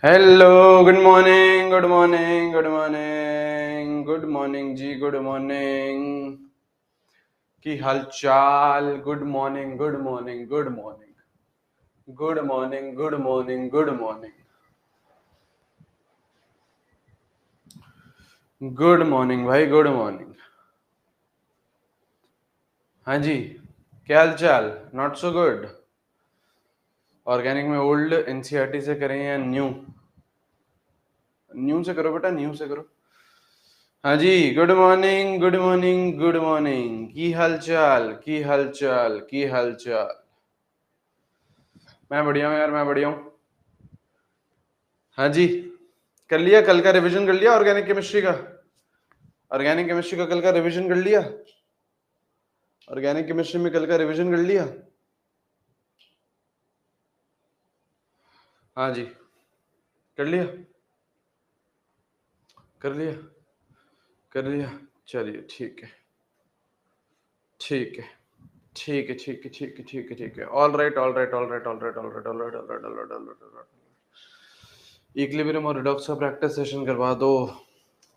Hello, good morning, good morning, good morning, good morning जी, good morning. की हाल चाल? Good morning, good morning, good morning, good morning, good morning, good morning, good morning भाई, good morning. हाँ जी, क्या हाल चाल? Not so good. ऑर्गेनिक में ओल्ड एनसीईआरटी से करें या न्यू? न्यू से करो बेटा, न्यू से करो। हाँ जी, good morning, good morning, good morning. की हाल चाल, की हाल चाल, की हाल चाल? मैं बढ़िया हूँ यार, मैं बढ़िया हूँ। हाँ जी, कर लिया कल का रिवीजन? कर लिया ऑर्गेनिक केमिस्ट्री का? ऑर्गेनिक केमिस्ट्री का कल का रिवीजन कर लिया? ऑर्गेनिक केमिस्ट्री में कल का रिवीजन कर लिया? हाँ जी, कर लिया, कर लिया, कर लिया। चलिए ठीक है, ठीक है, ठीक है, ठीक है, ठीक है, ठीक है, ठीक है। All right, all right, all right, all right, all right, all right, all right, all right, all right, all right. Equilibrium और रिडॉक्स का प्रैक्टिस सेशन करवा दो।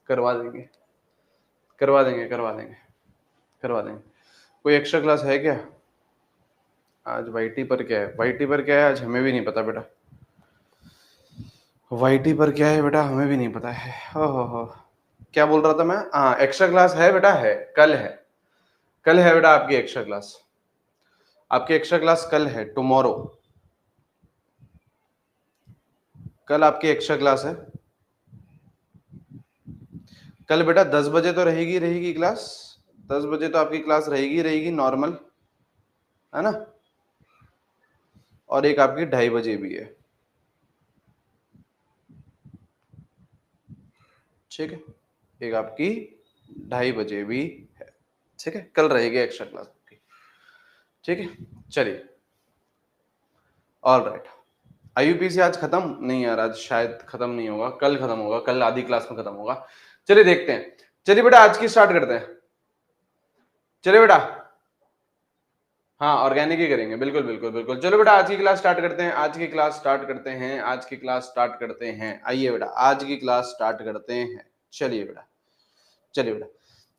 करवा देंगे, करवा देंगे, करवा देंगे, करवा देंगे। कोई एक्स्ट्रा क्लास है क्या आज? वाईटी पर क्या है? वाईटी पर क्या है आज? हमें भी नहीं पता बेटा। वाईटी पर क्या है बेटा? हमें भी नहीं पता है। हो क्या बोल रहा था मैं? हाँ, एक्स्ट्रा क्लास है बेटा, है, कल है। कल है बेटा आपकी एक्स्ट्रा क्लास। आपकी एक्स्ट्रा क्लास कल है, टुमारो। कल आपकी एक्स्ट्रा क्लास है। कल बेटा 10 बजे तो रहेगी, रहेगी क्लास। 10 बजे तो आपकी क्लास रहेगी, रहेगी नॉर्मल, है ना? और एक आपकी 2:30 बजे भी है। ठीक है, एक आपकी 2:30 बजे भी है। ठीक है, कल रहेगी एक्स्ट्रा क्लास आपकी। ठीक है, चलिए, ऑल राइट। आईयूपीसी आज खत्म नहीं यार, आज शायद खत्म नहीं होगा, कल खत्म होगा, कल आधी क्लास में खत्म होगा। चलिए देखते हैं। चलिए बेटा आज की स्टार्ट करते हैं। चलिए बेटा, हाँ ऑर्गेनिक ही करेंगे, बिल्कुल बिल्कुल बिल्कुल। चलो बेटा आज की क्लास स्टार्ट करते हैं, आज की क्लास स्टार्ट करते हैं, आज की क्लास स्टार्ट करते हैं। आइए बेटा आज की क्लास स्टार्ट करते हैं। चलिए बेटा, चलिए बेटा।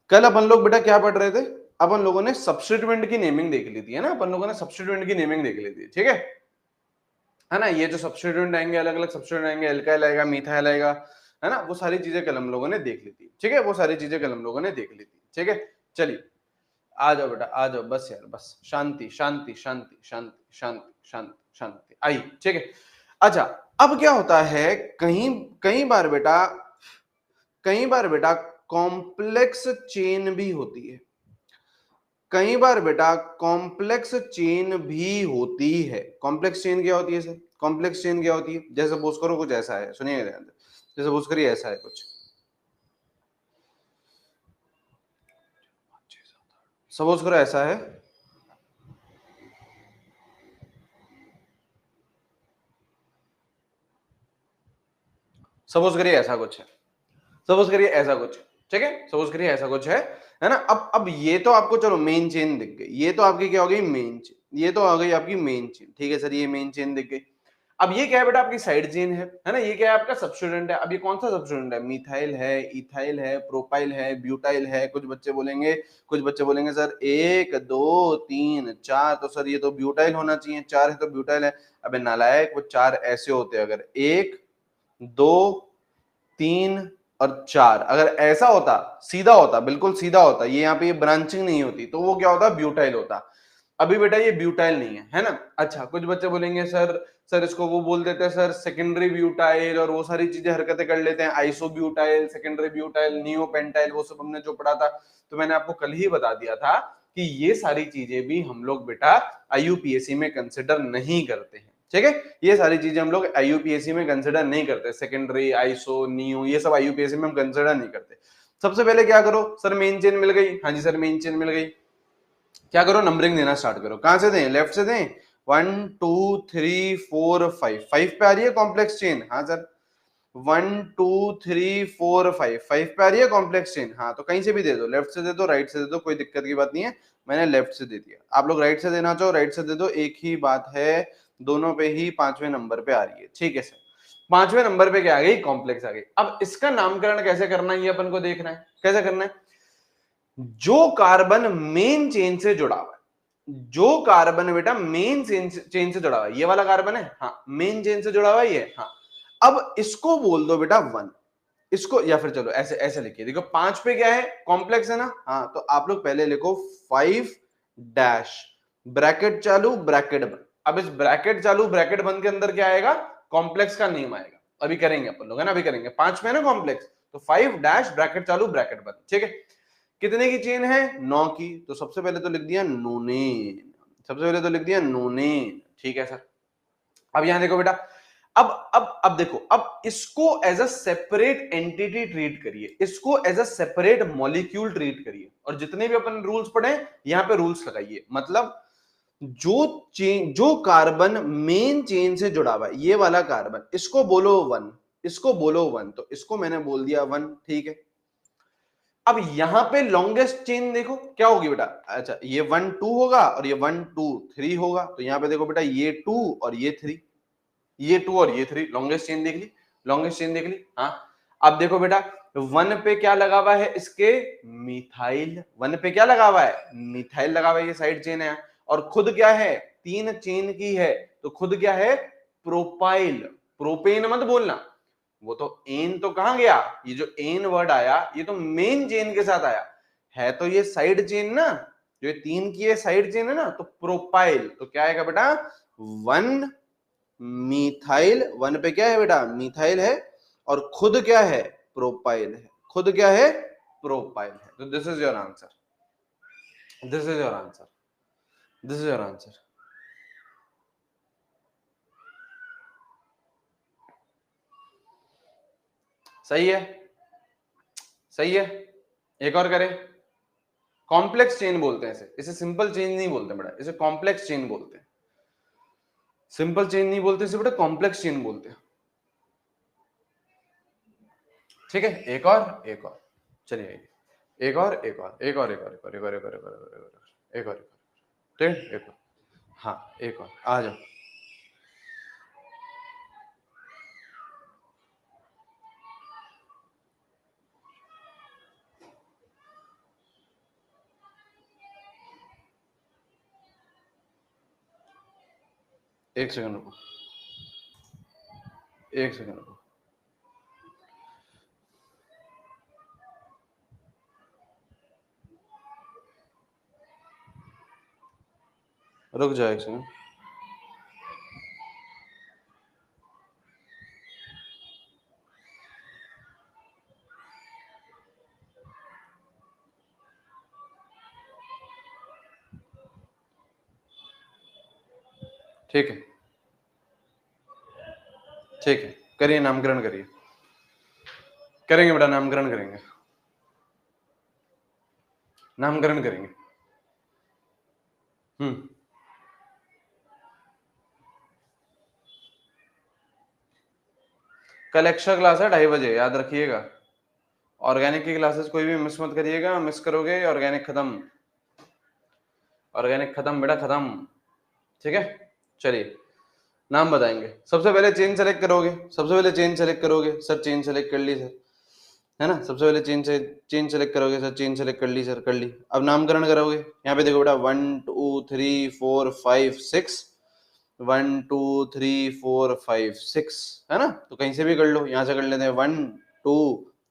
कल अपन लोग बेटा क्या पढ़ रहे थे? अपन लोगों ने सब्स्टिट्यूएंट की नेमिंग देख ली थी, है ना? अपन लोगों ने सब्स्टिट्यूएंट की नेमिंग देख ली थी, ठीक है ना? ये जो सब्स्टिट्यूएंट आएंगे, अलग अलग सब्स्टिट्यूएंट आएंगे, एल्काइल आएगा, मिथाइल आएगा, है ना? वो सारी चीजें कल हम लोगों ने देख ली थी, ठीक है? वो सारी चीजें कल हम लोगों ने देख ली थी, ठीक है? चलिए आ जाओ बेटा, आ जाओ, बस यार बस, शांति शांति शांति शांति शांति शांति शांति, आई, ठीक है? अच्छा, अब क्या होता है, कहीं कई बार बेटा, कई बार बेटा कॉम्प्लेक्स चेन भी होती है। कई बार बेटा कॉम्प्लेक्स चेन भी होती है। कॉम्प्लेक्स चेन क्या होती है सर? कॉम्प्लेक्स चेन क्या होती है? जैसे सपोज करो कुछ ऐसा है, सुनिएगा ध्यान से। जैसे सपोज करिए ऐसा है कुछ, सपोज करो ऐसा है, सपोज करिए ऐसा कुछ है, सपोज करिए ऐसा कुछ, ठीक है? सपोज करिए ऐसा कुछ है ना? अब ये तो आपको चलो मेन चेन दिख गई, ये तो आपकी क्या हो गई? Main chain. ये तो आ गई आपकी मेन चेन, ठीक है सर? ये मेन चेन दिख गई। अब ये क्या है बेटा? आपकी साइड चेन है ना? ये क्या है? आपका सब्स्टिट्यूएंट है। अब ये कौन सा सब्स्टिट्यूएंट है? मिथाइल है, इथाइल है, प्रोपाइल है, ब्यूटाइल है। कुछ बच्चे बोलेंगे, कुछ बच्चे बोलेंगे सर 1 2 3 4, तो सर ये तो ब्यूटाइल होना चाहिए, 4 है तो ब्यूटाइल है। अबे नालायक, वो 4 ऐसे होते हैं, अगर 1 2 3 और 4 अगर ऐसा होता, सीधा होता, बिल्कुल सीधा होता, ये यहाँ पे ये ब्रांचिंग नहीं होती, तो वो क्या होता? ब्यूटाइल होता। अभी बेटा ये ब्यूटाइल नहीं है ना? अच्छा, कुछ बच्चे बोलेंगे सर इसको वो बोल देते हैं सर सेकेंडरी ब्यूटाइल, और वो सारी चीजें हरकतें कर लेते हैं, iso butyl, secondary butyl, neopentyl, वो सब हमने जो पढ़ा था। तो मैंने आपको कल ही बता दिया था कि ये सारी चीजें भी हम लोग बेटा आईयूपीएससी में कंसिडर नहीं करते हैं, ठीक है? ये सारी चीजें हम लोग आईयूपीएससी में कंसिडर नहीं करते। सेकेंडरी, आइसो, नियो, ये सब आईयूपीएससी में हम कंसिडर नहीं करते। सबसे पहले क्या करो सर? मेन चेन मिल गई, हाँ जी सर मेन चेन मिल गई। क्या करो? नंबरिंग देना स्टार्ट करो। कहां से दें? लेफ्ट से दें। 1 2 3 4 5, 5 पे आ रही है कॉम्प्लेक्स चेन, हाँ सर। 1 2 3 4 5, 5 पे आ रही है कॉम्प्लेक्स चेन, हाँ। तो कहीं से भी दे दो, लेफ्ट से दे दो, राइट से दे दो, कोई दिक्कत की बात नहीं है। मैंने लेफ्ट से दे दिया, आप लोग राइट से देना चाहो राइट से दे दो, एक ही बात है। दोनों पे ही 5वें नंबर पे आ रही है, ठीक है सर? 5वें नंबर पे क्या आ गई, कॉम्प्लेक्स आ गई। अब इसका नामकरण कैसे करना है ये अपन को देखना है। कैसे करना है, जो कार्बन मेन चेन से जुड़ा हुआ है, जो कार्बन बेटा मेन चेन से जुड़ा हुआ है, ये वाला कार्बन है, हाँ मेन चेन से जुड़ा हुआ है ये, हाँ। अब इसको बोल दो बेटा 1, इसको, या फिर चलो ऐसे ऐसे लिखिए, देखो 5 पे क्या है, कॉम्प्लेक्स है ना, हाँ तो आप लोग पहले लिखो 5 डैश ब्रैकेट चालू ब्रैकेट बंद। अब इस ब्रैकेट चालू ब्रैकेट बंद के अंदर क्या आएगा, कॉम्प्लेक्स का नेम आएगा। अभी करेंगे अपन लोग, है ना, अभी करेंगे। 5 में है ना कॉम्प्लेक्स, तो 5 डैश ब्रैकेट चालू ब्रैकेट बंद, ठीक है। कितने की चेन है, 9 की, तो सबसे पहले तो लिख दिया नोनेन, सबसे पहले तो लिख दिया नोनेन, ठीक है सर। अब यहां देखो बेटा, अब देखो, अब इसको as a separate entity treat करिए, इसको as a separate molecule treat करिए, और जितने भी अपन रूल्स पढ़े यहां पे रूल्स लगाइए। मतलब जो कार्बन मेन चेन से जुड़ा हुआ है, ये वाला कार्बन, इसको बोलो 1, इसको बोलो 1, तो इसको मैंने बोल दिया 1, ठीक है। अब यहां पे लॉन्गेस्ट चेन देखो क्या होगी बेटा, अच्छा ये 1 2 होगा और ये 1 2 3 होगा, तो यहां पे देखो बेटा ये 2 और ये 3, ये 2 और ये 3, लॉन्गेस्ट चेन देख ली, लॉन्गेस्ट चेन देख ली, हाँ। अब देखो बेटा 1 पे क्या लगा हुआ है, इसके मिथाइल, 1 पे क्या लगा हुआ है, मिथाइल लगा हुआ है, ये साइड चेन है, और खुद क्या है, 3 चेन की है, तो खुद क्या है, प्रोपाइल, प्रोपेन मत बोलना, वो तो एन तो कहां गया, ये जो एन वर्ड आया ये तो मेन चेन के साथ आया है, तो ये साइड चेन ना, जो ये 3 की है साइड चेन है ना, तो प्रोपाइल, तो क्या आएगा बेटा 1 मिथाइल, 1 पे क्या है बेटा, मिथाइल है, और खुद क्या है, प्रोपाइल है, खुद क्या है, प्रोपाइल है। तो this is your answer, this is your answer, this is your answer. सही है, सही है। एक और करें, कॉम्प्लेक्स चेन बोलते हैं इसे, इसे सिंपल चेन नहीं बोलते बेटा, इसे कॉम्प्लेक्स चेन बोलते हैं, सिंपल चेन नहीं बोलते इसे बेटा, कॉम्प्लेक्स चेन बोलते हैं, ठीक है। एक और, एक और, चलिए एक और, एक और, एक और, एक और, एक और, एक और, एक और, एक और, एक और, एक और, ठीक है, एक और, हाँ एक और, आ जाओ। एक सेकंड रुको, एक सेकंड रुको, रुक जाओ एक सेकंड। ठीक है, ठीक है, करिए नामकरण करिए, करेंगे बेटा नामकरण करेंगे, नामकरण करेंगे। कल एक्स्ट्रा क्लास है 2:30 याद रखिएगा। ऑर्गेनिक की क्लासेस कोई भी मिस मत करिएगा, मिस करोगे ऑर्गेनिक खत्म, ऑर्गेनिक खत्म बेटा खत्म, ठीक है। चलिए नाम बताएंगे, सबसे पहले चेन सेलेक्ट करोगे, सबसे पहले चेन सेलेक्ट करोगे, सर चेन सेलेक्ट कर ली सर, है ना, सबसे पहले चेन सेलेक्ट करोगे सर, चेन सेलेक्ट कर ली सर, कर ली। अब नामकरण करोगे, यहाँ पे देखो बेटा 1 2 3 4 5 6, 1 2 3 4 5 6, है ना, तो कहीं से भी कर लो, यहाँ से कर लेते हैं 1 2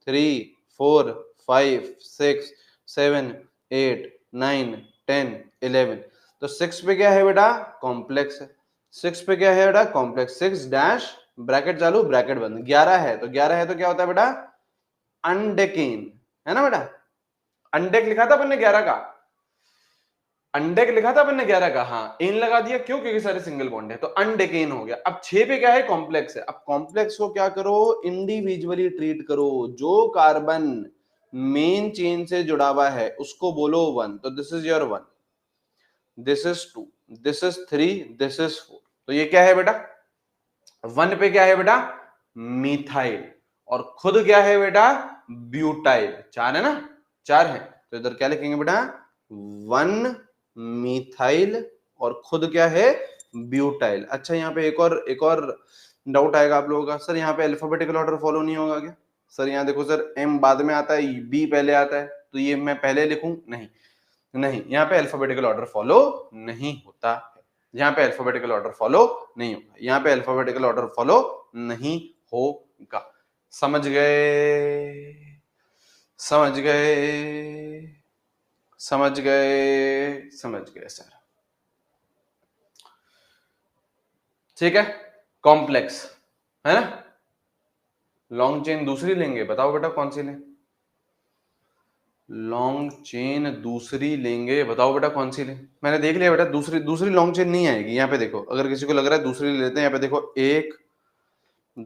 3 4 5 6 7 8 9 10 11, तो 6 पे क्या है बेटा, कॉम्प्लेक्स है, 6 पे क्या है बेटा, कॉम्प्लेक्स, 6 डैश ब्रैकेट चालू ब्रैकेट बंद, 11 है, तो 11 है तो क्या होता है बेटा, अनडेकेन, है ना बेटा, अनडेक लिखा था अपन ने 11 का, अनडेक लिखा था अपन ने 11 का, हाँ एन लगा दिया, क्यों, क्योंकि सारे सिंगल बॉन्ड है, तो अनडेकेन हो गया। अब 6 पे क्या है, कॉम्प्लेक्स है, अब कॉम्प्लेक्स को क्या करो, इंडिविजुअली ट्रीट करो, जो कार्बन मेन चेन से जुड़ा हुआ है उसको बोलो 1, तो this is your 1, this is 2, this is 3, this is 4, तो ये क्या है बेटा, 1 पे क्या है बेटा, मिथाइल, और खुद क्या है बेटा, ब्यूटाइल, 4 है ना, 4 है, तो इधर क्या लिखेंगे बेटा, 1 मिथाइल और खुद क्या है, ब्यूटाइल। अच्छा यहाँ पे एक और डाउट आएगा आप लोगों का, सर यहाँ पे अल्फाबेटिकल ऑर्डर फॉलो नहीं होगा क्या? सर यहाँ देखो सर, एम बाद में आता है, बी पहले आता है, तो ये मैं पहले लिखूं? नहीं नहीं, यहाँ पे अल्फाबेटिकल ऑर्डर फॉलो नहीं होता है, यहाँ पे अल्फाबेटिकल ऑर्डर फॉलो नहीं होगा, यहाँ पे अल्फाबेटिकल ऑर्डर फॉलो नहीं होगा। समझ गए? समझ गए? समझ गए? समझ गए सर? ठीक है, कॉम्प्लेक्स है ना। लॉन्ग चेन दूसरी लेंगे, बताओ बेटा कौन सी लें? लॉन्ग चेन दूसरी लेंगे, बताओ बेटा कौन सी लें? मैंने देख लिया बेटा, दूसरी दूसरी लॉन्ग चेन नहीं आएगी। यहाँ पे देखो, अगर किसी को लग रहा है दूसरी ले लेते हैं, यहाँ पे देखो 1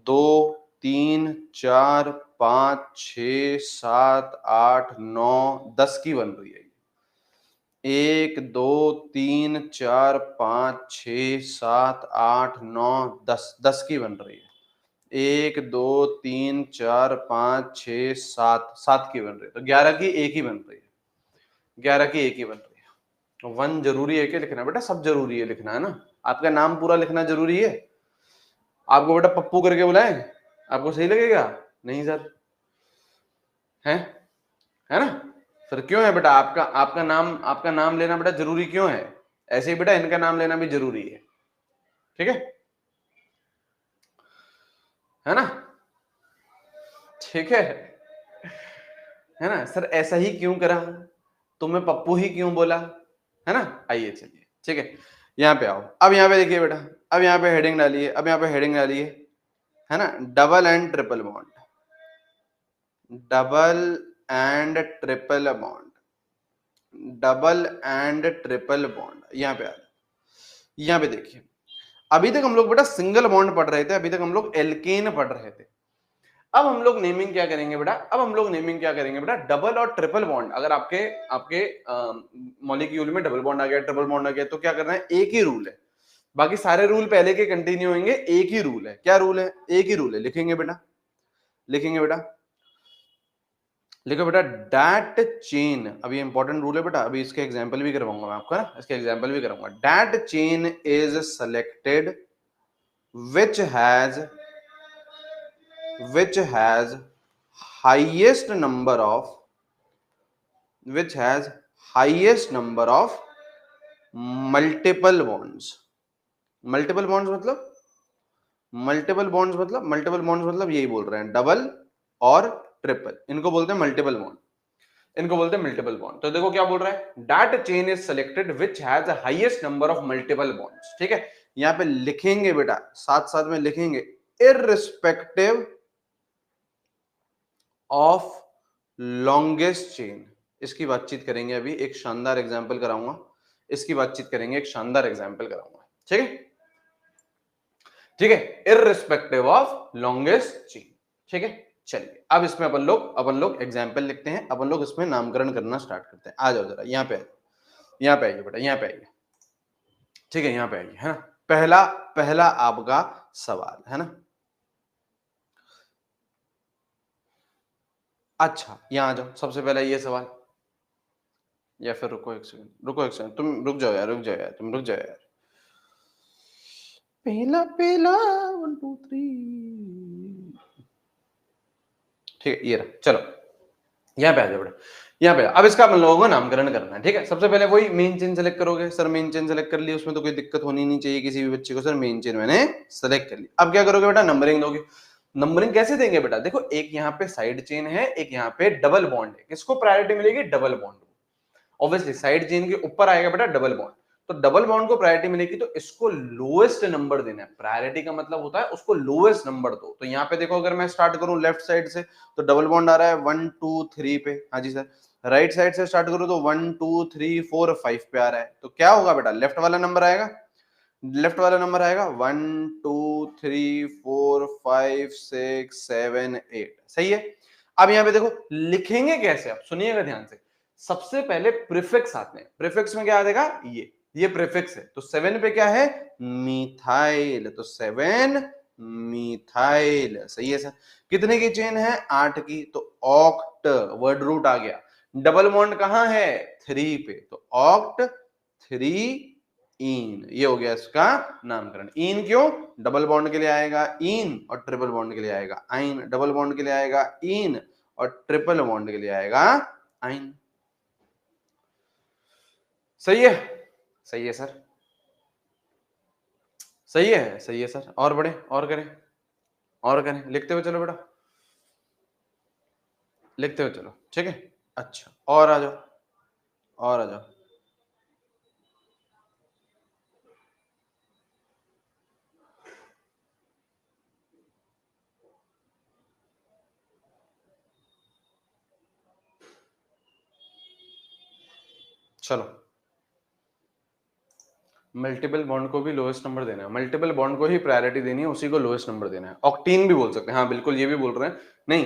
2 3 4 5 6 7 8 9 10 की बन रही है। 1 2 3 4 5 6 7 8 9 10 10 की बन रही है। 1 2 3 4 5 6 7 7 की बन रही है, तो 11 की एक ही बन रही है। 11 की एक ही बन रही है। 1 जरूरी है क्या लिखना बेटा? सब जरूरी है लिखना, है ना। आपका नाम पूरा लिखना जरूरी है। आपको बेटा पप्पू करके बुलाएं, आपको सही लगेगा? नहीं सर, है ना। फिर क्यों है बेटा? आपका नाम लेना बेटा जरूरी क्यों है? ऐसे ही बेटा इनका नाम लेना भी जरूरी है, ठीक है ना। ठीक है ना सर, ऐसा ही क्यों करा, तुम्हें पप्पू ही क्यों बोला, है ना। आइए चलिए, ठीक है, यहाँ पे आओ। अब यहाँ पे देखिए बेटा, अब यहाँ पे हेडिंग डालिए, अब यहाँ पे हेडिंग डालिए, है ना। Double and triple bond, double and triple bond, double and triple bond. यहाँ पे आ, यहाँ पे देखिए, अभी तक हम लोग बेटा सिंगल बॉन्ड पढ़ रहे थे, अभी तक हम लोग एल्केन पढ़ रहे थे। अब हम लोग नेमिंग क्या करेंगे बेटा? अब हम लोग नेमिंग क्या करेंगे बेटा? डबल और ट्रिपल बॉन्ड। अगर आपके आपके मॉलिक्यूल में डबल बॉन्ड आ गया, ट्रिपल बॉन्ड आ गया, तो क्या करना है? एक ही रूल है, बाकी सारे रूल पहले के कंटिन्यू होंगे। एक ही रूल है। क्या रूल है? एक ही रूल है। लिखेंगे बेटा, लिखेंगे बेटा, लिखो बेटा, दैट चेन। अभी इंपॉर्टेंट रूल है बेटा, अभी इसके एग्जांपल भी करवाऊंगा मैं आपको ना, इसके एग्जांपल भी कराऊंगा। That chain is selected which has highest number of multiple bonds। Multiple bonds मतलब, मल्टीपल बॉन्ड्स मतलब यही बोल रहे हैं, डबल और ट्रिपल, इनको बोलते हैं मल्टीपल बॉन्ड, इनको बोलते हैं मल्टीपल बॉन्ड। तो देखो क्या बोल रहा है, that chain is selected which has highest number of multiple bonds. ठीक है, यहाँ पे लिखेंगे बेटा, साथ साथ में लिखेंगे, इररिस्पेक्टिव ऑफ लॉन्गेस्ट चेन। इसकी बातचीत करेंगे, अभी एक शानदार एग्जांपल कराऊंगा, इसकी बातचीत करेंगे, एक शानदार एग्जांपल कराऊंगा। ठीक है, ठीक है, इररिस्पेक्टिव ऑफ लॉन्गेस्ट चेन। ठीक है, चलिए अब इसमें अपन लोग एग्जाम्पल लिखते हैं, अपन लोग इसमें नामकरण करना स्टार्ट करते हैं। आ जाओ जरा यहाँ पे, यहाँ पे आइए बेटा, यहाँ पे आइए। ठीक है, यहाँ पे आइए, है ना। पहला पहला आपका सवाल है ना। अच्छा, यहाँ आ जाओ, सबसे पहला ये सवाल, या फिर रुको एक सेकंड, रुको एक सेकंड, तुम रुक जाओ यार, रुक जाओ यार, तुम रुक जाओ यार। पहला पहला 1 2 3, ठीक है, ये रहा। चलो यहाँ पे आ जाओ बेटा, यहाँ पे अब इसका हम लोगों को नामकरण करना है। ठीक है, सबसे पहले वही मेन चेन सेलेक्ट करोगे। सर मेन चेन सेलेक्ट कर ली, उसमें तो कोई दिक्कत होनी नहीं चाहिए किसी भी बच्चे को। सर मेन चेन मैंने सेलेक्ट कर ली। अब क्या करोगे बेटा? नंबरिंग दोगे। नंबरिंग कैसे देंगे बेटा? देखो, एक यहाँ पे साइड चेन है, एक यहाँ पे डबल बॉन्ड है, किसको प्रायोरिटी मिलेगी? Double bond. Obviously side chain के ऊपर आएगा बेटा डबल बॉन्ड, तो डबल बॉन्ड को प्रायोरिटी मिलेगी, तो इसको लोएस्ट नंबर देना है। प्रायोरिटी का मतलब होता है उसको लोएस्ट नंबर दो। तो यहाँ पे देखो, अगर मैं स्टार्ट करूं लेफ्ट साइड से, तो डबल बॉन्ड आ रहा है 1 2 3 पे। हाँ जी सर। राइट साइड से स्टार्ट करूं तो 1 2 3 4 5 पे आ रहा है। तो क्या होगा बेटा? लेफ्ट वाला नंबर आएगा, लेफ्ट वाला नंबर आएगा 1 2 3 4 5 6 7 8। सही है। अब यहाँ पे देखो लिखेंगे कैसे, आप सुनिएगा ध्यान से। सबसे पहले प्रीफिक्स आते हैं। प्रीफिक्स में क्या आ जाएगा? ये प्रीफिक्स है, तो 7 पे क्या है? मिथाइल, तो 7 मिथाइल। सही है सर। कितने की चेन है? 8 की, तो ऑक्ट, वर्ड रूट आ गया। डबल बॉन्ड कहां है? 3 पे, तो ऑक्ट 3 इन, ये हो गया इसका नामकरण। इन क्यों? डबल बॉन्ड के लिए आएगा इन और ट्रिपल बॉन्ड के लिए आएगा आइन, डबल बॉन्ड के लिए आएगा इन और ट्रिपल बॉन्ड के लिए आएगा आइन। सही है? सही है सर, सही है, सही है सर। और बढ़े, और करें, और करें, लिखते हुए चलो बेटा, लिखते हुए चलो, ठीक है। अच्छा, और आ जाओ, और आ जाओ। चलो, मल्टीपल बॉन्ड को भी लोएस्ट नंबर देना है, मल्टीपल बॉन्ड को ही प्रायोरिटी देनी है, उसी को लोएस्ट नंबर देना है। ऑक्टीन भी बोल सकते हैं, हाँ बिल्कुल, ये भी बोल रहे हैं। नहीं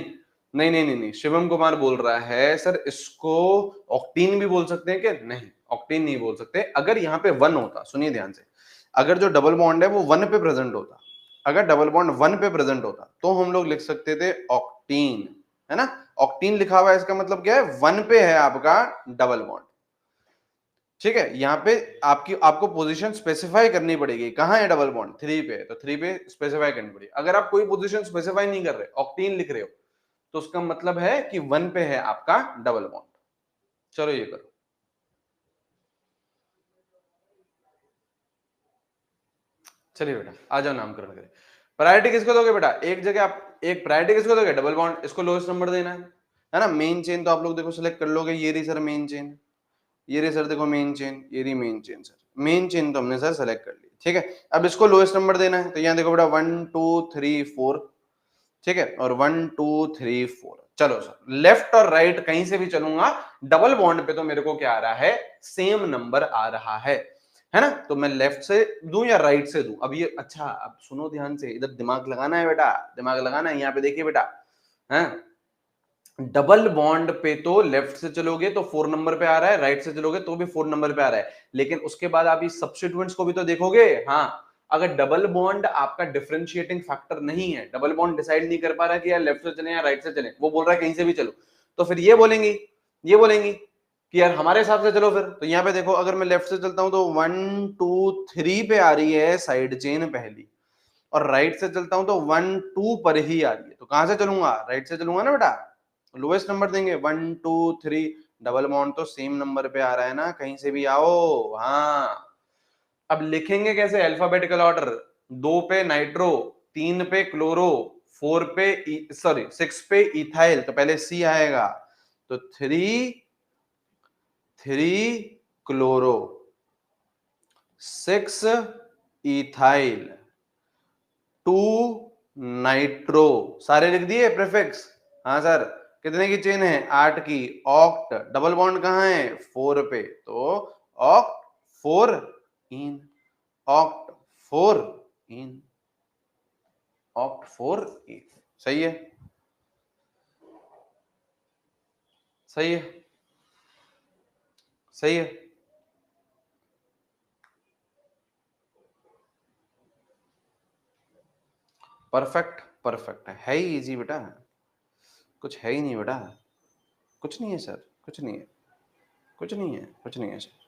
नहीं नहीं नहीं नहीं, शिवम कुमार बोल रहा है सर इसको ऑक्टीन भी बोल सकते हैं क्या? नहीं, ऑक्टीन नहीं बोल सकते। अगर यहाँ पे वन होता, सुनिए ध्यान से, अगर जो डबल बॉन्ड है वो वन पे प्रेजेंट होता, अगर डबल बॉन्ड वन पे प्रेजेंट होता तो हम लोग लिख सकते थे ऑक्टीन, है ना। ऑक्टीन लिखा हुआ है, इसका मतलब क्या है? वन पे है आपका डबल बॉन्ड, ठीक है। यहाँ पे आपको पोजीशन स्पेसिफाई करनी पड़ेगी, कहाँ है डबल बॉन्ड? थ्री पे, तो थ्री पे स्पेसिफाई करनी पड़ेगी। अगर आप कोई पोजीशन स्पेसिफाई नहीं कर रहे, ऑक्टीन लिख रहे हो, तो उसका मतलब है कि वन पे है आपका डबल बॉन्ड। चलो ये करो, चलिए बेटा आ जाओ, नामकरण करें। प्रायोरिटी किसको दोगे बेटा? एक जगह आप एक प्रायोरिटी किसको दोगे? डबल बॉन्ड, इसको लोएस्ट नंबर देना है ना। मेन चेन तो आप लोग देखो सिलेक्ट कर लोगे, ये रही सर मेन चेन, ये रही सर देखो मेन चेन, ये रही main chain sir, main chain तो हमने सर सेलेक्ट कर ली, ठीक है। अब इसको लोएस्ट नंबर देना है, तो यहाँ देखो बेटा 1 2 3 4, ठीक है, और 1 2 3 4। चलो सर, लेफ्ट और राइट कहीं से भी चलूंगा, डबल बॉन्ड पे तो मेरे को क्या आ रहा है? सेम नंबर आ रहा है ना। तो मैं लेफ्ट से दूं या राइट से दूं? अब ये, अच्छा अब सुनो ध्यान से, इधर दिमाग लगाना है बेटा, दिमाग लगाना है। यहाँ पे देखिए बेटा, है डबल बॉन्ड पे तो लेफ्ट से चलोगे तो 4 नंबर पे आ रहा है, राइट से चलोगे तो भी 4 नंबर पे आ रहा है, लेकिन उसके बाद आप इस सब्स्टिट्यूएंट्स को भी तो देखोगे। हाँ, अगर डबल बॉन्ड आपका डिफरेंशिएटिंग फैक्टर नहीं है, डबल बॉन्ड डिसाइड नहीं कर पा रहा है कि यार लेफ्ट से चले या राइट से चले, वो बोल रहा है कहीं से भी चलो, तो फिर ये बोलेंगी कि यार हमारे हिसाब से चलो फिर। तो यहाँ पे देखो, अगर मैं लेफ्ट से चलता हूं तो 1 2 3 पे आ रही है साइड चेन पहली, और राइट से चलता हूं तो 1 2 पर ही आ रही है, तो कहां से चलूंगा? राइट से चलूंगा ना बेटा, लोएस्ट नंबर देंगे 1 2 3। डबल बॉन्ड तो सेम नंबर पे आ रहा है ना, कहीं से भी आओ। हाँ, अब लिखेंगे कैसे? अल्फाबेटिकल ऑर्डर, 2 पे नाइट्रो, 3 पे क्लोरो, 4 पे सॉरी 6 पे इथाइल, तो पहले सी आएगा, तो 3 क्लोरो, 6 इथाइल, 2 नाइट्रो, सारे लिख दिए प्रीफिक्स। हाँ सर, कितने की चेन है? 8 की। ऑक्ट, डबल बॉन्ड कहाँ है? 4 पे, तो ऑक्ट 4 इन, ऑक्ट 4 इन, ऑक्ट 4 इन। सही है, सही है, सही है। परफेक्ट, परफेक्ट है ही इजी बेटा, कुछ है ही नहीं बेटा, कुछ नहीं है सर, कुछ नहीं है, कुछ नहीं है, कुछ नहीं है सर।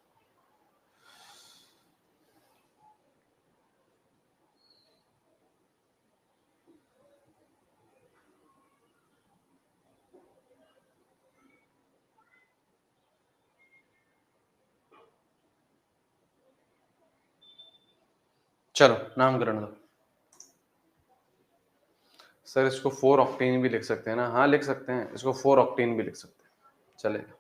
चलो नामकरण दो सर, इसको 4 ऑक्टेन भी लिख सकते हैं ना? हाँ लिख सकते हैं, इसको 4 ऑक्टेन भी लिख सकते हैं, चलेगा।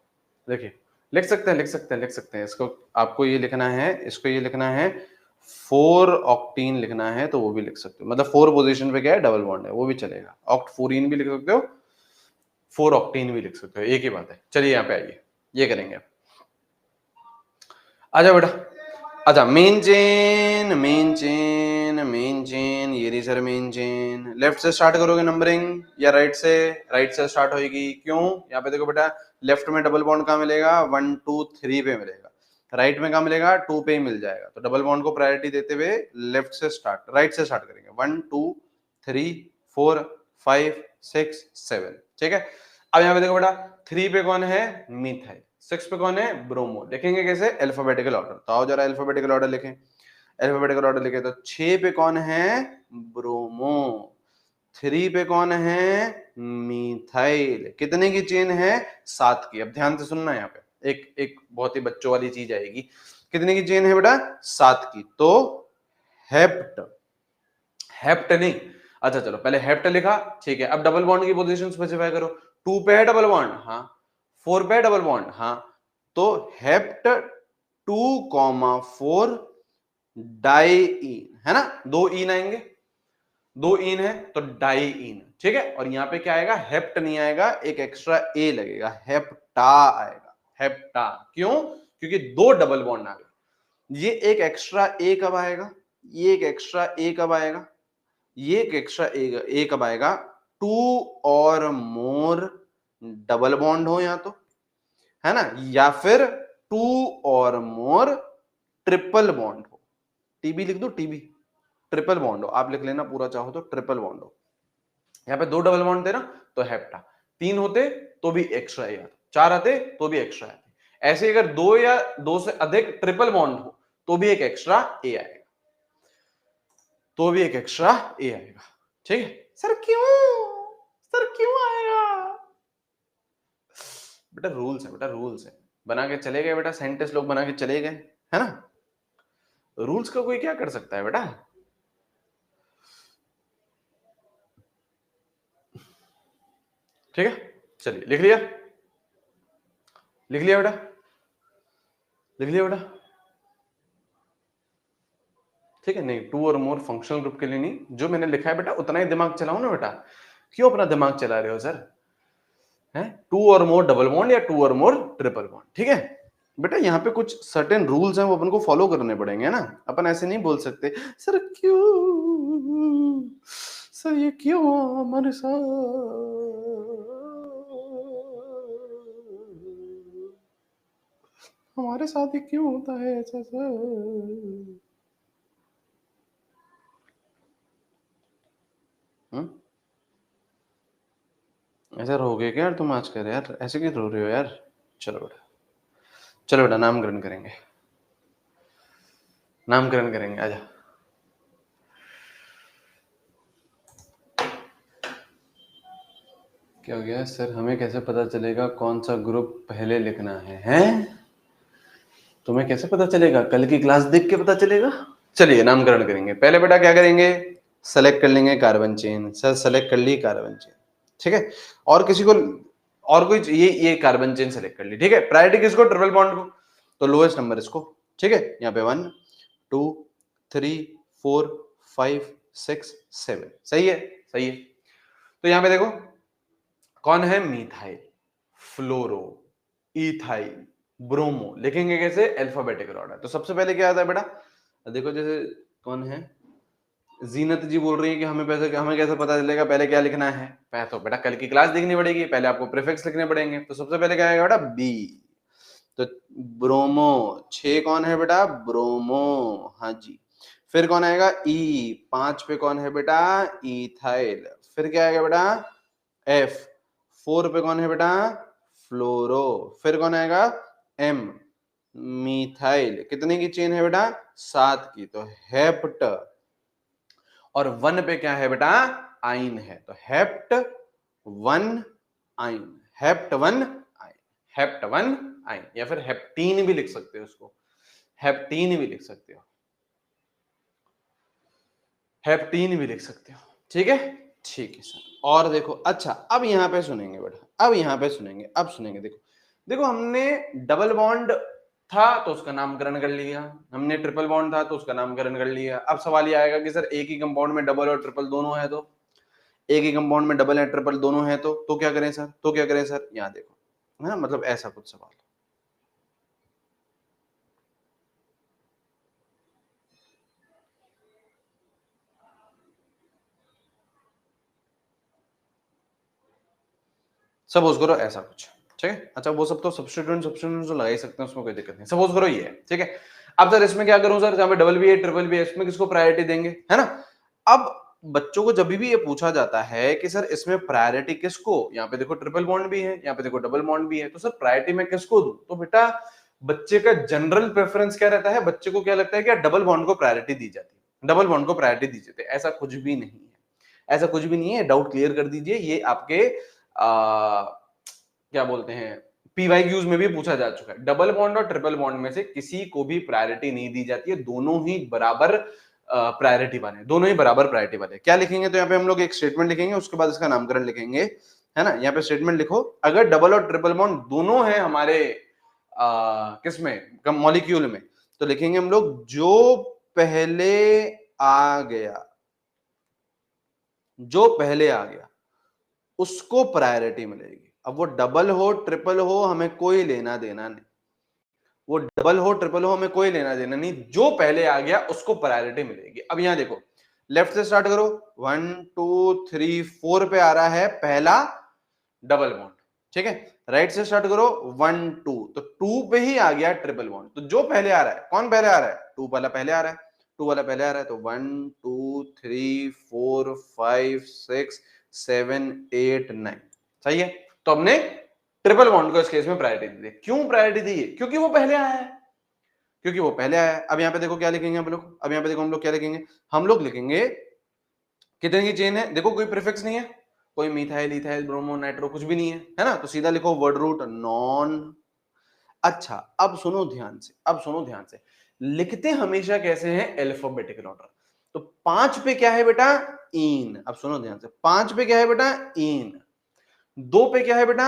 देखिए, लिख सकते हैं, लिख सकते हैं, लिख सकते हैं इसको। आपको ये लिखना है, इसको ये लिखना है 4 ऑक्टीन लिखना है, तो वो भी लिख सकते हो। मतलब 4 पोजीशन पे क्या है? डबल बॉन्ड है, वो भी चलेगा। ऑक्ट 4 भी लिख सकते हो, 4 ऑक्टीन भी लिख सकते हो, एक ही बात है। चलिए यहाँ पे आइए, ये करेंगे। आ जाओ बेटा, अच्छा main chain, main chain, main chain, ये रही सर मेन चेन। लेफ्ट से स्टार्ट करोगे नंबरिंग या राइट से? राइट से स्टार्ट होगी, क्यों? यहाँ पे देखो बेटा, लेफ्ट में डबल बॉन्ड कहाँ मिलेगा? 1 2 3 पे मिलेगा, राइट में कहाँ मिलेगा? 2 पे ही मिल जाएगा। तो डबल बॉन्ड को प्रायोरिटी देते हुए लेफ्ट से स्टार्ट, राइट से स्टार्ट करेंगे। 1 2 3 4 5 6 7, ठीक है। अब यहाँ पे देखो बेटा, 3 पे कौन है? मिथाइल, 6 पे कौन है, ब्रोमो। लिखेंगे कैसे, अल्फाबेटिकल ऑर्डर। तो आओ जरा अल्फाबेटिकल ऑर्डर लिखें। अल्फाबेटिकल ऑर्डर लिखे तो 6 पे कौन है, ब्रोमो। 3 पे कौन है, मीथाइल। कितने की चेन है, 7 की। अब ध्यान से सुनना, यहाँ पे एक एक बहुत ही बच्चों वाली चीज आएगी। कितने की चेन है बेटा, 7 की। तो हेप्ट, हेप्ट नहीं, अच्छा चलो पहले हेप्ट लिखा, ठीक है। अब डबल बॉन्ड की पोजीशन स्पेसिफाई करो। 2 पे है डबल बॉन्ड, हाँ। 4 पे है डबल बॉन्ड, हाँ। तो हेप्ट 2,4 डाइईन, है ना। 2 ईन आएंगे, 2 ईन है तो डाइईन, ठीक है। और यहां पे क्या आएगा, हेप्ट नहीं आएगा, एक एक्स्ट्रा ए लगेगा, हेप्टा आएगा, हेप्टा। क्यों, क्योंकि 2 डबल बॉन्ड आ गए। ये एक एक्स्ट्रा ए कब आएगा, ये एक एक्स्ट्रा ए कब आएगा, ये एक एक्स्ट्रा ए कब आएगा, 2 और मोर डबल बॉन्ड हो या तो, है ना, या फिर 2 और मोर ट्रिपल बॉन्ड हो। टीबी लिख दो, टीबी, ट्रिपल बॉन्ड हो। आप लिख लेना पूरा चाहो तो, ट्रिपल बॉन्ड हो। यहाँ पे 2 डबल बॉन्ड थे ना, तो हेप्टा। 3 होते तो भी एक्स्ट्रा ए आता, 4 आते तो भी एक्स्ट्रा आते। ऐसे अगर 2 या 2 से अधिक ट्रिपल बॉन्ड हो तो भी एक एक्स्ट्रा ए आएगा, तो भी एक एक्स्ट्रा ए आएगा, ठीक है। सर क्यों, सर क्यों आएगा, बेटा रूल्स है, बेटा रूल्स है। बना के चले गए बेटा, साइंटिस्ट लोग बना के चले गए, है ना। रूल्स का कोई क्या कर सकता है बेटा। ठीक है, चलिए लिख लिया, लिख लिया बेटा, लिख लिया बेटा, ठीक है। नहीं, 2 और मोर फंक्शनल ग्रुप के लिए नहीं, जो मैंने लिखा है बेटा उतना ही दिमाग चलाओ ना बेटा। क्यों अपना दिमाग चला रहे हो सर, है। 2 और मोर डबल बॉन्ड या 2 और मोर ट्रिपल बॉन्ड, ठीक है बेटा। यहाँ पे कुछ सर्टेन रूल्स हैं, वो अपन को फॉलो करने पड़ेंगे ना। अपन ऐसे नहीं बोल सकते, सर क्यों, सर ये क्यों हमारे साथ, हमारे साथ ही क्यों होता है ऐसा सर। ऐसा रहोगे क्या यार तुम आज कर, यार ऐसे क्यों रो रहे हो यार। चलो बेटा, चलो बेटा, नामकरण करेंगे, नामकरण करेंगे, आजा। क्या हो गया सर, हमें कैसे पता चलेगा कौन सा ग्रुप पहले लिखना है, हैं? तुम्हें कैसे पता चलेगा, कल की क्लास देख के पता चलेगा। चलिए नामकरण करेंगे। पहले बेटा क्या करेंगे, सेलेक्ट कर लेंगे कार्बन चेन। सर सेलेक्ट कर ली कार्बन चेन, ठीक है। और किसी को, और कोई, ये कार्बन चेन सेलेक्ट कर ली, ठीक है। प्रायोरिटी किसको, ट्रिपल बॉन्ड को, तो लोएस्ट नंबर इसको, ठीक है। यहाँ पे 1 2 3 4 5 6 7, सही है, सही है। तो यहाँ पे देखो कौन है, मीथाइल, फ्लोरो, इथाइल, ब्रोमो। लिखेंगे कैसे, अल्फाबेटिकल ऑर्डर। तो सबसे पहले क्या आता है बेटा, देखो जैसे कौन है, जीनत जी बोल रही है कि हमें कैसे पता चलेगा पहले क्या लिखना है। पहले तो बेटा कल की क्लास देखनी पड़ेगी, पहले आपको प्रीफिक्स लिखने पड़ेंगे। तो सबसे पहले क्या आएगा बेटा, बी। तो ब्रोमो, 6 कौन है बेटा, ब्रोमो, हाँ जी। फिर कौन आएगा, ई। 5 पे कौन है बेटा, इथाइल। फिर क्या आएगा बेटा, एफ। 4 पे कौन है बेटा, फ्लोरो। फिर कौन आएगा, एम, मीथाइल। कितने की चेन है बेटा, 7 की। तो हेप्ट। और 1 पे क्या है बेटा, आइन है। तो हेप्ट 1 आइन, हेप्ट 1 आइन, हेप्ट 1 आइन। या फिर हेप्टीन भी लिख सकते हो उसको, हेप्टीन भी लिख सकते हो, हेप्टीन भी लिख सकते हो, ठीक है, ठीक है सर। और देखो, अच्छा अब यहाँ पे सुनेंगे बेटा, अब यहाँ पे सुनेंगे, अब सुनेंगे। देखो देखो, हमने डबल बॉन्ड था तो उसका नामकरण कर लिया, हमने ट्रिपल बॉन्ड था तो उसका नामकरण कर लिया। अब सवाल ये आएगा कि सर एक ही कंपाउंड में डबल और ट्रिपल दोनों है, तो एक ही कंपाउंड में डबल एंड ट्रिपल दोनों है, तो क्या करें सर, तो क्या करें सर, यहाँ देखो, है ना, मतलब ऐसा कुछ सवाल। सपोज करो ऐसा कुछ, ठीक है। अच्छा वो सब तो सब्स्टिट्यूएंट तो लगा ही सकते हैं, उसमें कोई दिक्कत नहीं। सपोज करो ये है, ठीक है। अब सर इसमें क्या करूं सर, जहां पे डबल भी है ट्रिपल भी है, इसमें किसको प्रायोरिटी देंगे, है ना। अब बच्चों को जब भी ये पूछा जाता है कि सर इसमें प्रायोरिटी किसको, यहाँ पे देखो ट्रिपल बॉन्ड भी है, यहाँ पे देखो डबल बॉन्ड भी है, तो सर प्रायोरिटी मैं किसको दूं, तो बेटा बच्चे का जनरल प्रेफरेंस क्या रहता है, बच्चे को क्या लगता है कि डबल बॉन्ड को प्रायोरिटी दी जाती है, डबल बॉन्ड को प्रायोरिटी दी जाती है। ऐसा कुछ भी नहीं है, ऐसा कुछ भी नहीं है, डाउट क्लियर कर दीजिए। ये आपके क्या बोलते हैं पीवाईक्यूज में भी पूछा जा चुका है। डबल बॉन्ड और ट्रिपल बॉन्ड में से किसी को भी प्रायोरिटी नहीं दी जाती है, दोनों ही बराबर प्रायोरिटी वाले, दोनों ही बराबर प्रायोरिटी वाले। क्या लिखेंगे, तो यहाँ पे हम लोग एक स्टेटमेंट लिखेंगे, उसके बाद इसका नामकरण लिखेंगे, है ना। यहाँ पे स्टेटमेंट लिखो, अगर डबल और ट्रिपल बॉन्ड दोनों हैं हमारे किसमें, मॉलिक्यूल में, तो लिखेंगे हम लोग जो पहले आ गया, जो पहले आ गया उसको प्रायोरिटी मिलेगी। अब वो डबल हो ट्रिपल हो हमें कोई लेना देना नहीं, वो डबल हो ट्रिपल हो हमें कोई लेना देना नहीं, जो पहले आ गया उसको प्रायोरिटी मिलेगी। अब यहां देखो, लेफ्ट से स्टार्ट करो, 1 2 3 4 पे आ रहा है पहला डबल बॉन्ड, ठीक है। राइट से स्टार्ट करो, 1 2, तो 2 पे ही आ गया ट्रिपल बॉन्ड, तो जो पहले आ रहा है, कौन पहले आ रहा है, 2 वाला पहले आ रहा है, 2 वाला पहले आ रहा है, तो 1 2 3 4 5 6 7 8 9, सही है। तो हमने ट्रिपल बॉन्ड को इस केस में प्रायोरिटी दी। क्यों प्रायोरिटी दी है, क्योंकि वो पहले आया है, क्योंकि वो पहले आया है। अब यहाँ पे देखो क्या लिखेंगे हम लोग, अब यहाँ पे देखो हम लोग क्या लिखेंगे, हम लोग लिखेंगे कितने की चेन है, देखो कोई प्रीफिक्स नहीं है, कोई मिथाइल इथाइल ब्रोमो नाइट्रो कुछ भी नहीं है ना, तो सीधा लिखो वर्ड रूट नॉन। अच्छा अब सुनो ध्यान से, अब सुनो ध्यान से, लिखते हमेशा कैसे हैं, अल्फाबेटिकल ऑर्डर। तो 5 पे क्या है बेटा, इन। अब सुनो ध्यान से, 5 पे क्या है बेटा, इन। 2 पे क्या है बेटा,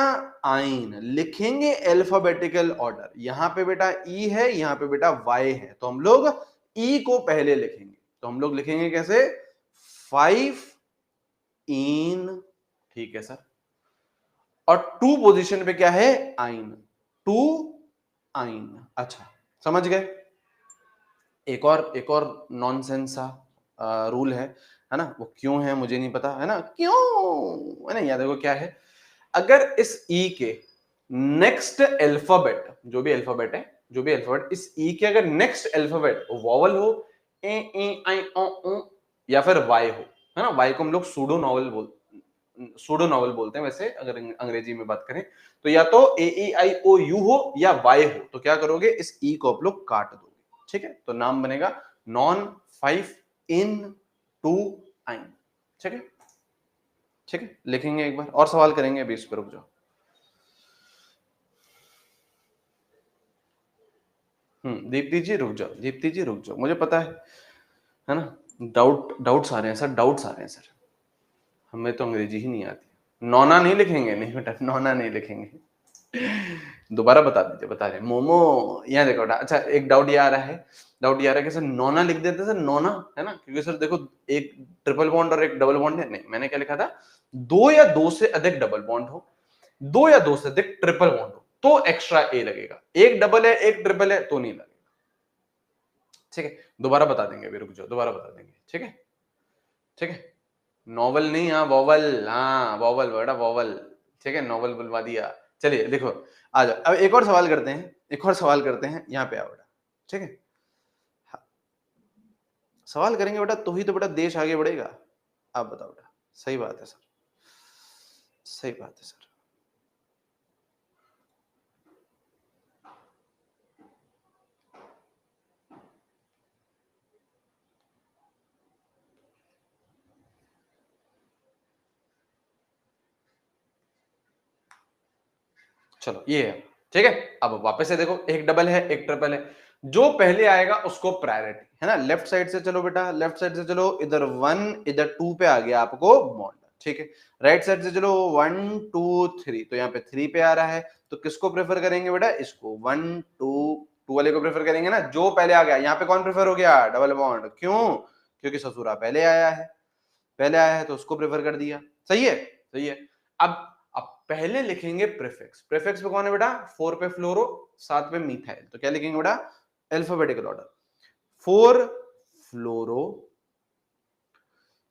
आइन। लिखेंगे अल्फाबेटिकल ऑर्डर, यहां पे बेटा ई है, यहां पे बेटा वाई है, तो हम लोग ई को पहले लिखेंगे, तो हम लोग लिखेंगे कैसे, 5 इन, ठीक है सर। और 2 पोजीशन पे क्या है, आइन, 2 आइन। अच्छा समझ गए। एक और नॉनसेंस सा रूल है ना, वो क्यों है मुझे नहीं पता, है ना, क्यों है ना, याद देखो क्या है, अगर इस ई के नेक्स्ट अल्फाबेट, जो भी अल्फाबेट है, जो भी अल्फाबेट, इस ई के अगर नेक्स्ट अल्फाबेट वॉवल हो, ए आई ओ या फिर वाई हो, है ना, वाई को हम लोग सूडो नॉवल बोलते हैं वैसे अगर अंग्रेजी में बात करें, तो या तो ए आई ओ यू हो या वाई हो, तो क्या करोगे, इस ई को आप लोग काट दोगे, ठीक है। तो नाम बनेगा नॉन 5 इन 2 आइन, ठीक है, ठीक है। लिखेंगे एक बार और सवाल करेंगे, अभी इस पर रुक जाओ। दीप्ति जी रुक जाओ, दीप्ति जी रुक जाओ, मुझे पता है ना, डाउट्स आ रहे हैं सर, डाउट्स आ रहे हैं सर, हमें तो अंग्रेजी ही नहीं आती। नौना नहीं लिखेंगे, नहीं बेटा नौना नहीं लिखेंगे, दोबारा बता दीजिए, बता रहे मोमो, यहाँ देखो बेटा। अच्छा एक डाउट ये आ रहा है, डाउट ये आ रहा है कि सर नौना लिख देते सर, नौना, है ना, क्योंकि सर देखो एक ट्रिपल बॉन्ड और एक डबल बॉन्ड है, नहीं मैंने क्या लिखा था, 2 या 2 से अधिक डबल बॉन्ड हो, 2 या 2 से अधिक ट्रिपल बॉन्ड हो तो एक्स्ट्रा ए लगेगा, एक डबल है एक ट्रिपल है तो नहीं लगेगा, ठीक है। दोबारा बता देंगे, अभी रुक जाओ, दोबारा बता देंगे, ठीक है, ठीक है। नॉवल नहीं, हाँ वॉवल, हाँ वॉवल बेटा वॉवल, ठीक है, नॉवल बुलवा दिया। चलिए देखो, आ जाओ, अब एक और सवाल करते हैं, एक और सवाल करते हैं, यहाँ पे आओ बेटा, ठीक है। हाँ, सवाल करेंगे बेटा तो ही तो बेटा देश आगे बढ़ेगा। आप बताओ बेटा, सही बात है सर, सही बात है सर। चलो ये है, ठीक है। अब वापस से देखो, एक डबल है एक ट्रिपल है, जो पहले आएगा उसको प्रायोरिटी, है ना। लेफ्ट साइड से चलो बेटा, लेफ्ट साइड से चलो, इधर 1 इधर 2 पे आ गया आपको बॉन्ड, ठीक है। राइट साइड से चलो 1 2 3, तो यहाँ पे 3 पे आ रहा है, तो किसको प्रेफर करेंगे बेटा, इसको 1 2 2 वाले को प्रेफर करेंगे ना, जो पहले आ गया। यहाँ पे कौन प्रेफर हो गया, डबल बॉन्ड, क्यों, क्योंकि ससुरा पहले आया है, पहले आया है तो उसको प्रेफर कर दिया, सही है, सही है। अब पहले लिखेंगे प्रीफिक्स, प्रीफिक्स पे कौन है बेटा, 4 पे फ्लोरो, 7 पे मिथाइल, तो क्या लिखेंगे बेटा, अल्फाबेटिकल ऑर्डर, 4 फ्लोरो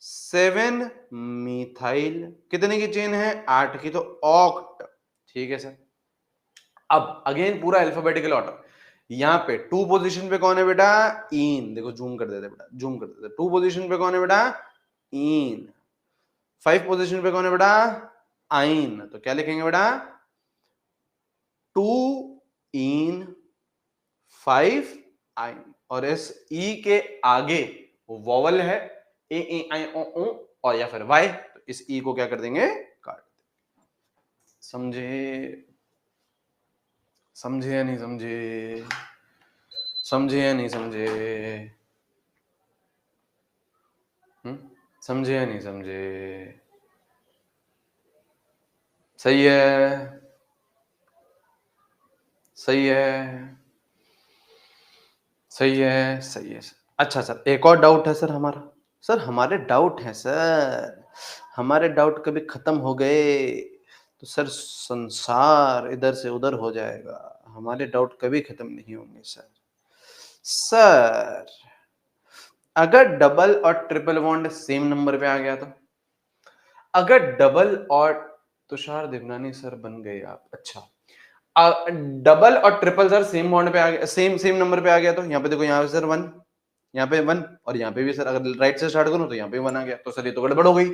7 मिथाइल, कितने की चेन है, 8 की, तो ऑक्ट, ठीक है सर। अब अगेन पूरा अल्फाबेटिकल ऑर्डर, यहां पे 2 पोजीशन पे कौन है बेटा, इन, देखो जूम कर देते बेटा, जूम कर देते, 2 पोजीशन पे कौन है बेटा, इन। 5 पोजीशन पे कौन है बेटा? आइन। तो क्या लिखेंगे बेटा? 2 इन 5 आइन। और इस ई के आगे वॉवल है ए आई ओ और या फिर वाई, तो इस ई को क्या कर देंगे? काट। समझे? समझे या नहीं समझे? समझे या नहीं समझे? समझे या नहीं समझे? सही है, सही है, सही है, सही है सर। अच्छा सर, एक और डाउट है सर हमारा। सर हमारे डाउट हैं सर, हमारे डाउट कभी खत्म हो गए तो सर संसार इधर से उधर हो जाएगा। हमारे डाउट कभी खत्म नहीं होंगे सर। सर अगर डबल और ट्रिपल बॉन्ड सेम नंबर पे आ गया तो? अगर डबल और तुषार देवनानी सर बन गए आप। अच्छा, डबल और ट्रिपल सर सेम बॉन्ड पे आ गया, सेम सेम नंबर पे आ गया तो यहाँ पे देखो, यहाँ पे सर 1, यहाँ पे 1 और यहाँ पे भी सर, अगर राइट से स्टार्ट करूं तो यहाँ पे 1 आ गया, तो सर ये तो गड़बड़ हो गई।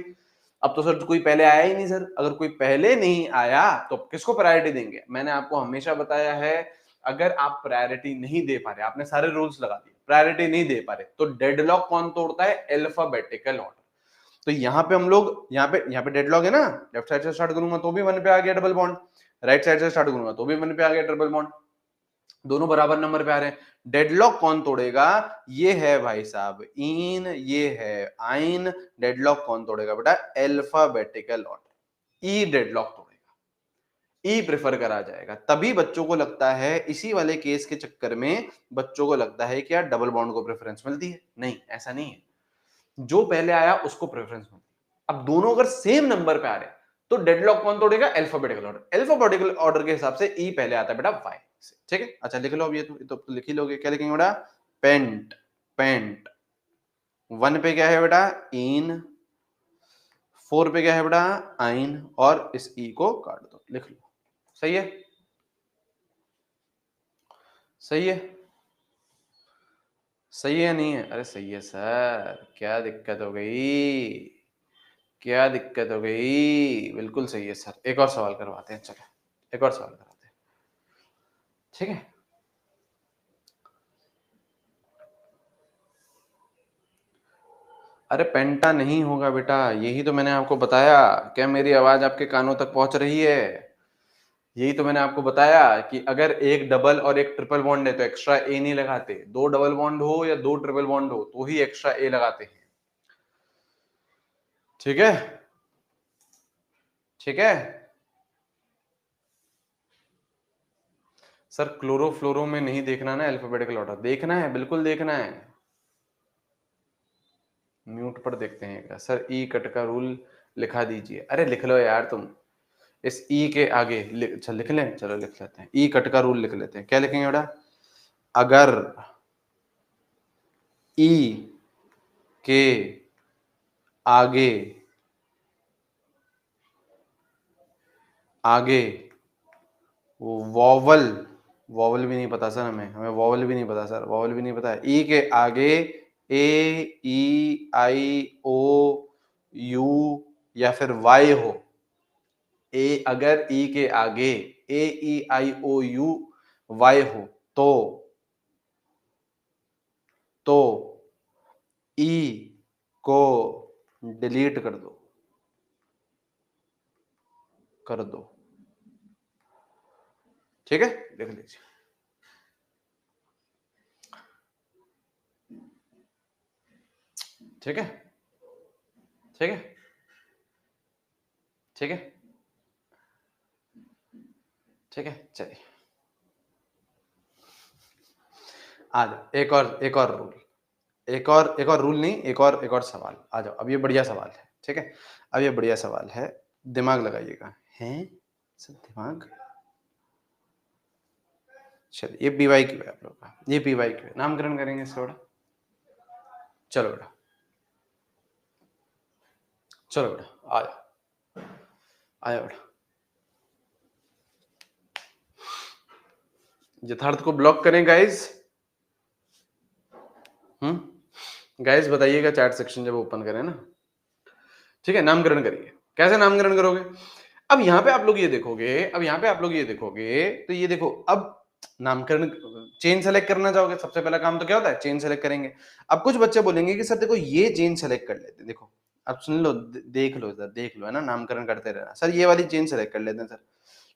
अब तो सर कोई पहले आया ही नहीं सर। अगर कोई पहले नहीं आया तो किसको प्रायोरिटी देंगे? मैंने आपको हमेशा बताया है, अगर आप प्रायोरिटी नहीं दे पा रहे, आपने सारे रूल्स लगा दिए, प्रायोरिटी नहीं दे पा रहे, तो डेडलॉक कौन तोड़ता है? Alphabetical order. तो यहाँ पे हम लोग, यहाँ पे डेडलॉक है ना, लेफ्ट साइड से स्टार्ट करूंगा तो भी 1 पे आ गया डबल बॉन्ड, राइट साइड से स्टार्ट करूंगा तो भी 1 पे आ गया ट्रिपल बॉन्ड, दोनों बराबर नंबर पे आ रहे हैं। डेडलॉक कौन तोड़ेगा? ये है भाई साहब इन, ये है आइन। डेडलॉक कौन तोड़ेगा बेटा? Alphabetical order. ई डेडलॉक तोड़ेगा, ई प्रेफर करा जाएगा। तभी बच्चों को लगता है, इसी वाले केस के चक्कर में बच्चों को लगता है कि यार डबल बॉन्ड को प्रेफरेंस मिलती है। नहीं, ऐसा नहीं है। जो पहले आया उसको प्रेफरेंस मिलती है। अब दोनों अगर सेम नंबर पे आ रहे हैं तो डेडलॉक कौन तोड़ेगा? Alphabetical order. अल्फाबेटिकल ऑर्डर के हिसाब से ई पहले आता है बेटा वाई से। ठीक है, अच्छा लिख लो। अब ये तो लिख ही लोगे। क्या लिखेंगे बेटा? पेंट। पेंट 1 पे क्या है बेटा? इन। 4 पे क्या है बेटा? आइन। और इस ई को काट दो, लिख लो। सही है, सही है, सही है नहीं है? अरे सही है सर, क्या दिक्कत हो गई? क्या दिक्कत हो गई? बिल्कुल सही है सर। एक और सवाल करवाते हैं, चलो एक और सवाल करवाते हैं। ठीक है, अरे पेंटा नहीं होगा बेटा, यही तो मैंने आपको बताया। क्या मेरी आवाज आपके कानों तक पहुंच रही है? यही तो मैंने आपको बताया कि अगर एक डबल और एक ट्रिपल बॉन्ड है तो एक्स्ट्रा ए नहीं लगाते। 2 डबल बॉन्ड हो या 2 ट्रिपल बॉन्ड हो तो ही एक्स्ट्रा ए लगाते हैं। ठीक है, ठीक है सर। क्लोरोफ्लोरो में नहीं देखना ना अल्फाबेटिकल ऑर्डर, देखना है, बिल्कुल देखना है। म्यूट पर देखते हैं क्या सर? ई कट का रूल लिखा दीजिए। अरे लिख लो यार तुम, इस ई के आगे अच्छा लिख लें, चलो लिख लेते हैं। ई कट का रूल लिख लेते हैं। क्या लिखेंगे बेटा? अगर ई के आगे आगे वॉवल, वॉवल भी नहीं पता सर, हमें हमें वॉवल भी नहीं पता सर, वॉवल भी नहीं पता है। ई के आगे ए ई आई ओ यू या फिर वाई हो। ए अगर ई के आगे ए ई आई ओ यू वाई हो तो तो ई को डिलीट कर दो, कर दो। ठीक है, लिख लीजिए। ठीक है, ठीक है, ठीक है, ठीक है, चलिए आ जाओ। एक और रूल, एक और रूल नहीं, एक और सवाल। आ जाओ, अब ये बढ़िया सवाल है। ठीक है, अब ये बढ़िया सवाल है, दिमाग लगाइएगा। हैं सब दिमाग? चलिए, ये पीवाई क्यू है आप लोग का, ये पीवाई क्यू है। नामकरण करेंगे इसका बेटा। चलो बेटा, चलो बेटा, आ जाओ, आ जाओ बेटा। यथार्थ को ब्लॉक करें गाइज। गाइज बताइएगा चैट सेक्शन जब ओपन करें ना। ठीक है, नामकरण करिए। कैसे नामकरण करोगे? अब यहाँ पे आप लोग ये देखोगे, तो ये देखो, अब नामकरण चेन सेलेक्ट करना चाहोगे, सबसे पहला काम तो क्या होता है, चेन सेलेक्ट करेंगे। अब कुछ बच्चे बोलेंगे कि सर देखो ये चेन सेलेक्ट कर लेते हैं, देखो अब सुन लो, देख लो सर, देख लो, है ना, नामकरण करते रहना सर, ये वाली चेन सेलेक्ट कर लेते हैं सर,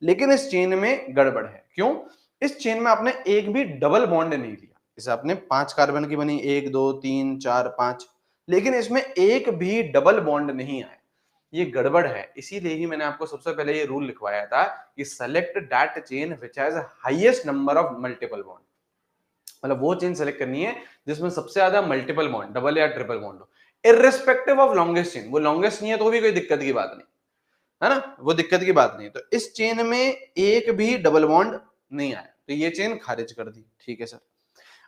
लेकिन इस चेन में गड़बड़ है। क्यों? इस चेन में आपने एक भी डबल बॉन्ड नहीं लिया। इसे आपने 5 कार्बन की बनी, 1 2 3 4 5, लेकिन इसमें एक भी डबल बॉन्ड नहीं आया, ये गड़बड़ है। इसीलिए ही मैंने आपको सबसे पहले ये रूल लिखवाया था कि select that chain which has highest number of multiple bond, मतलब वो चेन सेलेक्ट करनी है जिसमें सबसे ज्यादा मल्टीपल बॉन्ड, डबल या ट्रिपल बॉन्ड हो, इररिस्पेक्टिव ऑफ लॉन्गेस्ट चेन। वो लॉन्गेस्ट नहीं है तो भी कोई दिक्कत की बात नहीं है ना, वो दिक्कत की बात नहीं है। तो इस चेन में एक भी डबल बॉन्ड नहीं आया, तो ये चेन खारिज कर दी। ठीक है सर।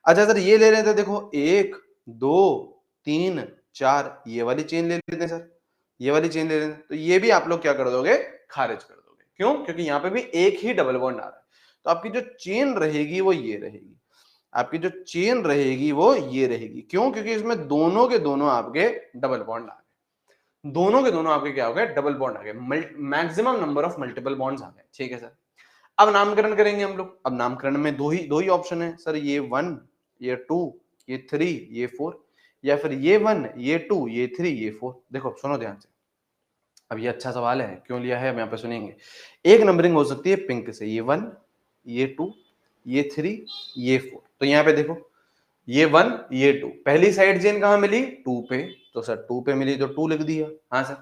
अच्छा सर, ये ले लेते हैं, देखो 1 2 3 4, ये वाली चेन ले लेते हैं सर, ये वाली चेन ले लेते हैं, तो ये भी आप लोग क्या कर दोगे, खारिज कर दोगे। क्यों? क्योंकि यहाँ पे भी एक ही डबल बॉन्ड आ रहा है। तो आपकी जो चेन रहेगी वो ये रहेगी, आपकी जो चेन रहेगी वो ये रहेगी। क्यों? क्योंकि इसमें दोनों के दोनों आपके डबल बॉन्ड आ गए, दोनों के दोनों आपके क्या हो गए, डबल बॉन्ड आ गए, maximum number of multiple bonds आ गए। ठीक है सर। अब नामकरण करेंगे हम लोग। अब नामकरण में दो ही ऑप्शन है सर, ये 1 ये 2 ये 3 ये 4, या फिर ये 1 ये 2 ये 3 ये 4। देखो सुनो ध्यान से, अब ये अच्छा सवाल है, क्यों लिया है हम यहाँ पे सुनेंगे। एक नंबरिंग हो सकती है पिंक से, ये 1 ये 2 ये 3 ये 4। तो यहाँ पे देखो, ये 1 ये 2, पहली साइड चेन कहां मिली, 2 पे, तो सर 2 पे मिली तो 2 लिख दिया। हाँ सर।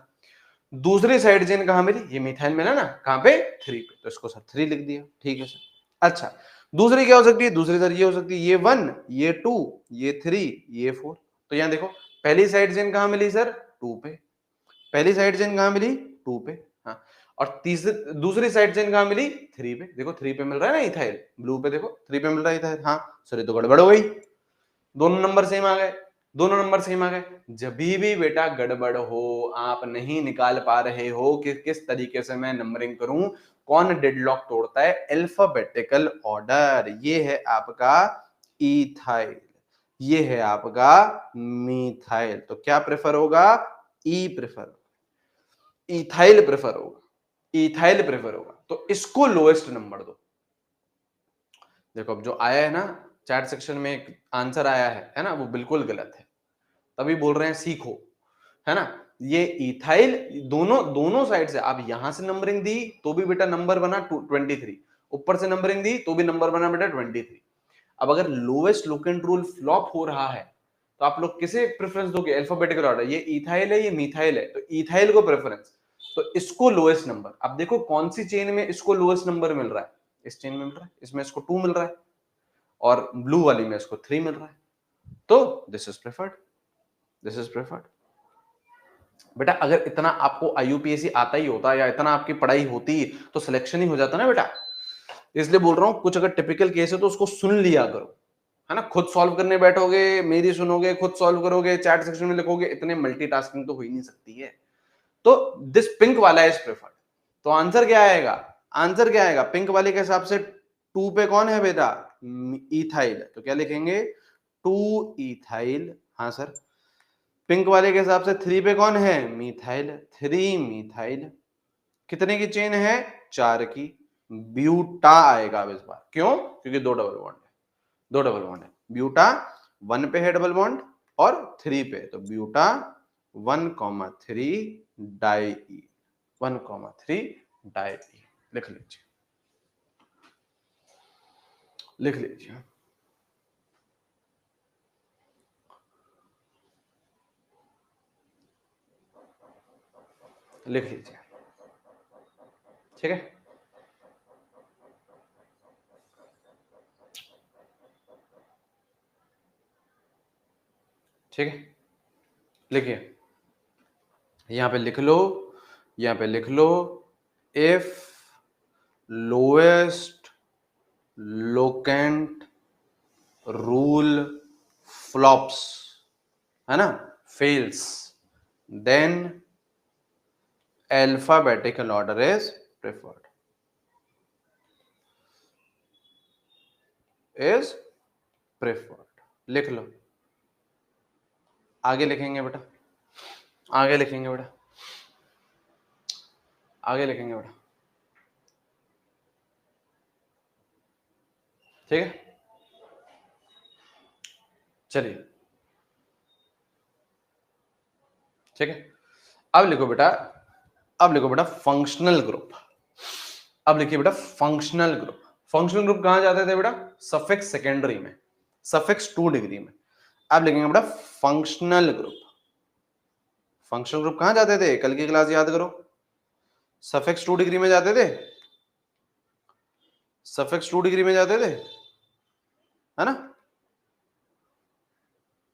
दूसरी साइड चेन कहां मिली, ये मिथाइल मिला ना, कहां पे, 3 पे, तो इसको सर 3 लिख दिया। ठीक है सर। अच्छा, दूसरी क्या हो सकती है, दूसरी सर ये हो सकती है, ये 1 ये 2 ये 3 ये 4। तो यहां देखो, पहली साइड चेन कहां मिली सर, 2 पे, पहली साइड चेन कहां मिली, 2 पे। हाँ, और तीसरी दूसरी साइड चेन कहां मिली, 3 पे। देखो 3 पे मिल रहा है ना इथाइल, ब्लू पे देखो 3 पे मिल रहा है इथाइल। हाँ सर, ये तो गड़बड़ हो गई, दोनों नंबर सेम आ गए, दोनों नंबर सेम आ गए। जब भी बेटा गड़बड़ हो, आप नहीं निकाल पा रहे हो कि किस तरीके से मैं नंबरिंग करूं, कौन डेडलॉक तोड़ता है, अल्फाबेटिकल ऑर्डर। ये है आपका इथाइल, ये है आपका मिथाइल, तो क्या प्रेफर होगा, ई प्रेफर, इथाइल प्रेफर होगा, इथाइल प्रेफर होगा। तो इसको लोएस्ट नंबर दो। देखो अब जो आया है ना चैट सेक्शन में, एक आंसर आया है ना, वो बिल्कुल गलत है, तभी बोल रहे हैं सीखो, है ना। ये इथाइल, दोनों दोनों साइड से आप यहां से नंबरिंग दी तो भी बेटा नंबर बना 23, ऊपर से नंबरिंग दी तो भी नंबर बना बेटा 23। अब अगर लोएस्ट लोकेंट रूल फ्लॉप हो रहा है तो आप लोग किसे प्रेफरेंस दोगे, अल्फाबेटिकल ऑर्डर, ये इथाइल है ये मिथाइल है, तो इथाइल को प्रेफरेंस, तो इसको लोएस्ट नंबर। अब देखो कौन सी चेन में इसको लोएस्ट नंबर मिल रहा है, इस चेन में मिल रहा है, इसमें इसको 2 मिल रहा है, और ब्लू वाली में इसको 3 मिल रहा है, तो this is preferred, this is preferred. बेटा अगर इतना आपको आईयूपीएससी आता ही होता या इतना आपकी पढ़ाई होती तो सिलेक्शन ही हो जाता ना बेटा। इसलिए बोल रहा हूं, कुछ अगर टिपिकल केस है तो उसको सुन लिया करो, है ना। खुद सॉल्व करने बैठोगे, मेरी सुनोगे, खुद सॉल्व करोगे, चैट सेक्शन में लिखोगे, इतने मल्टीटास्किंग तो हो ही नहीं सकती है। तो दिस पिंक वाला इज प्रेफर्ड। तो आंसर क्या आएगा, आंसर क्या आएगा, पिंक वाले के हिसाब से 2 पे कौन है बेटा, इथाइल, तो क्या लिखेंगे, 2 इथाइल। हाँ सर। पिंक वाले के हिसाब से 3 पे कौन है, मिथाइल, 3 मिथाइल। कितने की चेन है, 4 की, ब्यूटा आएगा अब इस बार। क्यों? क्योंकि दो डबल बॉन्ड है, दो डबल बॉन्ड है। ब्यूटा 1 पे है डबल बॉन्ड और 3 पे, तो ब्यूटा 1,3 डाई ई, 1,3 डाई ई। लिख लीजिए, लिख लीजिए। लिख लीजिए, ठीक है। ठीक है, लिखिए, यहां पे लिख लो, यहां पे लिख लो, if lowest locant rule flops, है ना, fails, then alphabetical order is preferred, is preferred। लिख लो, आगे लिखेंगे बेटा, आगे लिखेंगे बेटा। आगे लिखेंगे बेटा, ठीक है। चलिए ठीक है, अब लिखो बेटा, अब लिखो बेटा फंक्शनल ग्रुप। अब लिखिए बेटा फंक्शनल ग्रुप। फंक्शनल ग्रुप कहां जाते थे बेटा? सफिक्स सेकेंडरी में, सफिक्स 2 डिग्री में। अब लिखेंगे बेटा फंक्शनल ग्रुप। फंक्शनल ग्रुप कहां जाते थे? कल की क्लास याद करो, सफिक्स 2 डिग्री में जाते थे, सफिक्स 2 डिग्री में जाते थे, है ना?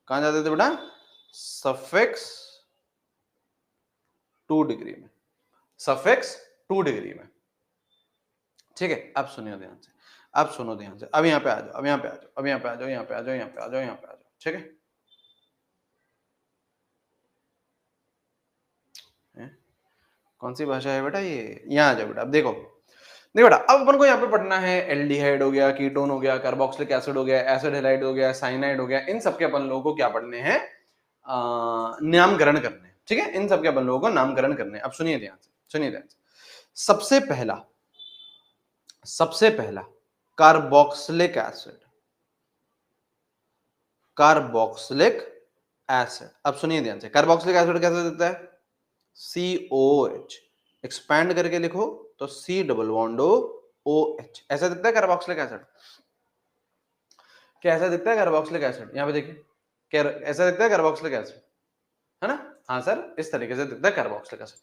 कहां जाते थे बेटा? सफिक्स 2 डिग्री में, सफिक्स 2 डिग्री में, ठीक है। अब सुनिए ध्यान से, अब सुनो ध्यान से, अब यहाँ पे आ जाओ, अब यहाँ पे आ जाओ, अब यहाँ पे आ जाओ, यहाँ पे आ जाओ, यहाँ पे आ जाओ, यहाँ पे आ जाओ, ठीक है। कौन सी भाषा है बेटा ये? यहाँ आ जाओ बेटा, अब देखो, देखो बेटा, अब अपन को यहाँ पे पढ़ना है एल्डिहाइड हो गया, कीटोन हो गया, कार्बोक्सिलिक एसिड हो गया, एसिड हैलाइड हो गया, साइनाइड हो गया, इन सबके अपन लोगों को क्या पढ़ने हैं? नामकरण करने हैं, ठीक है। इन सबके अपन लोगों को नामकरण करने हैं। अब सुनिए ध्यान से, सुनिए ध्यान से, सबसे पहला, सबसे पहला कार्बोक्सिलिक एसिड, कार्बोक्सिलिक एसिड। अब सुनिए ध्यान से, कार्बोक्सिलिक एसिड कैसे दिखता है? COH, एक्सपैंड करके लिखो तो C डबल बॉन्ड OH, ऐसा दिखता है कार्बोक्सिलिक एसिड। क्या ऐसा दिखता है कार्बोक्सिलिक एसिड? यहाँ पे देखिए, क्या ऐसा दिखता है कार्बोक्सिलिक एसिड, है ना? हाँ सर, इस तरीके से दिखता है कार्बोक्सिलिक एसिड।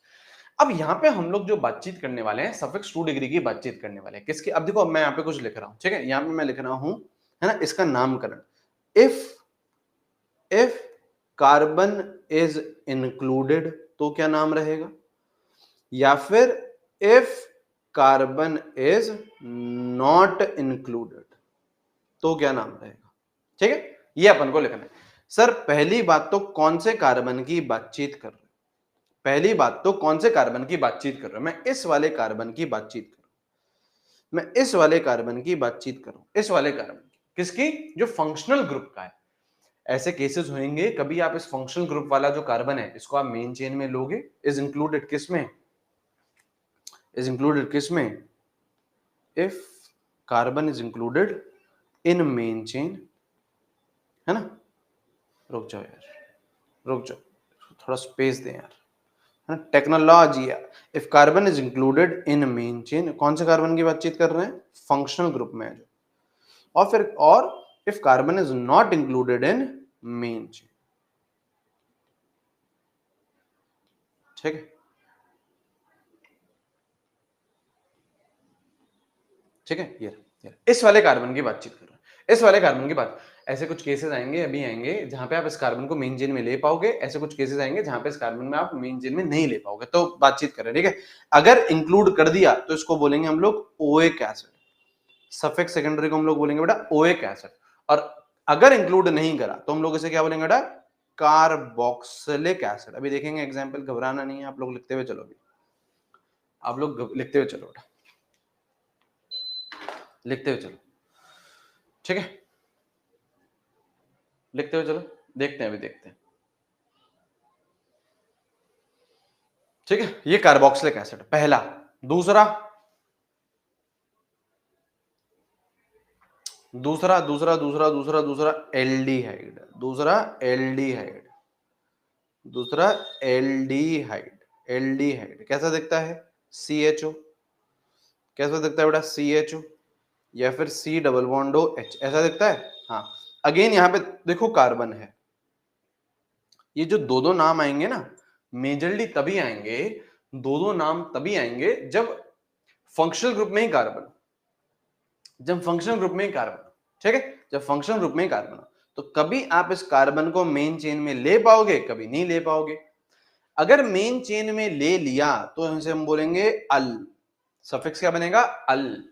अब यहाँ पे हम लोग जो बातचीत करने वाले हैं, सफिक्स 2 डिग्री की बातचीत करने वाले हैं, किसकी? अब देखो, अब मैं यहाँ पे कुछ लिख रहा हूँ, ठीक है। यहाँ पे मैं लिख रहा हूँ, है ना, इसका नामकरण। इफ कार्बन इज इंक्लूडेड तो क्या नाम रहेगा? या फिर if carbon is not included तो क्या नाम रहेगा? ठीक है, ये अपन को लिखना है। सर पहली बात तो कौन से कार्बन की बातचीत कर रहे हो? पहली बात तो कौन से कार्बन की बातचीत कर रहे हो? मैं इस वाले कार्बन की बातचीत कर रहा हूं, मैं इस वाले कार्बन की बातचीत कर रहा हूं, इस वाले कार्बन की। किसकी? जो फंक्शनल ग्रुप का है। ऐसे केसेस होंगे कभी आप इस फंक्शनल ग्रुप वाला जो कार्बन है इसको आप मेन चेन में लोगे, इज इंक्लूडेड किसमें? इज इंक्लूडेड किसमें? If carbon is included in main chain, है ना? रुक जाओ यार, रुक जाओ, थोड़ा स्पेस दें यार, है ना? Technology. If carbon is included in main chain, कौन से कार्बन की बातचीत कर रहे हैं? फंक्शनल ग्रुप में जो। और फिर, और if carbon is not included in main chain, ठीक है, ठीक है। ये इस वाले कार्बन की बातचीत कर रहे हैं, इस वाले कार्बन की बात। ऐसे कुछ केसेस आएंगे, अभी आएंगे, जहां पे आप इस कार्बन को मेन चेन में ले पाओगे। ऐसे कुछ केसेस आएंगे जहां पे इस कार्बन में आप मेन चेन में नहीं ले पाओगे, तो बातचीत करें, ठीक है। अगर इंक्लूड कर दिया तो इसको बोलेंगे हम लोग ओएक एसिड, सफिक्स सेकेंडरी को हम लोग बोलेंगे बेटा ओएक एसिड। और अगर इंक्लूड नहीं करा तो हम लोग इसे क्या बोलेंगे बेटा? Carboxylic acid. अभी देखेंगे एग्जाम्पल, घबराना नहीं है, आप लोग लिखते हुए चलो, अभी आप लोग लिखते हुए चलो बेटा, लिखते हुए चलो, ठीक है, लिखते हुए चलो, देखते हैं, अभी देखते हैं, ठीक है। ये कार्बोक्सिलिक एसिड पहला। दूसरा, दूसरा दूसरा दूसरा दूसरा दूसरा एल्डिहाइड, दूसरा एल्डिहाइड, दूसरा एल्डिहाइड। एल्डिहाइड कैसा दिखता है? CHO, कैसा दिखता है बेटा? CHO, या फिर C डबल बॉन्ड OH, ऐसा दिखता है। हाँ, अगेन यहाँ पे देखो कार्बन है। ये जो दो दो नाम आएंगे ना, मेजरली तभी आएंगे, दो दो नाम तभी आएंगे जब फंक्शनल ग्रुप में ही कार्बन, जब फंक्शनल ग्रुप में ही कार्बन, ठीक है, जब फंक्शनल ग्रुप में ही कार्बन, तो कभी आप इस कार्बन को मेन चेन में ले पाओगे, कभी नहीं ले पाओगे। अगर मेन चेन में ले लिया तो इसे हम बोलेंगे अल, सफिक्स क्या बनेगा? अल।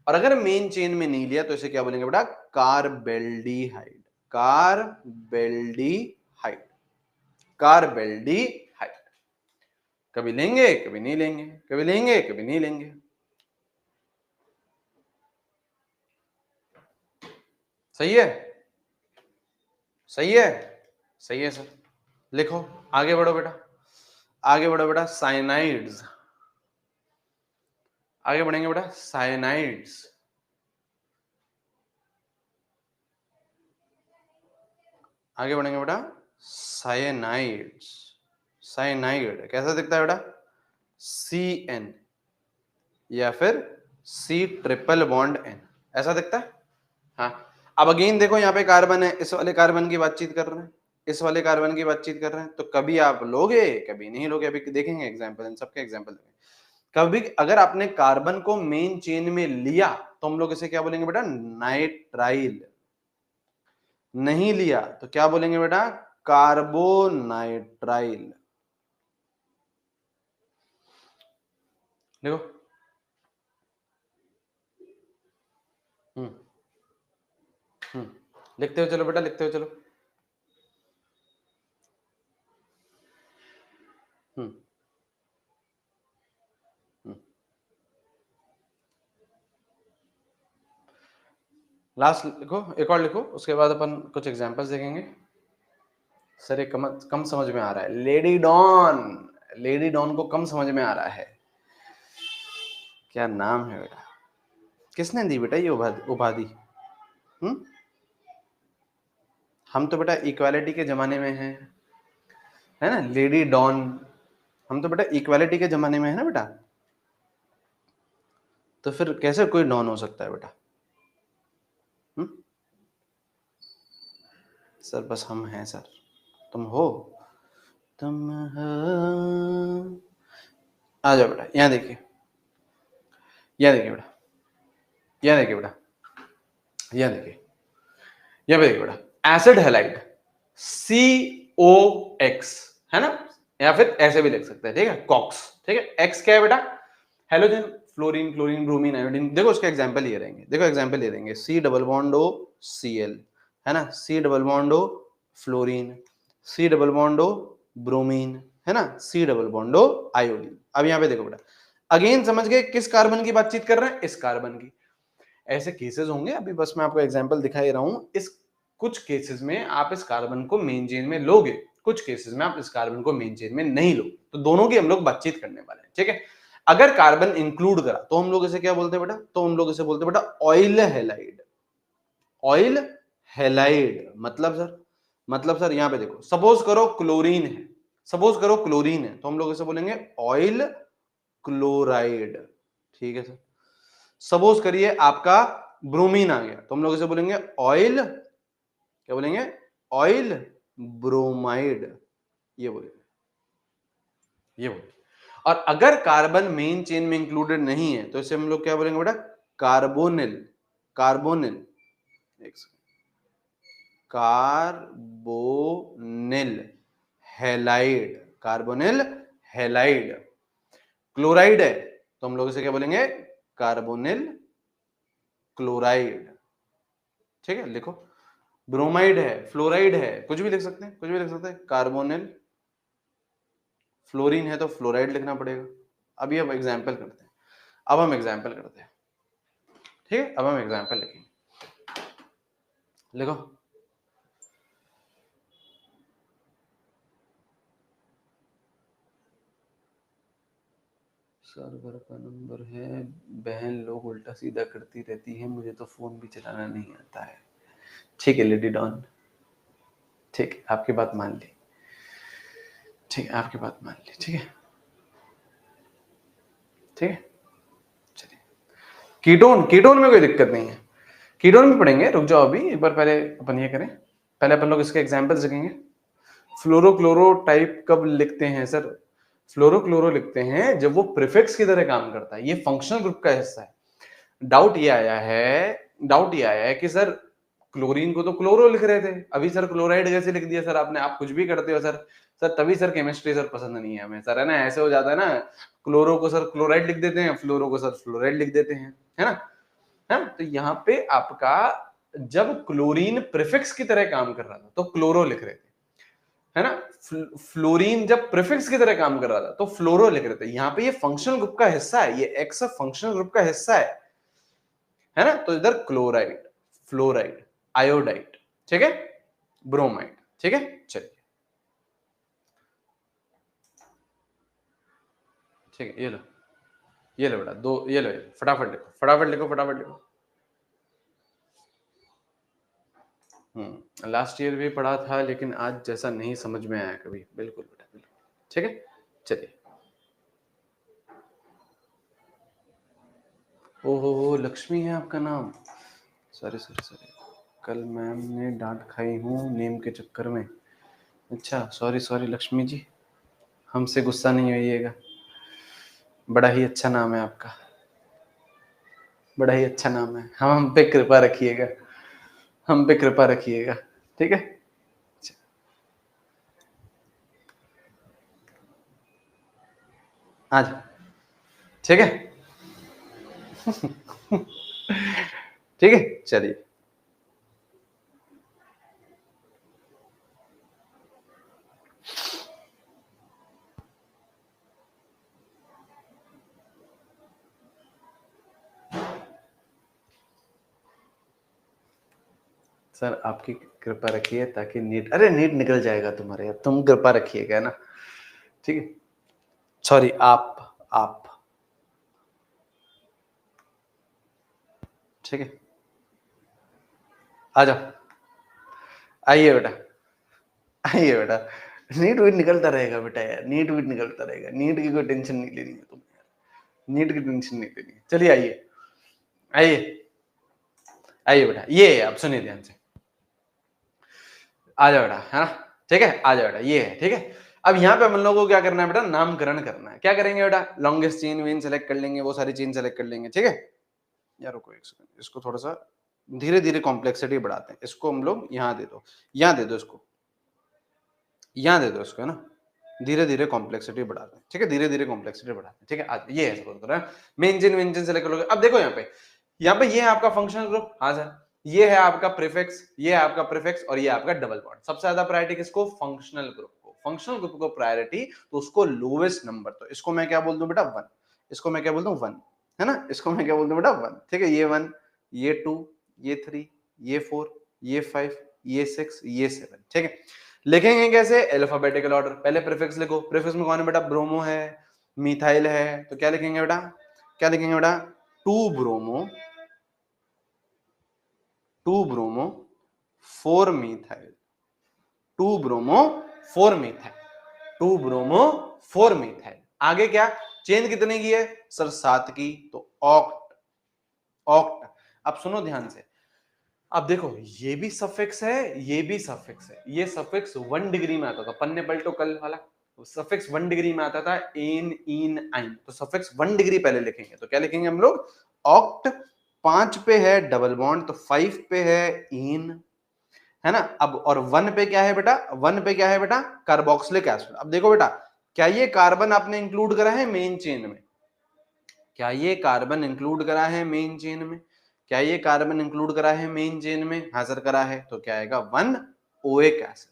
और अगर मेन चेन में नहीं लिया तो इसे क्या बोलेंगे बेटा? Carbaldehyde, carbaldehyde, carbaldehyde. कभी लेंगे, कभी नहीं लेंगे, कभी लेंगे, कभी नहीं लेंगे। सही है, सही है, सही है सर। लिखो, आगे बढ़ो बेटा, आगे बढ़ो बेटा। साइनाइड्स, आगे बढ़ेंगे बेटा, साइनाइड्स। आगे बढ़ेंगे बेटा, साइनाइड्स। साइनाइड कैसा दिखता है बेटा? CN या फिर C ट्रिपल बॉन्ड N, ऐसा दिखता है। हाँ, अब अगेन देखो यहाँ पे कार्बन है, इस वाले कार्बन की बातचीत कर रहे हैं, इस वाले कार्बन की बातचीत कर रहे हैं, तो कभी आप लोगे कभी नहीं लोगे। अभी देखेंगे एग्जांपल, इन सबके एग्जांपल देखेंगे। कभी अगर आपने कार्बन को मेन चेन में लिया तो हम लोग इसे क्या बोलेंगे बेटा? नाइट्राइल। नहीं लिया तो क्या बोलेंगे बेटा? कार्बोनाइट्राइल। देखो, हम्म लिखते हो चलो बेटा, लिखते हो चलो। हम्म लास्ट लिखो, एक और लिखो, उसके बाद अपन कुछ एग्जांपल्स देखेंगे। सर ये कम कम समझ में आ रहा है। लेडी डॉन, लेडी डॉन को कम समझ में आ रहा है। क्या नाम है बेटा? किसने दी बेटा ये उपाधि? हम्म हम तो बेटा इक्वालिटी के जमाने में हैं, है ना? लेडी डॉन, हम तो बेटा इक्वालिटी के जमाने में है ना बेटा, तो फिर कैसे कोई डॉन हो सकता है बेटा? सर बस हम हैं सर, तुम हो, तुम हो। आ जाओ बेटा, यहाँ देखिए, यहाँ देखिए बेटा, यहाँ देखिए बेटा, यहाँ देखिए, यहाँ पे देखिए बेटा, एसिड हैलाइड COX, है ना? या फिर ऐसे भी लिख सकते हैं, ठीक है, कॉक्स, ठीक है। एक्स क्या है बेटा? Halogen, fluorine, chlorine, bromine, iodine. देखो उसके एग्जांपल ये रहेंगे, देखो एग्जांपल ये रहेंगे, C double bond O Cl, है ना? C double bond O fluorine, C double bond O bromine, है ना? C double bond O iodine. अब यहाँ पे देखो बेटा, अगेन समझ गए किस कार्बन की बातचीत कर रहे हैं? इस कार्बन की। ऐसे केसेस होंगे, अभी बस मैं आपको एग्जांपल दिखा ही रहा हूं। इस कुछ केसेस में आप इस कार्बन को मेन चेन में लोगे, कुछ केसेस में आप इस कार्बन को मेन चेन में नहीं लोगे, तो दोनों की हम लोग बातचीत करने वाले हैं, ठीक है। अगर कार्बन इंक्लूड करा तो हम लोग इसे क्या बोलते हैं बेटा? तो हम लोग इसे बोलते हैं बेटा ऑयल हैलाइड। ऑयल हैलाइड मतलब सर यहां पे देखो, सपोज करो क्लोरीन है, सपोज करो क्लोरीन है, तो हम लोग इसे बोलेंगे ऑयल क्लोराइड, ठीक है सर। सपोज करिए आपका ब्रोमीन आ गया, तो हम लोग इसे बोलेंगे ऑयल, क्या बोलेंगे? ऑयल ब्रोमाइड, ये बोलेंगे, ये बोलेंगे। और अगर कार्बन मेन चेन में इंक्लूडेड नहीं है तो इसे हम लोग क्या बोलेंगे बेटा? कार्बोनिल। कार्बोनिल, एक second, carbonyl halide, carbonyl halide. Chloride है तो हम लोग इसे क्या बोलेंगे? कार्बोनिल क्लोराइड, ठीक है। लिखो, ब्रोमाइड है, फ्लोराइड है, कुछ भी लिख सकते हैं, कुछ भी लिख सकते हैं। कार्बोनिल, फ्लोरीन है तो फ्लोराइड लिखना पड़ेगा। अभी अब एग्जाम्पल करते हैं, अब हम एग्जाम्पल करते हैं, ठीक है। अब हम एग्जाम्पल लिखेंगे, लिखो। सर्वर का नंबर है, बहन लोग उल्टा सीधा करती रहती है, मुझे तो फोन भी चलाना नहीं आता है। ठीक है लेडी डॉन, ठीक है, आपकी बात मान ली, ठीक है, आपकी बात मान ली, ठीक है, ठीक है। चलिए, कीटोन, कीटोन में कोई दिक्कत नहीं है, कीटोन में पढ़ेंगे, रुक जाओ अभी एक बार, पहले अपन ये करें, पहले अपन लोग इसके एग्जाम्पल्स देखेंगे। फ्लोरोक्लोरो टाइप कब लिखते हैं सर? फ्लोरोक्लोरो लिखते हैं जब वो प्रीफिक्स की तरह काम करता है, ये फंक्शनल ग्रुप का हिस्सा है। डाउट ये आया है, डाउट ये आया है कि सर क्लोरीन को तो क्लोरो लिख रहे थे, अभी सर क्लोराइड कैसे लिख दिया सर आपने? आप कुछ भी करते हो सर। सर तभी सर केमिस्ट्री सर पसंद नहीं है हमें सर, है ना? ऐसे हो जाता है ना, क्लोरो को सर क्लोराइड लिख देते हैं, फ्लोरो को सर फ्लोराइड लिख देते हैं, है ना? है, तो यहाँ पे आपका जब क्लोरीन प्रीफिक्स की तरह काम कर रहा था तो क्लोरो लिख रहे थे, है ना? फ्लोरीन जब प्रीफिक्स की तरह काम कर रहा था तो फ्लोरो लिख रहे थे। यहाँ पे ये फंक्शनल ग्रुप का हिस्सा है, ये एक्स फंक्शनल ग्रुप का हिस्सा है ना? तो इधर क्लोराइड, फ्लोराइड, आयोडाइड, ठीक है, ब्रोमाइड, ठीक है। चलिए, ठीक है, ये लो, ये लो बेटा, 2 ये लो, फटाफट लिखो, फटाफट लिखो, फटाफट लिखो। लास्ट ईयर भी पढ़ा था लेकिन आज जैसा नहीं समझ में आया कभी। बिल्कुल बेटा, बिल्कुल। ठीक है, चलिए। ओहो, लक्ष्मी है आपका नाम? सॉरी सॉरी सॉरी, कल मैम ने डांट खाई हूँ नेम के चक्कर में। अच्छा, सॉरी सॉरी लक्ष्मी जी, हमसे गुस्सा नहीं होइएगा। बड़ा ही अच्छा नाम है आपका, बड़ा ही अच्छा नाम है। हम पे कृपा रखिएगा, हम पे कृपा रखिएगा, ठीक है। आज ठीक है, ठीक है, चलिए। सर आपकी कृपा रखिए ताकि नीट, अरे नीट निकल जाएगा तुम्हारे, अब तुम कृपा रखिएगा ना, ठीक है। सॉरी, आप ठीक है, आ जाओ, आइए बेटा, आइए बेटा। नीट वीट निकलता रहेगा बेटा यार, नीट वीट निकलता रहेगा, नीट की कोई टेंशन नहीं लेनी है तुम यार, नीट की टेंशन नहीं लेनी है। चलिए आइए, आइए, आइए बेटा, ये आप सुनिए ध्यान से, आ जाओ बेटा, है ना, ठीक है, आ जाओ बेटा, ये है, ठीक है। अब यहाँ पे हम लोगों को क्या करना है बेटा, नामकरण करना है। क्या करेंगे बेटा, लॉन्गेस्ट चेन वेन सेलेक्ट कर लेंगे, वो सारी चेन सेलेक्ट कर लेंगे, ठीक है। यार रुको एक सेकंड, इसको थोड़ा सा धीरे धीरे कॉम्प्लेक्सिटी बढ़ाते हैं। इसको हम लोग यहाँ दे दो, यहाँ दे दो इसको, यहाँ दे दो इसको, है ना। धीरे धीरे कॉम्प्लेक्सिटी बढ़ाते हैं, ठीक है, धीरे धीरे कॉम्प्लेक्सिटी बढ़ाते हैं, ठीक है। ये है सपोज करो, main chain when chain select करोगे। अब देखो यहाँ पे ये है आपका फंक्शनल ग्रुप, हाँ सर, ये है आपका प्रीफिक्स, ये है आपका प्रीफिक्स, और ये आपका डबल बॉन्ड। सबसे ज्यादा प्रायोरिटी किसको, फंक्शनल ग्रुप को। फंक्शनल ग्रुप को प्रायोरिटी, तो उसको लोवेस्ट नंबर, तो इसको मैं क्या बोल दूं बेटा, 1। इसको मैं क्या बोल दूं, 1, है ना। इसको मैं क्या बोल दूं बेटा, 1, ठीक है। ये 1, ये 2, ये 3, ये 4, ये 5, ये 6, ये 7, ठीक है। लिखेंगे कैसे, अल्फाबेटिकल ऑर्डर। पहले प्रीफिक्स लिखो, प्रीफिक्स में कौन है बेटा, ब्रोमो है, मिथाइल है, तो क्या लिखेंगे बेटा, क्या लिखेंगे बेटा, 2 bromo, 2 bromo 4 methyl, 2 bromo 4 methyl, 2 bromo 4 methyl. आगे क्या, चेन कितने की है सर, 7 की, तो ऑक्ट, ऑक्ट। अब सुनो ध्यान से, अब देखो ये भी सफिक्स है, ये भी सफिक्स है। ये सफिक्स 1 डिग्री में आता था, पन्ने पलटो कल वाला, सफिक्स 1 डिग्री में आता था, एन इन आइन, तो सफिक्स 1 डिग्री पहले लिखेंगे। तो क्या लिखेंगे हम लोग, ऑक्ट, 5 पे है डबल बॉन्ड, तो 5 पे है इन, है ना। अब और 1 पे क्या है बेटा, 1 पे क्या है बेटा, कार्बोक्सिलिक एसिड। अब देखो बेटा, क्या ये कार्बन आपने इंक्लूड करा है मेन चेन में, क्या ये कार्बन इंक्लूड करा है मेन चेन में, क्या ये कार्बन इंक्लूड करा है मेन चेन में, हाजिर करा है, तो क्या आएगा, 1 ओएक एसिड।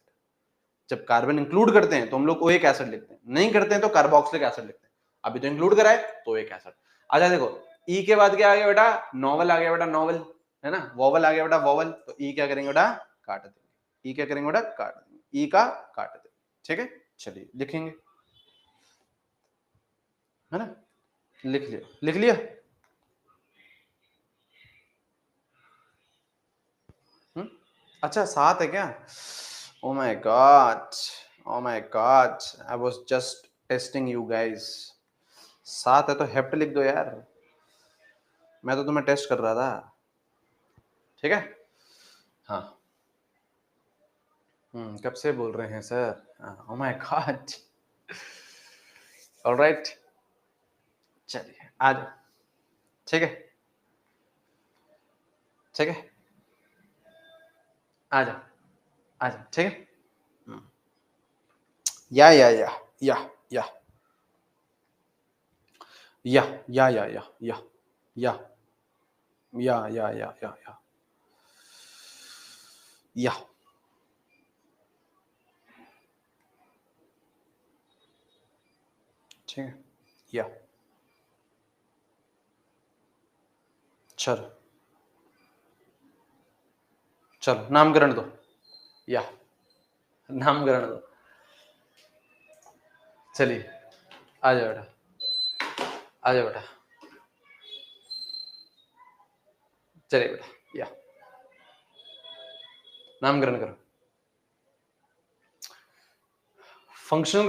जब कार्बन इंक्लूड करते हैं तो हम लोग ओएक एसिड लिखते हैं, नहीं करते हैं तो कार्बोक्सिलिक एसिड लिखते हैं। अभी तो इंक्लूड करा है तो ओएक एसिड। अच्छा देखो, ई के बाद क्या आ गया बेटा, नॉवल आ गया बेटा, नॉवल, है ना, वोवल आ गया बेटा, वोवल, तो ई क्या करेंगे बेटा, काट देंगे। ई क्या करेंगे बेटा, काट देंगे, ई का काट देंगे, ठीक है। चलिए लिखेंगे, है ना, लिख लिया, लिख लिया। अच्छा 7 है क्या, ओ my God, oh my God, I was just testing you guys. 7 है तो हेप्ट लिख दो यार, मैं तो तुम्हें टेस्ट कर रहा था, ठीक है। हाँ, कब से बोल रहे हैं sir, O my God, alright, चलिए आ जाओ, ठीक है, ठीक है, आ जाओ, आ जाओ, ठीक है। हम्म, या या या या या या या या, ठीक है, या, चलो, चलो नामकरण दो, या, नामकरण दो, चलिए, आ जाओ बेटा, आ जाओ बेटा, चलिए बेटा, या नामकरण करो। Functional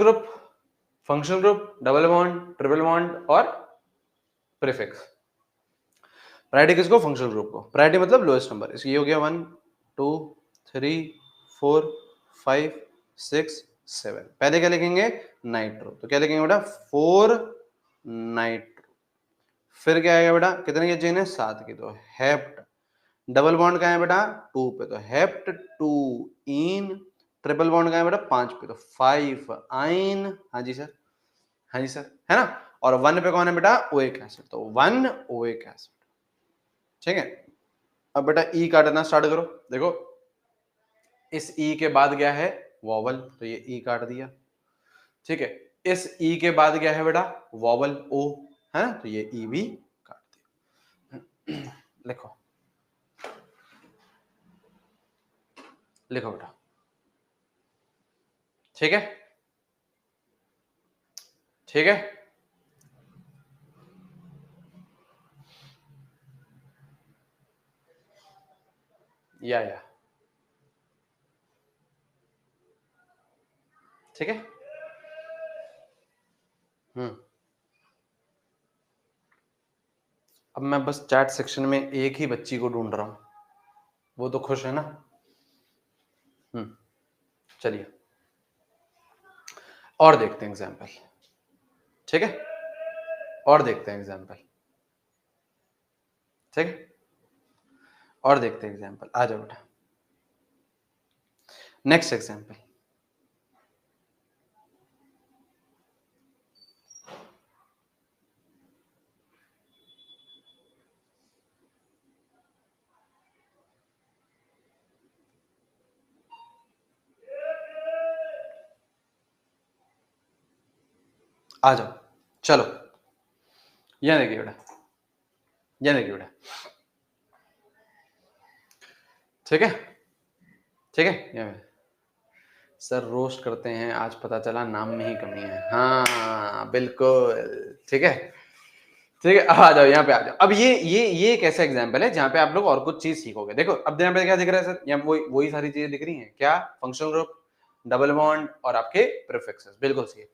group, double bond, triple bond और प्रीफिक्स। प्रायोरिटी किसको? फंक्शनल ग्रुप को। प्रायोरिटी मतलब लोएस्ट नंबर। इसकी ये हो गया 1 2 3 4 5 6 7। पहले क्या लिखेंगे? नाइट्रो। तो क्या लिखेंगे बेटा? 4 नाइट्रो। फिर क्या आएगा बेटा? कितने की चेन है? 7 की। तो हेप्ट। डबल बॉन्ड का है बेटा? 2 पे, तो हेप्ट 2 इन। ट्रिपल बॉन्ड का है बेटा? 5 पे, तो 5 आइन। हाँ जी सर, हाँ जी सर, है ना। और 1 पे कौन है बेटा? ओइक एसिड, तो 1 ओइक एसिड। ठीक है। अब बेटा ई काटना स्टार्ट करो। देखो इस ई के बाद क्या है? वॉवल, तो ये ई काट दिया। ठीक है। इस ई के बाद क्या है बेटा? वॉवल ओ, है ना, तो ये ई भी काट दिया। लिखो, लिखो बेटा। ठीक है, ठीक है। या ठीक है। अब मैं बस चैट सेक्शन में एक ही बच्ची को ढूंढ रहा हूं, वो तो खुश है ना। चलिए और देखते हैं एग्जाम्पल। ठीक है, और देखते हैं एग्जाम्पल। ठीक है, और देखते हैं एग्जाम्पल। आ जाओ बेटा, नेक्स्ट एग्जाम्पल। आ जाओ, चलो यहां देखिए बेटा, यहां देखिए बेटा। ठीक है, ठीक है। यहाँ सर रोस्ट करते हैं, आज पता चला नाम में ही कमी है। हाँ बिल्कुल, ठीक है, ठीक है। अब आ जाओ, यहाँ पे आ जाओ। अब ये एक ऐसा एग्जांपल है जहां पे आप लोग और कुछ चीज सीखोगे। देखो अब यहाँ पे क्या दिख रहा है सर? यहाँ वही सारी चीजें दिख रही हैं क्या? फंक्शनल ग्रुप, डबल बॉन्ड और आपके प्रीफिक्सेस। बिल्कुल सही है।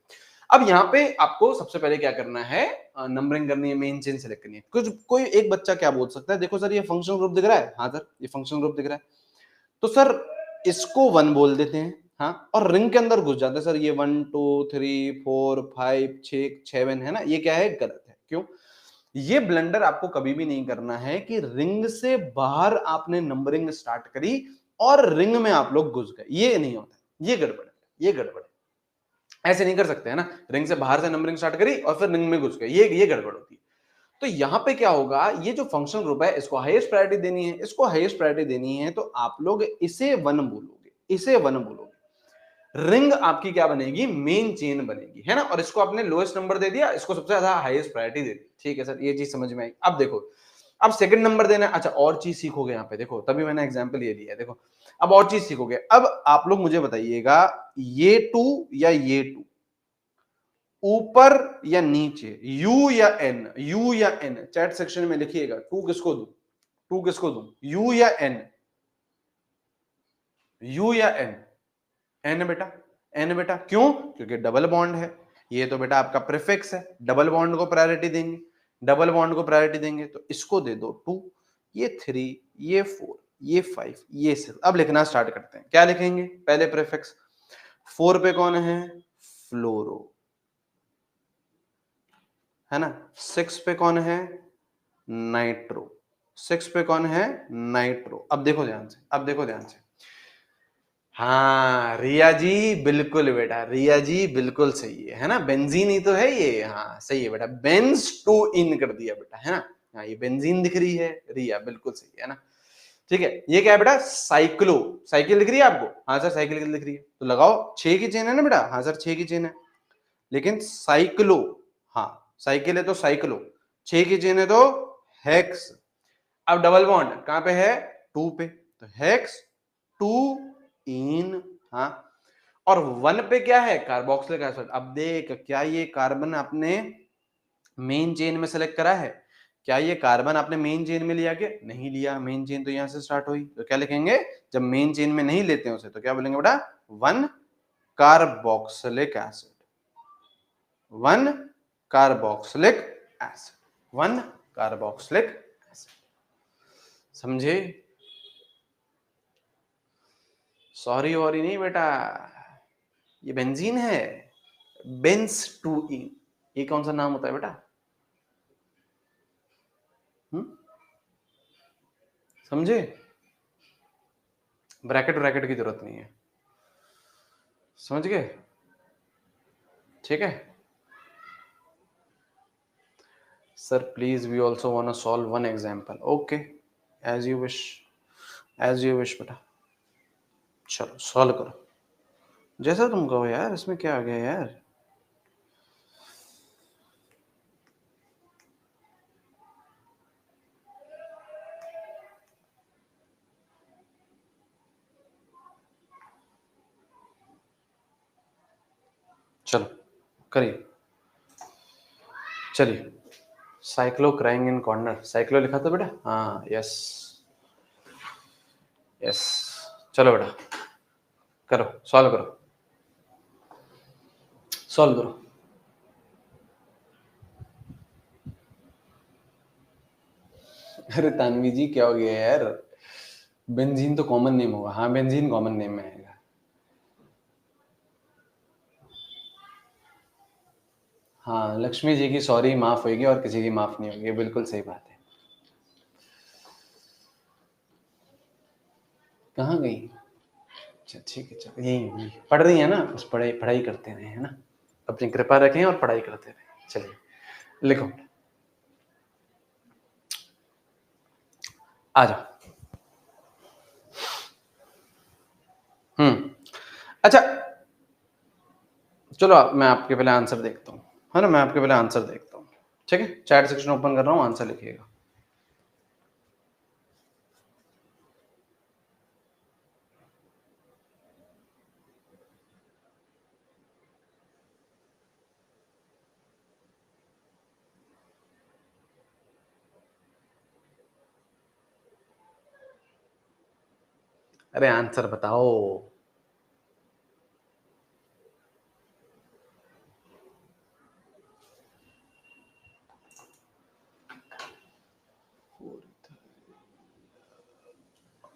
अब यहाँ पे आपको सबसे पहले क्या करना है? नंबरिंग करनी है, मेन चेन सेलेक्ट करनी है। कुछ कोई एक बच्चा क्या बोल सकता है? देखो सर ये फंक्शनल ग्रुप दिख रहा है। हाँ सर ये फंक्शनल ग्रुप दिख रहा है, तो सर इसको 1 बोल देते हैं। हाँ, और रिंग के अंदर घुस जाते हैं सर। ये 1 2 3 4 5 6 7 है ना, ये क्या है? गलत है। क्यों? ये ब्लंडर आपको कभी भी नहीं करना है कि रिंग से बाहर आपने नंबरिंग स्टार्ट करी और रिंग में आप लोग घुस गए। ये नहीं होता, ये गड़बड़ है, ये गड़बड़ है। ऐसे नहीं कर सकते है ना, रिंग से बाहर से नंबरिंग स्टार्ट करी और फिर रिंग में घुस गए, ये गड़बड़ होती है। तो यहां पे क्या होगा? ये जो फंक्शनल ग्रुप है इसको हाईएस्ट प्रायोरिटी देनी है, इसको हाईएस्ट प्रायोरिटी देनी है, तो आप लोग इसे 1 बोलोगे, इसे 1 बोलोगे। रिंग आपकी क्या बनेगी? मेन चेन बनेगी, है ना। और इसको आपने लोएस्ट नंबर दे दिया, इसको सबसे ज्यादा हाईएस्ट प्रायोरिटी दे दी। ठीक है सर, ये चीज समझ में आई। अब देखो, अब सेकंड नंबर देना है। अच्छा और चीज सीखोगे यहाँ पे, देखो तभी मैंने एग्जांपल ये दिया है। देखो अब और चीज सीखोगे। अब आप लोग मुझे बताइएगा, ये 2 या ये 2, ऊपर या नीचे, यू या एन, यू या एन, चैट सेक्शन में लिखिएगा। 2 किसको दूं? 2 किसको दूं? यू या एन? यू या एन? एन बेटा, एन बेटा। क्यों? क्योंकि डबल बॉन्ड है। ये तो बेटा आपका प्रीफिक्स है, डबल बॉन्ड को प्रायोरिटी देंगे, डबल बॉन्ड को प्रायोरिटी देंगे, तो इसको दे दो 2, ये 3, ये 4, ये 5, ये 6। अब लिखना स्टार्ट करते हैं। क्या लिखेंगे? पहले प्रीफिक्स। 4 पे कौन है? फ्लोरो, है ना। 6 पे कौन है? नाइट्रो। 6 पे कौन है? नाइट्रो। अब देखो ध्यान से, अब देखो ध्यान से। हाँ रिया जी बिल्कुल बेटा, रिया जी बिल्कुल सही है ना। बेंजीन ही तो है ये। हाँ सही है बेटा, बेंज टू इन कर दिया बेटा, है ना। हाँ ये बेंजीन दिख रही है, रिया बिल्कुल सही है ना। ठीक है, ये क्या है बेटा? साइक्लो, साइकिल दिख रही है आपको? हाँ सर साइकिल दिख रही है, तो लगाओ। 6 की चेन है ना बेटा? हाँ सर 6 की चेन है, लेकिन साइक्लो, हाँ साइकिल है तो साइक्लो, 6 की चेन है तो हेक्स। अब डबल बॉन्ड कहां पे है? 2 पे, तो हेक्स 2 इन। हाँ, और 1 पे क्या है? Carboxylic acid. अब देख क्या ये कार्बन आपने मेन चेन में सेलेक्ट करा है? क्या ये कार्बन आपने मेन चेन में लिया? क्या नहीं लिया, मेन चेन तो यहां से स्टार्ट हुई, तो क्या लिखेंगे? जब मेन चेन में नहीं लेते हैं उसे तो क्या बोलेंगे बेटा? 1 carboxylic acid, 1 carboxylic acid, 1 carboxylic acid. समझे? सॉरी वॉरी नहीं बेटा, ये बेंजीन है, बेंस टू इन। ये कौन सा नाम होता है बेटा? समझे? ब्रैकेट ब्रैकेट की जरूरत नहीं है, समझ गए? ठीक है sir, please we also want to solve one example. Okay, as you wish, as you wish बेटा। चलो सॉल्व करो, जैसा तुम कहो यार, इसमें क्या आ गया यार। चलो करिए, चलिए। Cyclo crying in corner, cyclo लिखा था बेटा? हाँ, यस यस। चलो बेटा करो, सॉल्व करो, सॉल्व करो। अरे तानवी जी क्या हो गया यार, बेंजीन तो कॉमन नेम होगा। हाँ बेंजीन कॉमन नेम में आएगा। हाँ लक्ष्मी जी की सॉरी माफ होगी और किसी की माफ नहीं होगी, बिल्कुल सही बात है। कहाँ गई? अच्छा ठीक है, चलो यही पढ़ रही है ना, बस पढ़ाई पढ़ाई करते रहे, है ना, अपनी कृपा रखें और पढ़ाई करते रहे। चलिए लिखो, आ जाओ। अच्छा चलो मैं आपके पहले आंसर देखता हूँ, है ना, मैं आपके पहले आंसर देखता हूँ। ठीक है, चैट सेक्शन ओपन कर रहा हूँ, आंसर लिखिएगा। अरे आंसर बताओ।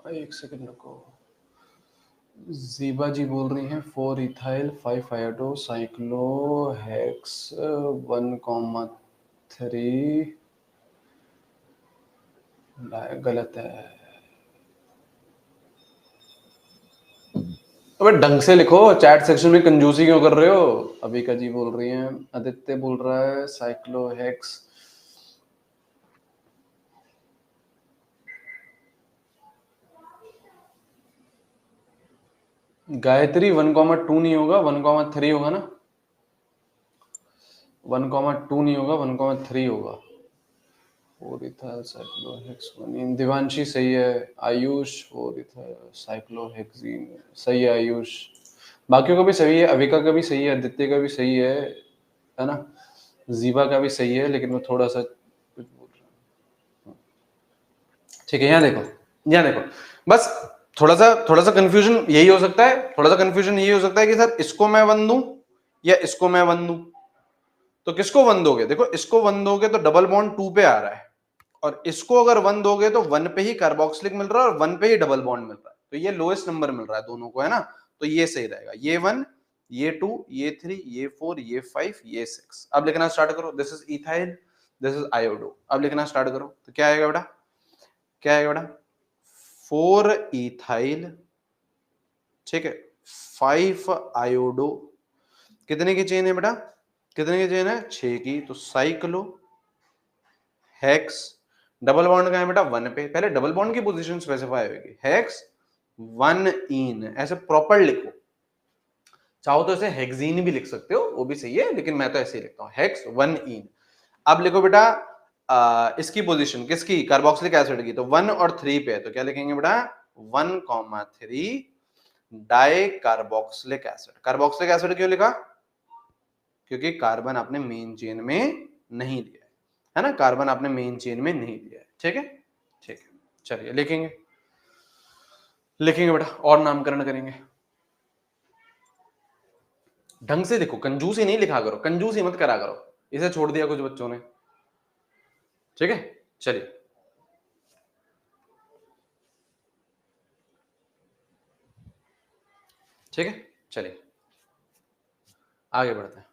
एक सेकंड रुको, जीबा जी बोल रही हैं 4 इथाइल 5 आयोडो साइक्लो हेक्स 1,3 गलत है। अबे ढंग से लिखो, चैट सेक्शन में कंजूसी क्यों कर रहे हो? अबिका जी बोल रही हैं, आदित्य बोल रहा है साइक्लो हेक्स। गायत्री 1,2 नहीं होगा, 1,3 होगा ना? 1,2 नहीं होगा, 1,3 होगा। फोर इथाइल साइक्लोहेक्सोनीन, दिवांशी सही है। आयुष 4 इथाइल साइक्लोहेक्सीन सही है आयुष। बाकियों का भी सही है, अविका का भी सही है, आदित्य का भी सही है ना, जीवा का भी सही है, लेकिन वो थोड़ा सा कुछ बोल रहा है। ठीक है, यहाँ देखो, यहाँ देखो, बस थोड़ा सा कंफ्यूजन यही हो सकता है, थोड़ा सा कंफ्यूजन यही हो सकता है कि सर इसको मैं 1 दूं या इसको मैं 1 दूं। तो किसको 1 दोगे? देखो इसको 1 दोगे तो डबल बॉन्ड 2 पे आ रहा है, और इसको अगर 1 दोगे तो 1 पे ही कार्बोक्सिलिक मिल रहा है और 1 पे ही डबल बॉन्ड मिल रहा है, तो ये लोएस्ट नंबर मिल रहा है दोनों को, है ना, तो ये सही रहेगा। ये 1, ये 2, ये 3, ये 4, ये 5, ये 6। अब लिखना स्टार्ट करो, this is ethyl, this is iodo. अब लिखना स्टार्ट करो, तो क्या आएगा बेटा? क्या आएगा बेटा? 4 इथाइल, ठीक है, 5 आयोडो। कितने की चेन है बेटा? कितने की चेन है? 6 की। तो साइक्लो हेक्स, डबल बॉन्ड का है बेटा 1 पे, पहले डबल बॉन्ड की पोजीशन स्पेसिफाई होगी। हेक्स 1 इन, ऐसे प्रॉपर लिखो। चाहो तो इसे हेक्सीन भी लिख सकते हो, वो भी सही है, लेकिन मैं तो ऐसे ही लिखता हूं, हेक्स 1 इन। अब लिखो बेटा इसकी पोजीशन किसकी? कार्बोक्सिलिक एसिड की, तो 1 और 3 पे है, तो क्या लिखेंगे बेटा? 1,3 di carboxylic acid. Carboxylic acid क्यों लिखा? क्योंकि कार्बन आपने मेन चेन में नहीं लिया है। है ना, कार्बन आपने मेन चेन में नहीं दिया है। ठीक है, ठीक है, चलिए लिखेंगे, लिखेंगे बेटा और नामकरण करेंगे। ढंग से लिखो, कंजूसी नहीं लिखा करो, कंजूसी मत करा करो, इसे छोड़ दिया कुछ बच्चों ने। ठीक है, चलिए ठीक है, चलिए आगे बढ़ते हैं।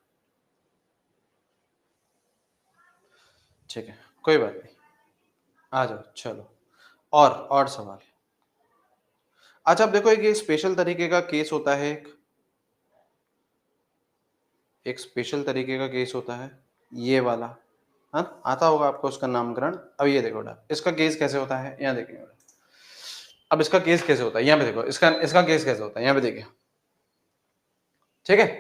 ठीक है, कोई बात नहीं, आ जाओ चलो। और सवाल। अच्छा अब देखो, एक स्पेशल तरीके का केस होता है, एक स्पेशल तरीके का केस होता है ये वाला, हाँ आता होगा आपको उसका नामकरण। अब ये देखो बेटा, इसका केस कैसे होता है, यहाँ देखेंगे बेटा। अब इसका केस कैसे होता है, यहाँ पे देखो, इसका इसका केस कैसे होता है, यहाँ पे देखिए। ठीक है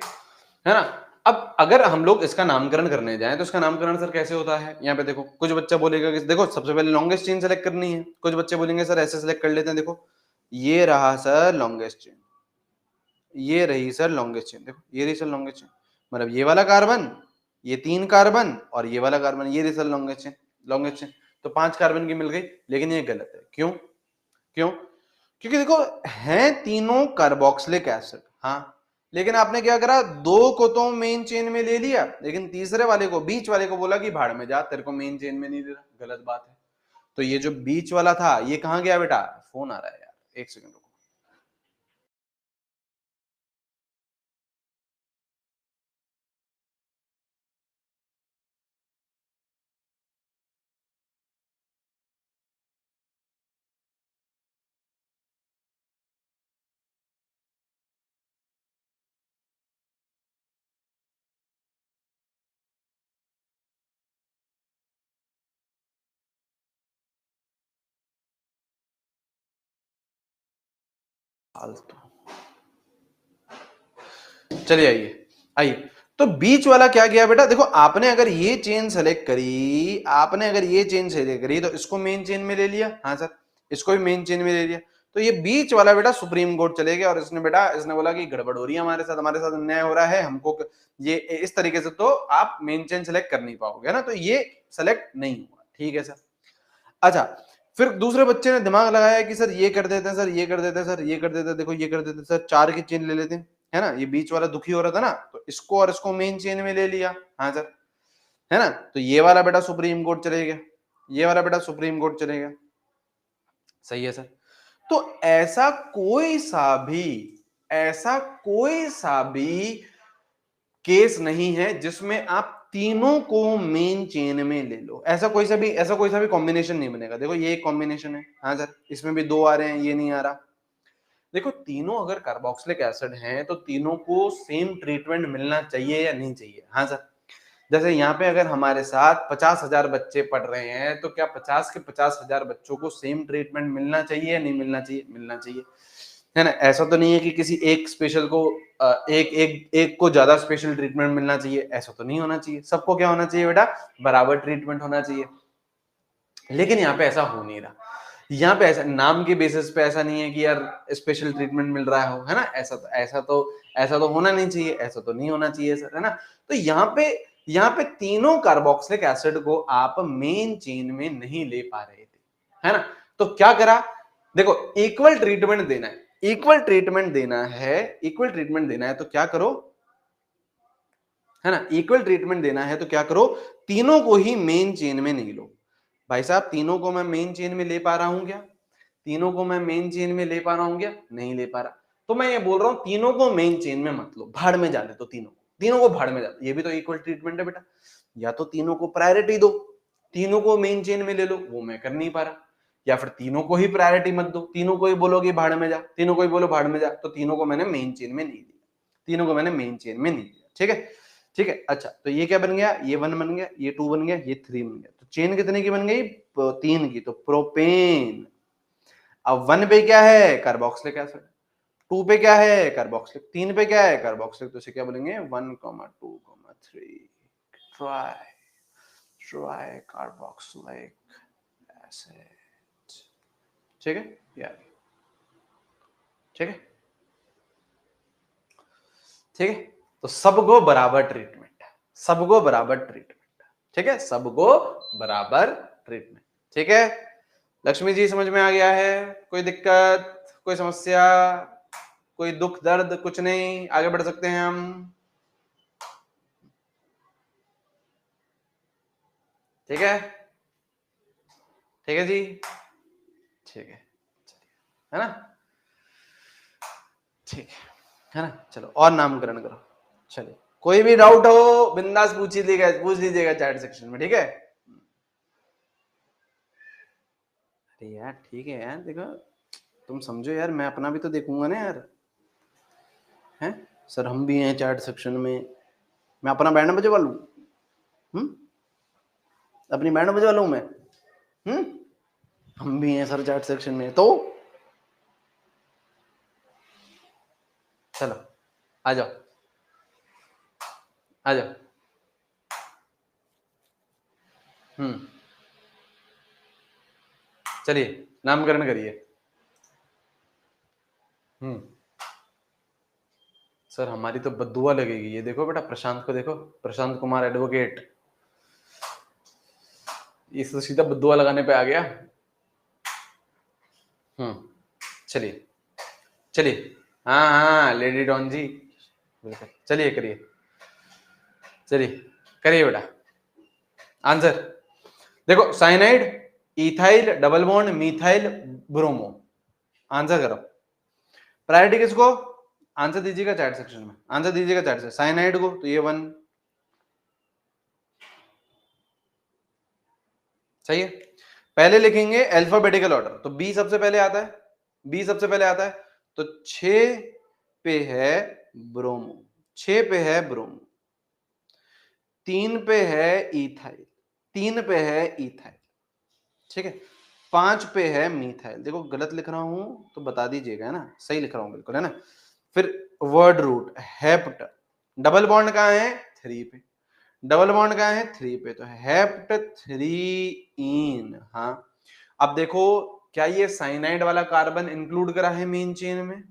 ना। अब अगर हम लोग इसका नामकरण करने जाएं तो इसका नामकरण सर कैसे होता है, यहाँ पे देखो, कुछ बच्चा बोलेगा कि देखो सबसे पहले लॉन्गेस्ट चेन सेलेक्ट करनी है, कुछ बच्चे बोलेंगे सर ऐसे सेलेक्ट कर लेते हैं। देखो ये रहा सर लॉन्गेस्ट चेन, ये रही सर लॉन्गेस्ट चेन, देखो ये रही सर लॉन्गेस्ट चेन, मतलब ये वाला कार्बन, ये 3 कार्बन और ये वाला कार्बन, ये रही sir longest chain, longest chain. तो 5 कार्बन की मिल गई, लेकिन ये गलत है। क्यों? क्यों? क्योंकि देखो है तीनों कार्बोक्सिलिक एसिड, हाँ, लेकिन आपने क्या करा, 2 को तो मेन चेन में ले लिया, लेकिन तीसरे वाले को, बीच वाले को बोला कि भाड़ में जा, तेरे को मेन चेन में नहीं दे रहा। गलत बात है। तो ये जो बीच वाला था ये कहां गया बेटा? फोन आ रहा है यार, एक सेकंड रुको। फालतू, चलिए आइए, आइए। तो बीच वाला क्या किया बेटा, देखो आपने अगर ये चेन सेलेक्ट करी, आपने अगर ये चेन सेलेक्ट करी तो इसको मेन चेन में ले लिया, हाँ सर, इसको भी मेन चेन में ले लिया। तो ये बीच वाला बेटा सुप्रीम कोर्ट चले गया और इसने बेटा, इसने बोला कि गड़बड़ हो रही है हमारे साथ अन्याय हो रहा है, हमको ये इस तरीके से तो आप मेन चेन सेलेक्ट कर नहीं पाओगे ना, तो ये सेलेक्ट नहीं हुआ। ठीक है सर। अच्छा, फिर दूसरे बच्चे ने दिमाग लगाया कि सर ये कर देते हैं, सर ये कर देते हैं, सर ये कर देते हैं, देखो ये कर देते हैं सर, 4 की चेन ले लेते हैं, है ना। ये बीच वाला दुखी हो रहा था ना, तो इसको और इसको मेन चेन में ले लिया, हाँ सर, है ना। तो ये वाला बेटा सुप्रीम कोर्ट चले गया, ये वाला बेटा सुप्रीम कोर्ट चले गया। सही है सर। तो ऐसा कोई सा भी केस नहीं है जिसमें आप तीनों को मेन चेन में ले लो। ऐसा कोई सा भी कॉम्बिनेशन नहीं बनेगा। देखो ये एक कॉम्बिनेशन है, हाँ सर, इसमें भी 2 आ रहे हैं, ये नहीं आ रहा। देखो तीनों अगर कार्बोक्सिलिक एसिड हैं तो तीनों को सेम ट्रीटमेंट मिलना चाहिए या नहीं चाहिए, हाँ सर। जैसे यहाँ पे अगर हमारे साथ 50,000 बच्चे पढ़ रहे हैं तो क्या 50 के 50,000 बच्चों को सेम ट्रीटमेंट मिलना चाहिए या नहीं मिलना चाहिए? मिलना चाहिए, है ना। ऐसा तो नहीं है कि किसी एक स्पेशल को एक को ज्यादा स्पेशल ट्रीटमेंट मिलना चाहिए, ऐसा तो नहीं होना चाहिए। सबको क्या होना चाहिए बेटा? बराबर ट्रीटमेंट होना चाहिए। लेकिन यहाँ पे ऐसा हो नहीं रहा। यहाँ पे ऐसा नाम के बेसिस पे ऐसा नहीं है कि यार स्पेशल ट्रीटमेंट मिल रहा हो, है ना। ऐसा तो होना नहीं चाहिए, ऐसा तो नहीं होना चाहिए सर, है ना। तो यहाँ पे तीनों कार्बोक्सिलिक एसिड को आप मेन चेन में नहीं ले पा रहे थे, है ना। तो क्या करा, देखो इक्वल ट्रीटमेंट देना है, इक्वल ट्रीटमेंट देना है, इक्वल ट्रीटमेंट देना है तो क्या करो, है ना, इक्वल ट्रीटमेंट देना है तो क्या करो, तीनों को ही मेन चेन में नहीं लो। भाई साहब तीनों को मैं मेन चेन में ले पा रहा हूं क्या? तीनों को मैं मेन चेन में ले पा रहा हूं क्या? नहीं ले पा रहा। तो मैं ये बोल रहा हूं तीनों को मेन चेन में मत लो, भाड़ में जाने दो तीनों, तीनों को भाड़ में जाने। ये भी तो इक्वल ट्रीटमेंट है बेटा। या तो तीनों को प्रायोरिटी दो, तीनों को मेन चेन में ले लो, वो मैं कर नहीं पा रहा। या फिर तीनों को ही प्रायोरिटी मत दो, तीनों को ही बोलो कि भाड़ में जा, तीनों को ही बोलो भाड़ में जा, तो तीनों को मैंने मेन चेन में नहीं दिया, तीनों को मैंने मेन चेन में नहीं दिया। ठीक है, ठीक है। अच्छा तो ये क्या बन गया, ये 1 बन गया, ये 2 बन गया, ये 3 बन गया। तो चेन कितने की बन गई? 3 की। तो प्रोपेन। अब 1 पे क्या है? Carboxylic acid. 2 पे क्या है? कार्बोक्सिलिक। 3 पे क्या है? कार्बोक्सिलिक। तो इसे क्या बोलेंगे? 1, 2, 3 ट्राई ट्राई कार्बोक्सिलिक एसिड। ठीक है यार, ठीक है, ठीक है। तो सबको बराबर ट्रीटमेंट, सबको बराबर ट्रीटमेंट। ठीक है, सबको बराबर ट्रीटमेंट। ठीक है, लक्ष्मी जी समझ में आ गया है? कोई दिक्कत, कोई समस्या, कोई दुख दर्द? कुछ नहीं, आगे बढ़ सकते हैं हम। ठीक है, ठीक है जी, ठीक है ना? ठीक है ना? चलो और नामकरण करो। चलिए, कोई भी डाउट हो बिंदास पूछ लीजिएगा चैट सेक्शन में। ठीक है? अरे यार ठीक है यार, देखो तुम समझो यार, मैं अपना भी तो देखूंगा ना यार। हैं सर, हम भी हैं चैट सेक्शन में, मैं अपना बैंड बजवा लूं? अपनी बैंड बजवा लूं मैं? हम्म हम भी हैं सर चैट सेक्शन में तो। चलो आ जाओ, आ जाओ। चलिए नामकरण करिए। सर हमारी तो बद्दुआ लगेगी। ये देखो बेटा, प्रशांत को देखो, प्रशांत कुमार एडवोकेट, ये तो सीधा बद्दुआ लगाने पे आ गया। चलिए चलिए, हाँ हाँ लेडी डॉन जी, चलिए करिए, चलिए करिए बेटा। आंसर देखो, cyanide, ethyl double bond methyl bromo. Answer करो, प्रायोरिटी किसको? आंसर दीजिएगा चैट सेक्शन में, आंसर दीजिएगा चैट से। साइनाइड को तो ये 1 सही है। पहले लिखेंगे अल्फाबेटिकल ऑर्डर, तो बी सबसे पहले आता है, बी सबसे पहले आता है। तो 6 पे है ब्रोमो, 6 पे है ब्रोमो, 3 पे है इथाइल, 3 पे है इथाइल। ठीक है, 5 पे है मिथाइल। देखो गलत लिख रहा हूं तो बता दीजिएगा, है ना? सही लिख रहा हूं बिल्कुल, है ना? फिर word root hept, double bond कहां है? 3 पे। डबल बॉन्ड कहां है? 3 पे, तो हेप्ट 3 इन। हाँ, अब देखो, क्या ये साइनाइड वाला कार्बन इंक्लूड करा है मेन चेन में?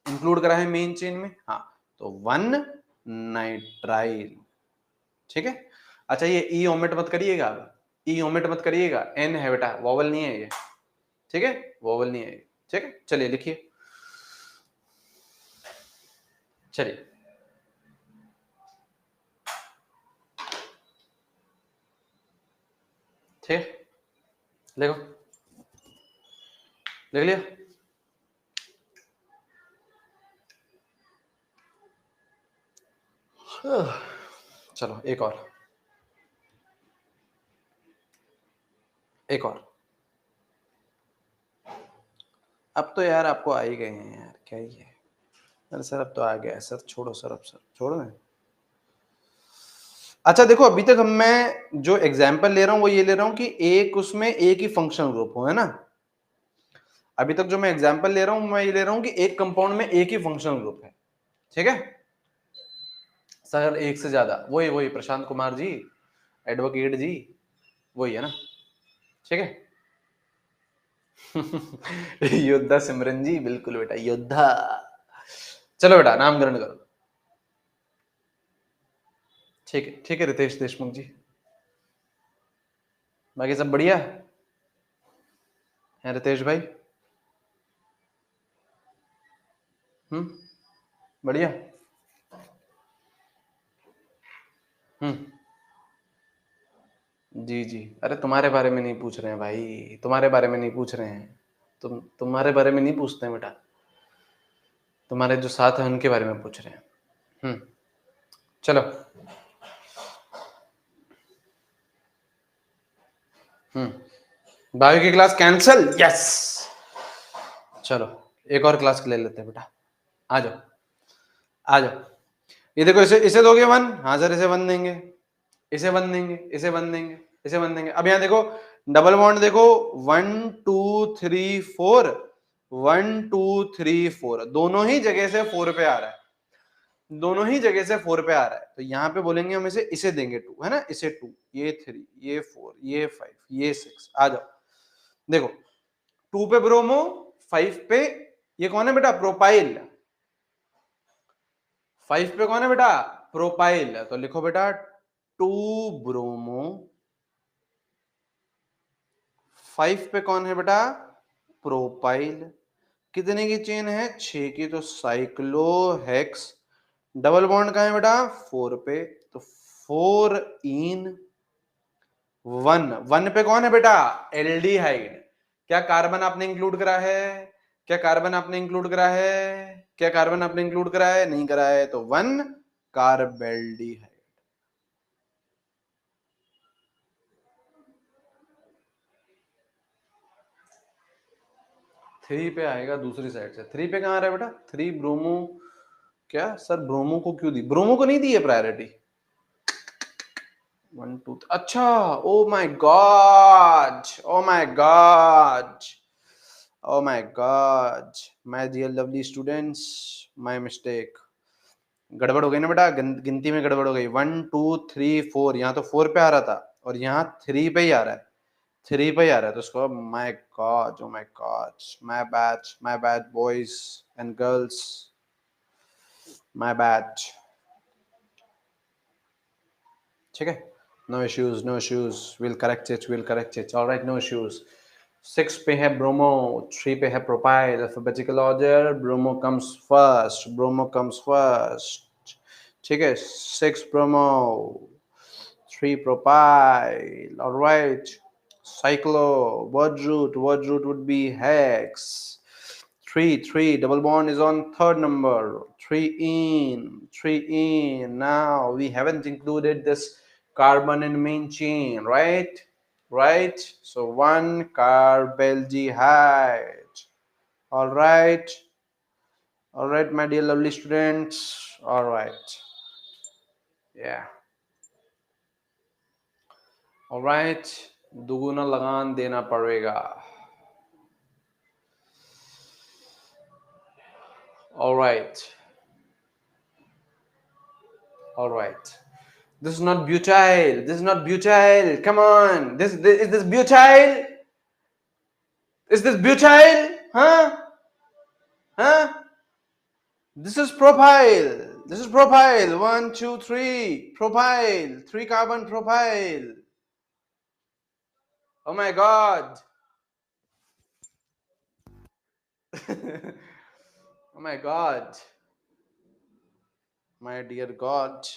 इंक्लूड करा है मेन चेन में, हाँ। तो 1 नाइट्राइल। ठीक है, अच्छा ये ई ओमिट मत करिएगा, ई ओमिट मत करिएगा, एन है बेटा, वॉवल नहीं है ये। ठीक है, वॉवल नहीं है ये। ठीक है, चलिए लिखिए, चलिए ठीक, लिखो, लिख लिया? चलो एक और, एक और। अब तो यार आपको आ ही गए हैं यार, क्या ही है। अरे सर अब तो आ गया सर, छोड़ो सर, अब सर छोड़ो ना। अच्छा देखो, अभी तक मैं जो एग्जाम्पल ले रहा हूं वो ये ले रहा हूं कि एक उसमें एक ही फंक्शनल ग्रुप हो, है ना? अभी तक जो मैं एग्जाम्पल ले रहा हूं, मैं ये ले रहा हूं कि एक कंपाउंड में एक ही फंक्शनल ग्रुप है। ठीक है सर, एक से ज्यादा, वही वही प्रशांत कुमार जी, एडवोकेट जी, वही है ना? ठीक है। योद्धा सिमरन जी, बिल्कुल बेटा योद्धा। चलो बेटा नामकरण करो। ठीक है रितेश देशमुख जी, बाकी सब बढ़िया है रितेश भाई? बढ़िया। हम्म जी जी, अरे तुम्हारे बारे में नहीं पूछ रहे हैं भाई, तुम्हारे बारे में नहीं पूछ रहे हैं। तुम्हारे बारे में नहीं पूछते हैं बेटा, तुम्हारे जो साथ है उनके बारे में पूछ रहे हैं। चलो। बायो की क्लास कैंसल, यस। चलो एक और क्लास ले लेते हैं बेटा, आ जाओ, आ जाओ। ये देखो, इसे इसे दोगे 1, हाँ सर इसे 1 देंगे, इसे 1 देंगे, इसे 1 देंगे, इसे 1 देंगे। अब यहाँ देखो, डबल बॉन्ड देखो, 1 2 3 4, 1 2 3 4, दोनों ही जगह से 4 पे आ रहा है, दोनों ही जगह से 4 पे आ रहा है। तो यहाँ पे बोलेंगे हम इसे देंगे 2, है ना? इसे 2, ये 3, ये 4, ये 5, ये 6। आ जाओ, देखो 2 पे ब्रोमो, 5 पे ये कौन है बेटा? प्रोपाइल। 5 पे कौन है बेटा? प्रोपाइल। तो लिखो बेटा 2 ब्रोमो, 5 पे कौन है बेटा, प्रोपाइल। कितने की चेन है, 6 की, तो साइक्लोहेक्स। डबल बॉन्ड कहाँ है बेटा, 4 पे, तो 4 इन 1। 1 पे कौन है बेटा, एल्डिहाइड। क्या कार्बन आपने इंक्लूड करा है, क्या कार्बन आपने इंक्लूड करा है, क्या कार्बन आपने इंक्लूड करा है, नहीं करा है, तो 1 कार्बेल्डिहाइड। 3 पे आएगा दूसरी साइड से। 3 पे कहां आ रहा है बेटा, 3 ब्रोमो। क्या सर, ब्रोमो को क्यों दी, ब्रोमो को नहीं दी है प्रायोरिटी। 1 2 अच्छा, oh my God, oh my God, oh my God, my dear lovely students, my mistake. गड़बड़ हो गई ना बेटा, गिनती में गड़बड़ हो गई। 1 2 3 4, यहाँ तो 4 पे आ रहा था और यहाँ 3 पे ही आ रहा है, 3 पे ही आ रहा है, तो उसको my God, oh my God, my bad boys and girls, my bad. ठीक है, no issues, no issues, will correct it, will correct it, alright, no issues. 6 पे है ब्रोमो, 3 पे है propyl. Alphabetical order, bromo comes first, bromo comes first. ठीक है, 6 bromo, 3 propyl. All right. Cyclo. Word root would be hex. 3 double bond is on third number. 3 in. Now we haven't included this carbon in main chain, right? Right. So 1 carbaldehyde. All right. All right, my dear lovely students. All right. Yeah. Alright, दुगुना लगान देना पड़ेगा। Alright, alright, this is not butyl, this is not butyl, come on, this is this butyl, is this butyl, huh, this is propyl, this is propyl, 1 2 3 propyl, 3 carbon propyl. Oh my god. Oh my god, my dear god,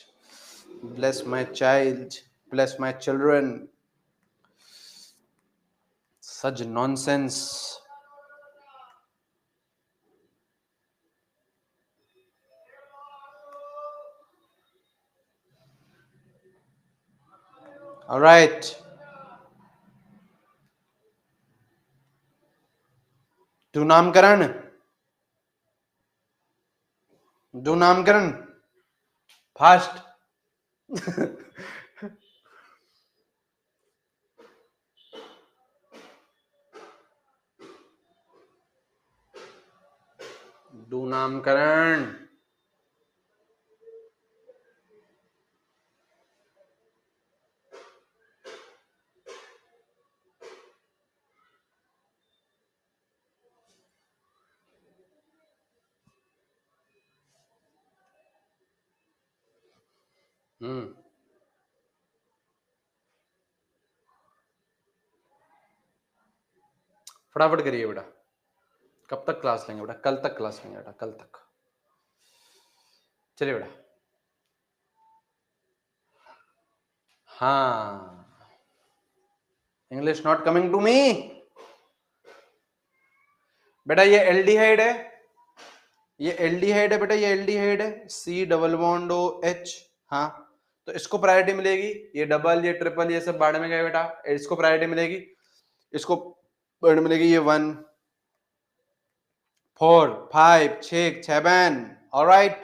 bless my child, bless my children. Such nonsense. All right. Do नामकरण, do नामकरण fast. do नामकरण। फटाफट करिए बेटा, कब तक class लेंगे बेटा, कल तक क्लास लेंगे बेटा, कल तक। चलिए बेटा। हाँ, English not coming to me. बेटा ये एल्डिहाइड है, ये एल्डिहाइड है बेटा, ये एल्डिहाइड है, C double bond O H। हाँ, तो इसको प्रायोरिटी मिलेगी, ये डबल ये ट्रिपल ये सब बाढ़ में गए बेटा, इसको प्रायोरिटी मिलेगी, इसको प्रायोरिटी मिलेगी, ये 1 4 5 6 7। Alright,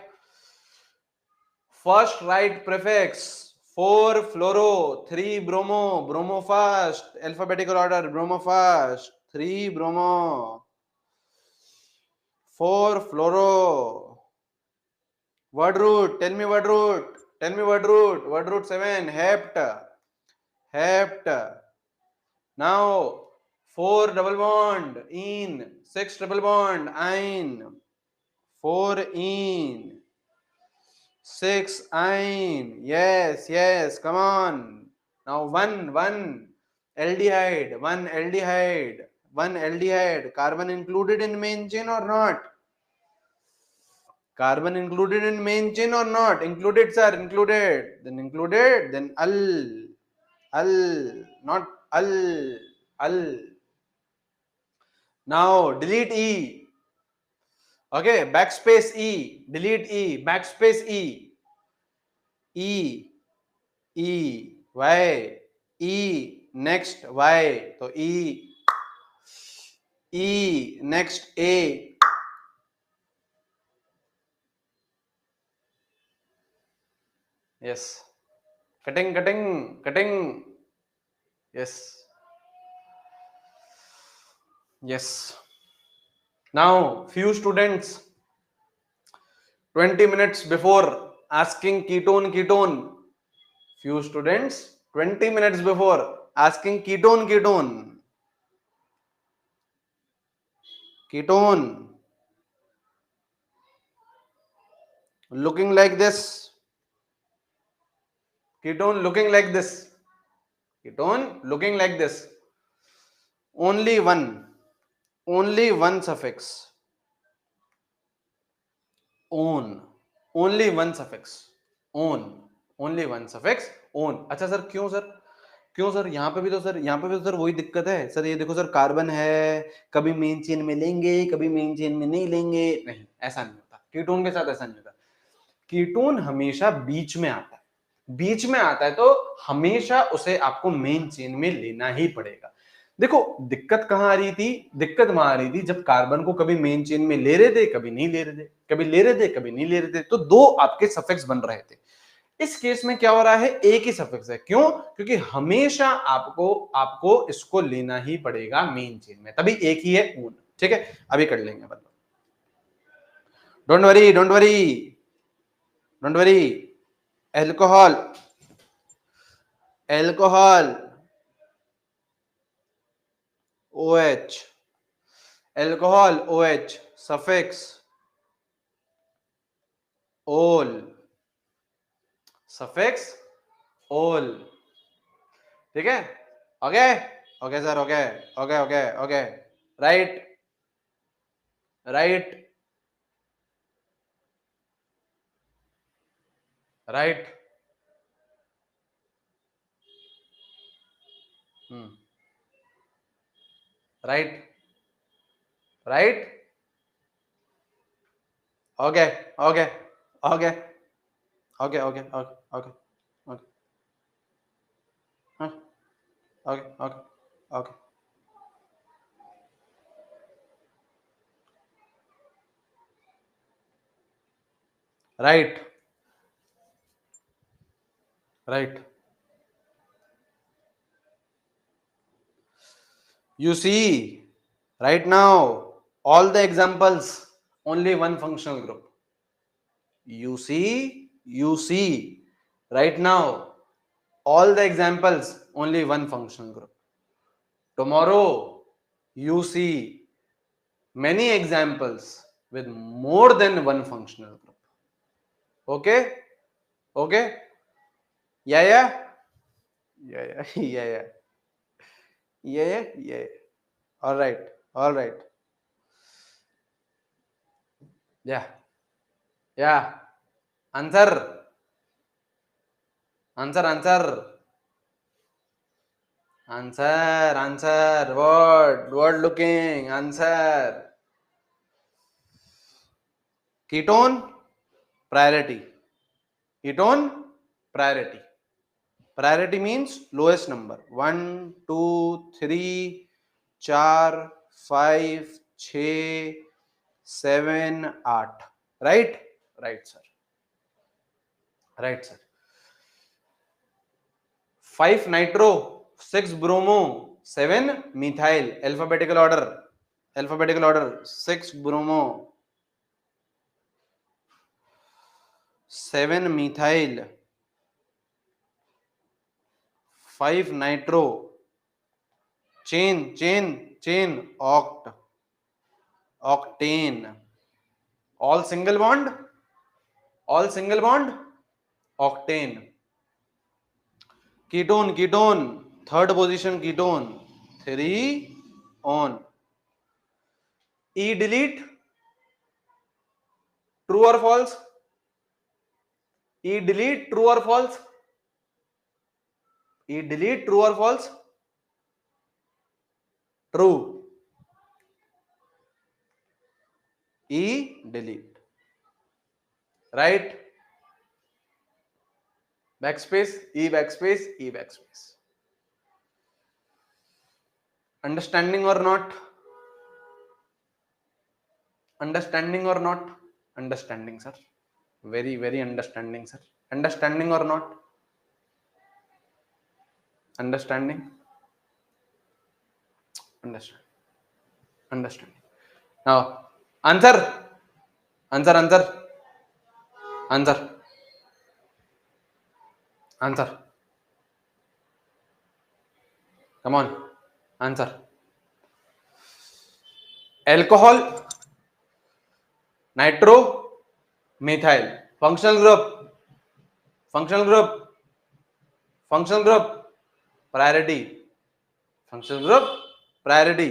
first right prefix 4 fluoro, 3 bromo, bromo first, alphabetical order, bromo first, 3 bromo, 4 fluoro. Word root, tell me word root, tell me word root, word root 7, hept, hept. Now 4 double bond, in, 6 double bond, ein, 4 in, 6 ine. Yes, yes. Come on. Now one aldehyde, one aldehyde. Carbon included in main chain or not? Carbon included in main chain or not? Included, sir. Included. Then included. Then not al. Now delete E. Okay, backspace E. Delete E. Backspace E. E. E. Y. E. Next Y. So E. E. Next A. Yes. Cutting. Yes. Yes. Now, few students 20 minutes before asking ketone. Few students 20 minutes before asking ketone. Looking like this. Ketone looking like this. Ketone looking like this. Only one suffix. On. Only one suffix. On. Only one suffix. On. अच्छा sir क्यों sir यहाँ पे भी तो sir वही दिक्कत है sir. ये देखो सर कार्बन है, कभी मेन चेन में लेंगे, कभी मेन चेन में नहीं लेंगे। नहीं, ऐसा नहीं होता कीटोन के साथ, ऐसा नहीं होता। कीटोन हमेशा बीच में आता है, बीच में आता है तो हमेशा उसे आपको मेन चेन में लेना ही पड़ेगा। देखो दिक्कत कहां आ रही थी? दिक्कत वहां आ रही थी जब कार्बन को कभी मेन चेन में ले रहे थे, कभी नहीं ले रहे थे, कभी ले रहे थे, कभी नहीं ले रहे थे, तो दो आपके सफिक्स बन रहे थे। इस केस में क्या हो रहा है? एक ही सफिक्स है। क्यों? क्योंकि हमेशा आपको इसको लेना ही पड़ेगा मेन चेन में, तभी एक ही है ऊन। ठीक है, अभी कर लेंगे मतलब। Don't worry. Alcohol OH, alcohol OH, suffix ol, suffix ol. ठीक है, okay okay sir, okay right right right right right okay okay okay okay okay okay okay okay हाँ okay okay okay right right. You see, right now, all the examples, only one functional group. You see, right now, all the examples, only one functional group. Tomorrow, you see many examples with more than one functional group. Okay? Okay? Yeah. Yeah. All right. Yeah. Answer. Answer. Word looking. Answer. Ketone, priority. Ketone, priority. Priority means lowest number. 1, 2, 3, 4, 5, 6, 7, 8. Right? Right, sir. 5 nitro, 6 bromo, 7 methyl. Alphabetical order. 6 bromo, 7 methyl, 5 nitro, chain, octane. All single bond, all single bond octane. Ketone ketone third position ketone 3 on. ई delete true or false. ई delete true or false. ई delete true or false. True. ई delete. Right. Backspace ई backspace ई backspace. Understanding or not. Understanding or not. Understanding sir. Very very understanding sir. Understanding or not. Understanding. Understanding. Now answer. Answer answer answer answer. Come on. Answer. Alcohol nitro methyl. Functional group. Functional group. Functional group priority. Functional group priority.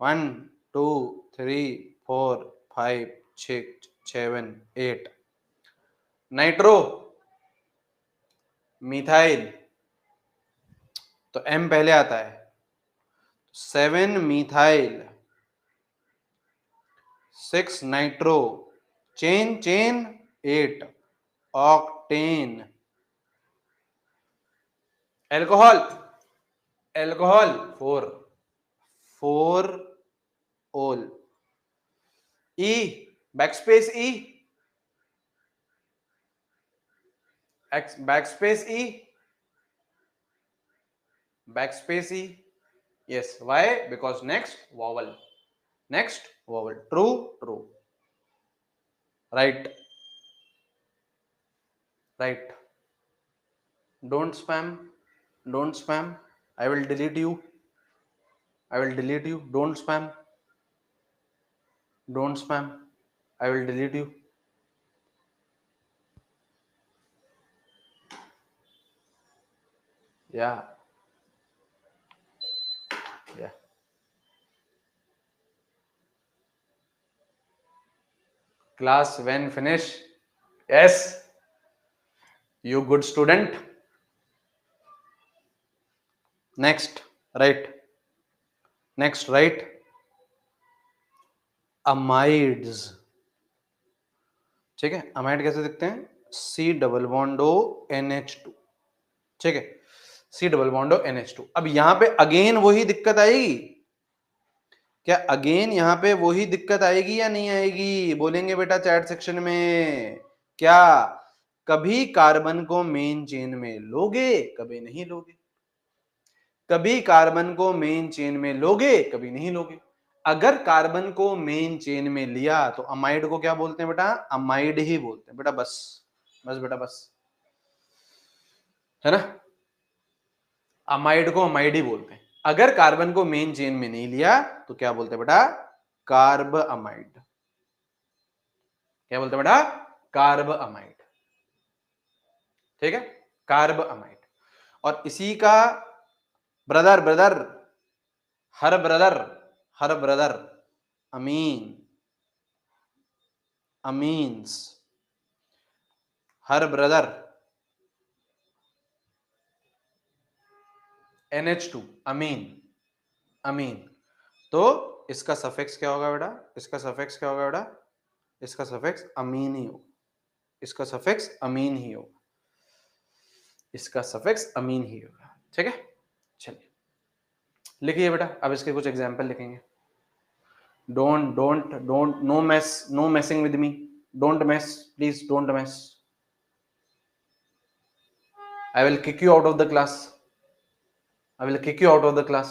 1 2 3 4 5 6 7 8. Nitro methyl तो M पहले आता है. 7 methyl 6 nitro chain chain 8 octane. Alcohol alcohol 4 ओल. ई backspace ई backspace E backspace e. Yes, why? Because next vowel. Next vowel. True, true. Right. Right. Don't spam. Don't spam. I will delete you. I will delete you. Don't spam. Don't spam. I will delete you. Yeah. Yeah. Class when finish? Yes. You good student. Next. Right. Next. Right. Amides. ठीक है. Amide कैसे दिखते हैं? C double bond O NH2. ठीक है. C double bond O NH2. अब यहां पे अगेन वही दिक्कत आएगी क्या? अगेन यहां पे वही दिक्कत आएगी या नहीं आएगी? बोलेंगे बेटा चैट सेक्शन में. क्या कभी कार्बन को मेन चेन में लोगे, कभी नहीं लोगे? कभी कार्बन को मेन चेन में लोगे, कभी नहीं लोगे. अगर कार्बन को मेन चेन में लिया तो अमाइड को क्या बोलते हैं बेटा? अमाइड ही बोलते हैं बेटा. बस बस बेटा बस, है ना. अमाइड को अमाइड ही बोलते हैं. अगर कार्बन को मेन चेन में नहीं लिया तो क्या बोलते हैं बेटा? Carb amide. क्या बोलते हैं बेटा? Carb amide. ठीक है. Carb amide. और इसी का ब्रदर ब्रदर हर ब्रदर अमीन. अमीन्स. हर ब्रदर NH2 अमीन. अमीन. तो इसका सफिक्स क्या होगा बेटा? इसका सफिक्स क्या होगा बेटा? इसका सफिक्स अमीन ही होगा. इसका सफिक्स अमीन ही होगा. इसका सफिक्स अमीन ही होगा. ठीक है. चलिए लिखिए बेटा. अब इसके कुछ एग्जांपल लिखेंगे. Don't no mess. No messing with me. Don't mess please. Don't mess. I will kick you out of the class. I will kick you out of the class.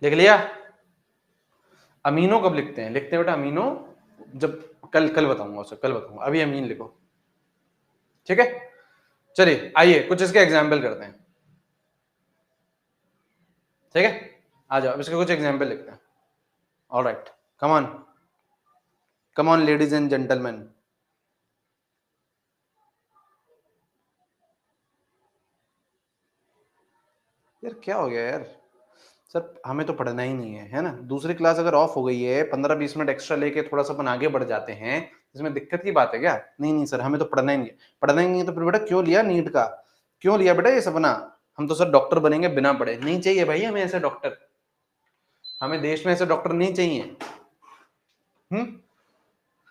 लिख लिया? अमीनो कब लिखते हैं? लिखते हैं बेटा अमीनो जब कल बताऊंगा उसे. कल बताऊंगा. अभी अमीन लिखो. ठीक है. चलिए आइए कुछ इसके एग्जाम्पल करते हैं, ठीक है, आ जाओ इसके कुछ एग्जाम्पल लिखते हैं। Alright, come on ladies and gentleman. यार क्या हो गया यार सर, हमें तो पढ़ना ही नहीं है ना। दूसरी क्लास अगर ऑफ हो गई है, 15-20 मिनट एक्स्ट्रा लेके थोड़ा सा अपन आगे बढ़ जाते हैं, इसमें दिक्कत की बात है क्या? नहीं नहीं सर, हमें तो पढ़ना ही नहीं है। पढ़ना ही नहीं है तो फिर बेटा क्यों लिया नीट का, क्यों लिया बेटा ये सपना? हम तो सर डॉक्टर बनेंगे बिना पढ़े। नहीं चाहिए भाई हमें ऐसे डॉक्टर, हमें देश में ऐसे डॉक्टर नहीं चाहिए।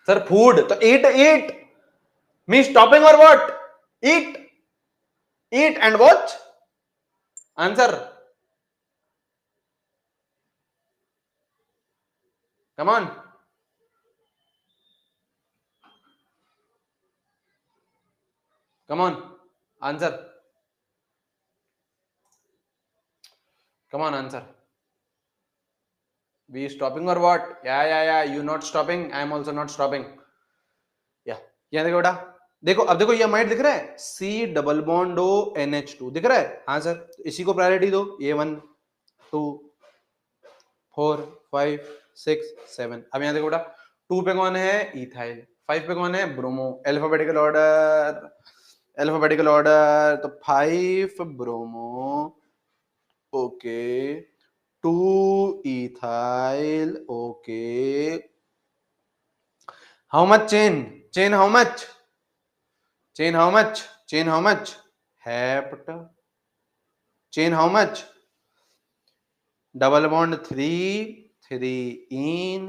सर फूड तो ईट ईट मी स्टॉपिंग और what? Eat eat and watch. Answer come on, come on answer, come on answer. We stopping or what? Yeah. You not stopping. I am also not stopping. Yeah. यहाँ देखो बेटा, देखो अब देखो ये amide दिख रहा है, C double bond O NH2 दिख रहा है। हाँ सर, इसी को प्रायोरिटी दो। ये 1 2 4 5 6 7। अब यहाँ देखो बेटा, 2 पे कौन है? इथाइल। 5 पे कौन है? Bromo. Alphabetical order, alphabetical order तो 5 bromo, okay, 2 ethyl, okay. How much chain? Chain how much? Chain how much? Chain how much? Hept. Chain how much? Double bond 3, 3 इन।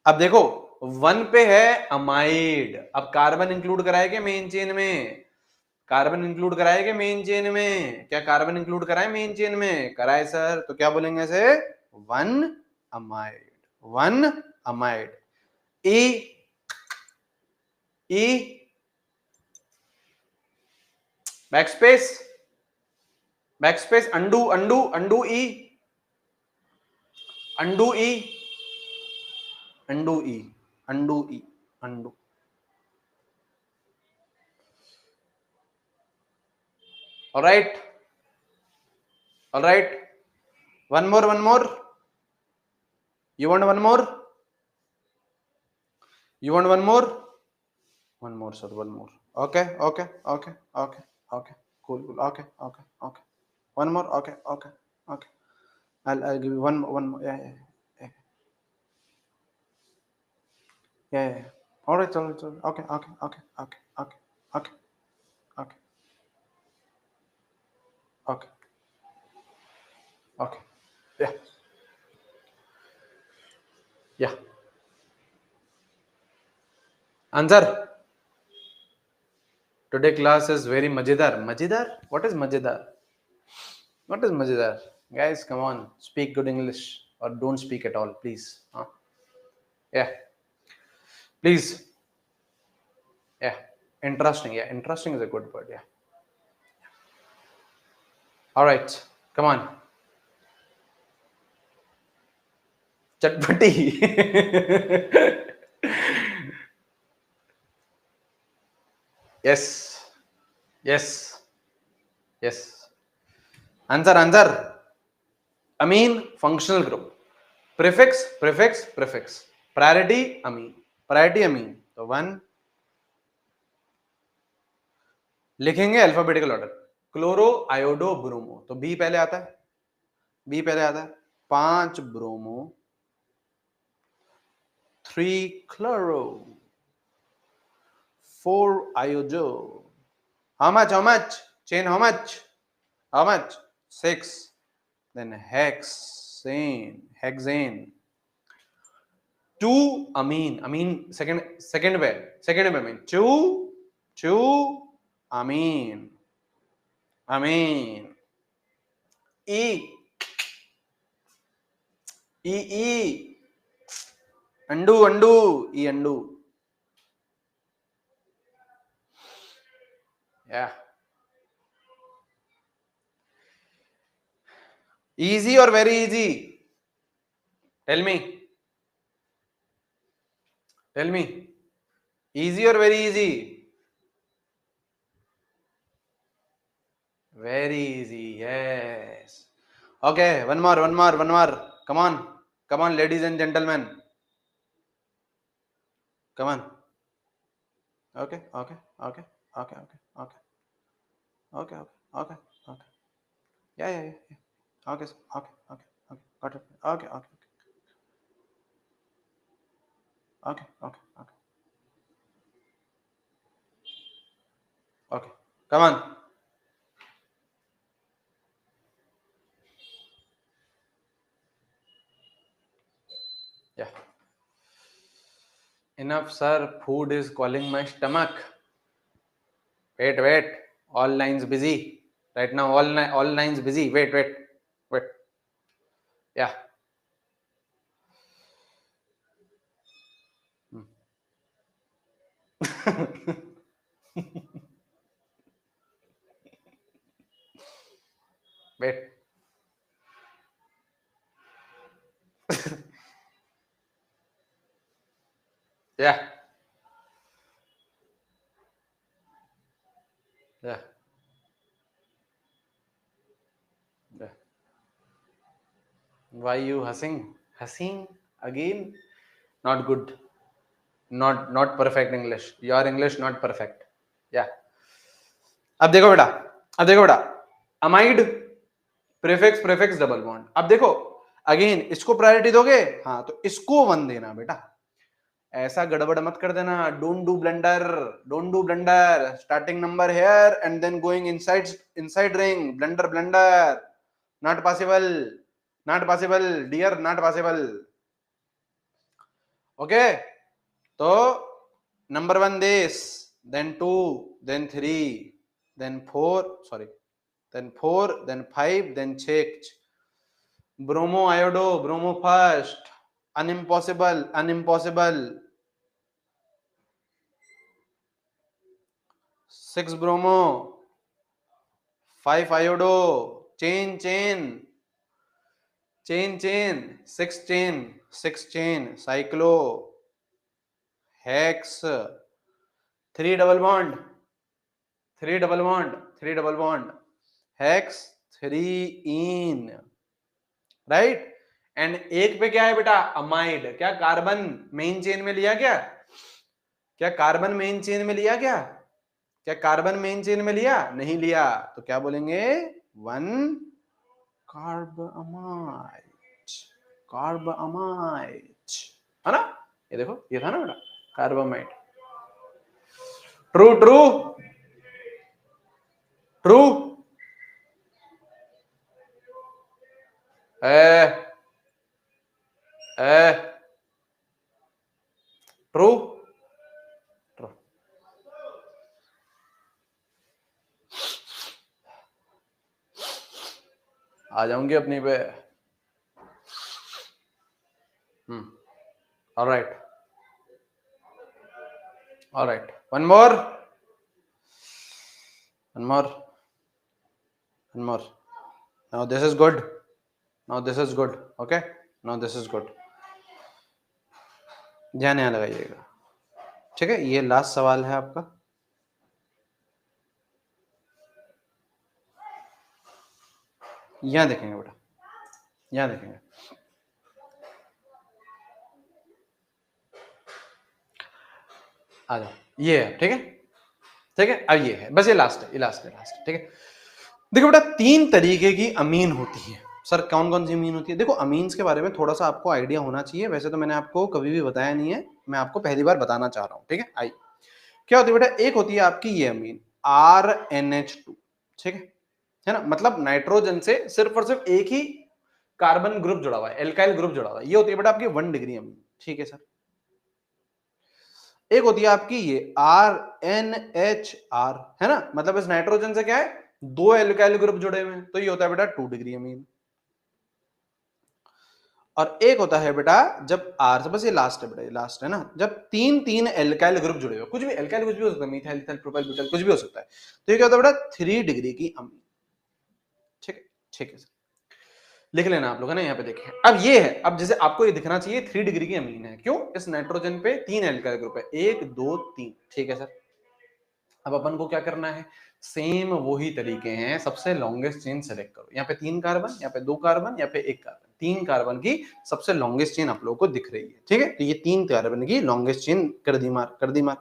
अब देखो 1 पे है अमाइड, अब कार्बन इंक्लूड कराए क्या मेन चेन में? Carbon include कराए क्या मेन चेन में? क्या कार्बन इंक्लूड कराए मेन चेन में? कराए सर, तो क्या बोलेंगे ऐसे? 1 amide, 1 amide. E E backspace, backspace, undo undo undo E, undo E, undo E, undo E, undo. Alright, alright, one more, one more, you want one more, you want one more, one more sir, one more, okay okay okay okay okay, cool cool, okay okay okay, one more, okay okay okay, I'll give you one more, yeah yeah. All right, all right, okay okay okay okay okay okay okay okay okay, yeah yeah. Answer. Today class is very मजेदार। मजेदार? What is मजेदार? What is मजेदार? Guys, come on, speak good English or don't speak at all, please. Huh? Yeah, please. Yeah, interesting. Yeah, interesting is a good word. Yeah. All right, come on. चटपटी। Yes, yes, yes. Answer, answer. Amine, functional group. Prefix, prefix, prefix. Priority, amine. Priority, amine. तो 1 लिखेंगे alphabetical order. Chloro iodo bromo, तो B पहले आता है, B पहले आता है। 5 bromo, 3 chloro, 4 iodo. How much? How much? Chain how much? How much? 6. Then hexane, hexane. 2 amine, amine second पे amine, 2 amine, amine. E, e, undo undo, E undo. Yeah. Easy or very easy? Tell me. Tell me. Easy or very easy? Very easy, yes. Okay, one more. Come on ladies and gentleman, come on. Okay okay okay okay okay okay okay okay okay. Yeah. Okay, sir. Okay. Got it. Okay. Okay. Come on. Yeah. Enough, sir. Food is calling my stomach. Wait. All lines busy. Right now, all lines busy. Wait. Yeah. Wait. Yeah. Yeah. Yeah. Why you hussing? Hussing again? Not good. Not perfect English. Your English not perfect. Yeah. अब देखो बेटा amide prefix double bond. अब देखो again इसको priority दोगे, हाँ तो इसको वन देना बेटा. ऐसा गड़बड़ मत कर देना. Don't do blunder. Starting number here and then going inside ring. Blunder. Not possible dear, not possible. Okay, तो number one this, then two, then three, then four, then five, then six. Bromo first. Unimpossible. 6 bromo, 5 iodo, chain, 6 chain, cyclo, hex, 3 double bond, hex, 3 ene, right. And एक पे क्या है बेटा, amide. क्या carbon main chain में लिया? क्या carbon main chain में लिया? नहीं लिया. तो क्या बोलेंगे? वन कार्बमाइड. है ना? ये देखो, ये था ना बेटा कार्बमाइड. ट्रू. ट्रू. आ जाऊंगी अपनी पे. Alright. One more. Now this is good. Okay, now this is good. ध्यान यहाँ लगाइएगा. ठीक है, ये लास्ट सवाल है आपका. यहां देखेंगे बेटा, आ जाओ. ये है. ठीक है. अब ये है, बस ये लास्ट है. ठीक है. देखो बेटा, 3 तरीके की अमीन होती है. सर कौन सी अमीन होती है? देखो अमीन्स के बारे में थोड़ा सा आपको आइडिया होना चाहिए. वैसे तो मैंने आपको कभी भी बताया नहीं है, मैं आपको पहली बार बताना चाह रहा हूं. ठीक है. क्या होती है बेटा? एक होती है आपकी ये अमीन RNH2. ठीक है ना? मतलब नाइट्रोजन से सिर्फ और सिर्फ एक ही कार्बन ग्रुप जुड़ा हुआ है, एल्काइल ग्रुप जुड़ा हुआ है. ये होती है बेटा आपकी 1 डिग्री अमीन. ठीक है सर. एक होती है आपकी ये RNHR, है ना? मतलब इस नाइट्रोजन से क्या है, 2 एल्काइल ग्रुप जुड़े हुए हैं, तो ये होता है बेटा 2 डिग्री अमीन. और एक होता है बेटा जब R, बस ये लास्ट है बेटा, ये लास्ट है ना, जब 3 एल्काइल ग्रुप जुड़े हुए. कुछ भी एल्काइल कुछ भी हो सकता है, मिथाइल, इथाइल, प्रोपाइल, ब्यूटाइल, कुछ भी हो सकता है. तो ये क्या होता है बेटा? 3 डिग्री की अमीन. ठीक है सर. लिख लेना आप लोग, है ना? यहाँ पे देखिए. अब ये है, अब जैसे आपको ये दिखना चाहिए 3 डिग्री की अमीन है. क्यों? इस नाइट्रोजन पे 3 एल्काइल ग्रुप है, 1 2 3. ठीक है सर. अब अपन को क्या करना है, सेम वही तरीके हैं, सबसे लॉन्गेस्ट चेन सेलेक्ट करो। यहाँ पे 3 कार्बन, यहाँ पे 2 कार्बन, यहाँ पे 1 कार्बन, 3 कार्बन की सबसे लॉन्गेस्ट चेन आप लोगों को दिख रही है, ठीक है। तो ये 3 कार्बन की लॉन्गेस्ट चेन कर दी मार, कर दी मार।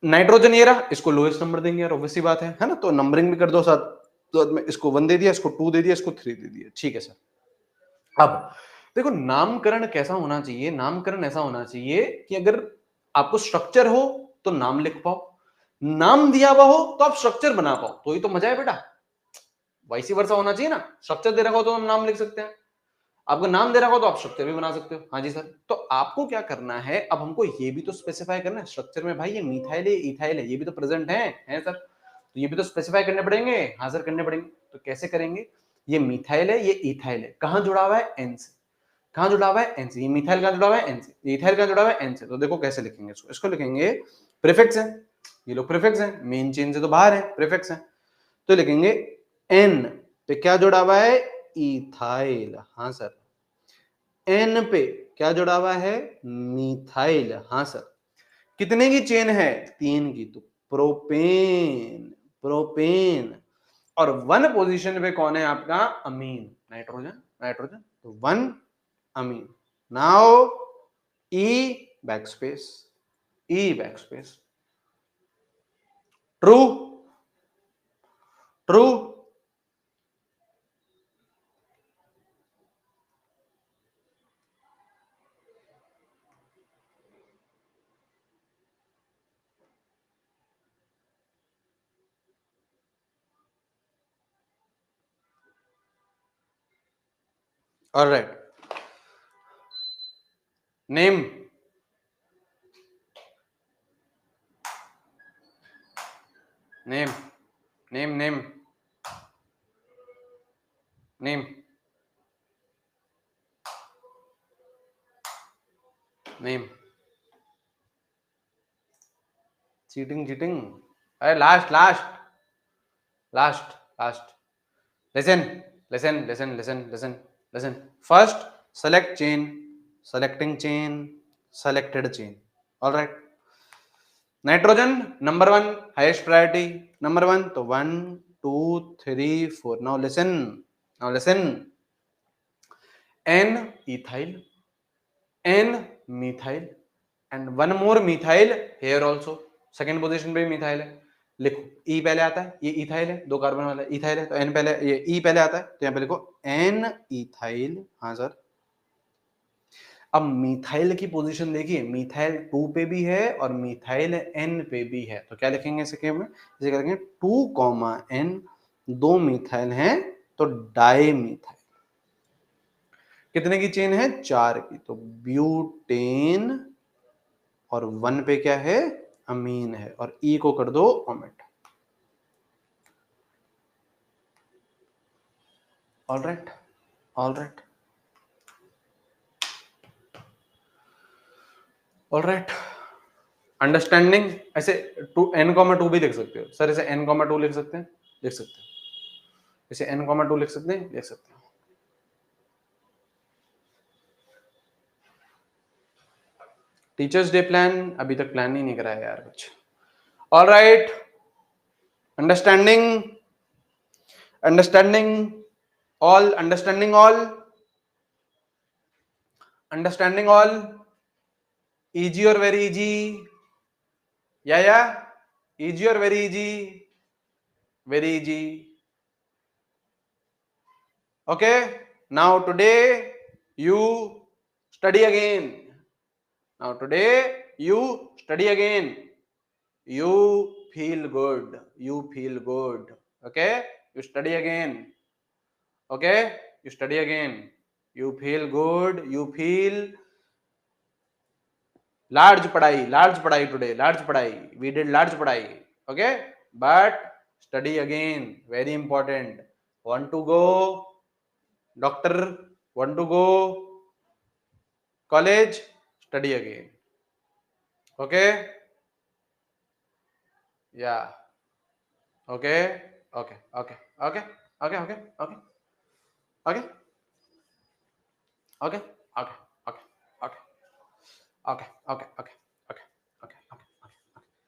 नाइट्रोजन ये रहा, इसको लोएस्ट नंबर देंगे यार, ऑब्वियस सी बात है ना। तो नंबरिंग भी कर दो साथ, तो में इसको 1 दे दिया, इसको 2 दे दिया, इसको 3 दे दिया, ठीक है सर। अब देखो नामकरण कैसा होना चाहिए, नामकरण ऐसा होना चाहिए कि अगर आपको स्ट्रक्चर हो तो नाम लिख पाओ, नाम दिया हुआ हो तो आप स्ट्रक्चर बना पाओ, तो ही तो मजा है बेटा। वैसी वर्षा होना चाहिए ना, स्ट्रक्चर दे रखा हो तो हम नाम लिख सकते हैं, आपको नाम दे रखा हो तो आप स्ट्रक्चर भी बना सकते हो। हाँ जी सर, तो आपको क्या करना है, अब हमको ये भी तो स्पेसिफाई करना है स्ट्रक्चर में, भाई ये मिथाइल है, इथाइल है, ये भी तो प्रेजेंट है सर, तो ये भी तो स्पेसिफाई करने पड़ेंगे। हाँ सर करने पड़ेंगे, तो कैसे करेंगे, ये मिथाइल है, ये इथाइल है, कहां जुड़ा हुआ है, एन से, कहां जुड़ा हुआ है, एन से, ये मिथाइल कहां जुड़ा हुआ है, एन से, ये इथाइल कहां जुड़ा हुआ है, एन से। तो देखो कैसे लिखेंगे इसको, इसको लिखेंगे प्रीफिक्स है, ये लोग प्रीफिक्स है, मेन चेन से तो बाहर है, प्रीफिक्स है, तो लिखेंगे एन पे क्या जुड़ा हुआ है, इथाइल, हाँ सर, एन पे क्या जुड़ा हुआ है, मिथाइल, हाँ सर। कितने की चेन है, 3 की, तो प्रोपेन, प्रोपेन। और 1 पोजीशन पे कौन है आपका, अमीन, नाइट्रोजन, नाइट्रोजन, तो 1 अमीन। नाउ ई बैकस्पेस, ई backspace, true, true, alright. Name, name, name, name, name, name, cheating, cheating, अरे last, last, last, last, listen, listen, listen, listen, listen, listen. First select chain, selecting chain, selected chain, all right. Nitrogen number 1 highest priority, number 1, तो 1 2 3 4, now listen, now listen, n ethyl, n methyl and one more methyl here also, second position पे methyl है, लिखो ई पहले आता है, ये ethyl है, 2 carbon वाला इथाइल है, तो एन पहले, ये ई पहले आता है, तो यहाँ पे लिखो एन इथाइल, हाँ सर। अब मिथाइल की पोजीशन देखिए, मिथाइल 2 पे भी है और मिथाइल एन पे भी है, तो क्या लिखेंगे इसे के में, इसे करेंगे 2 एन, 2 मिथाइल हैं तो डाई मिथाइल। कितने की चेन है, 4 की, तो ब्यूटेन, और 1 पे क्या है, अमीन है, और ई को कर दो omit. All right, all right, all right, understanding. ऐसे टू एन कॉमा 2 भी लिख सकते हो सर, इसे एन कॉमा 2 लिख सकते हैं, लिख सकते हैं, इसे एन कॉमा 2 लिख सकते हैं, लिख सकते हैं। टीचर्स डे प्लान अभी तक प्लान ही नहीं कराया यार कुछ। All right, understanding, understanding all, understanding all, understanding all, easy और वेरी इजी, या इजी और very easy, very easy, okay. Now today you study again, now today you study again, you feel good, you feel good, okay, you study again, okay, you study again, you feel good, you feel large padhai today, large padhai, we did large padhai, okay, but study again, very important. Want to go doctor, want to go college, study again, okay, yeah, okay, okay, okay, okay, okay, okay, okay, okay, okay, okay, okay, okay, okay, okay, okay, okay, okay, okay, okay.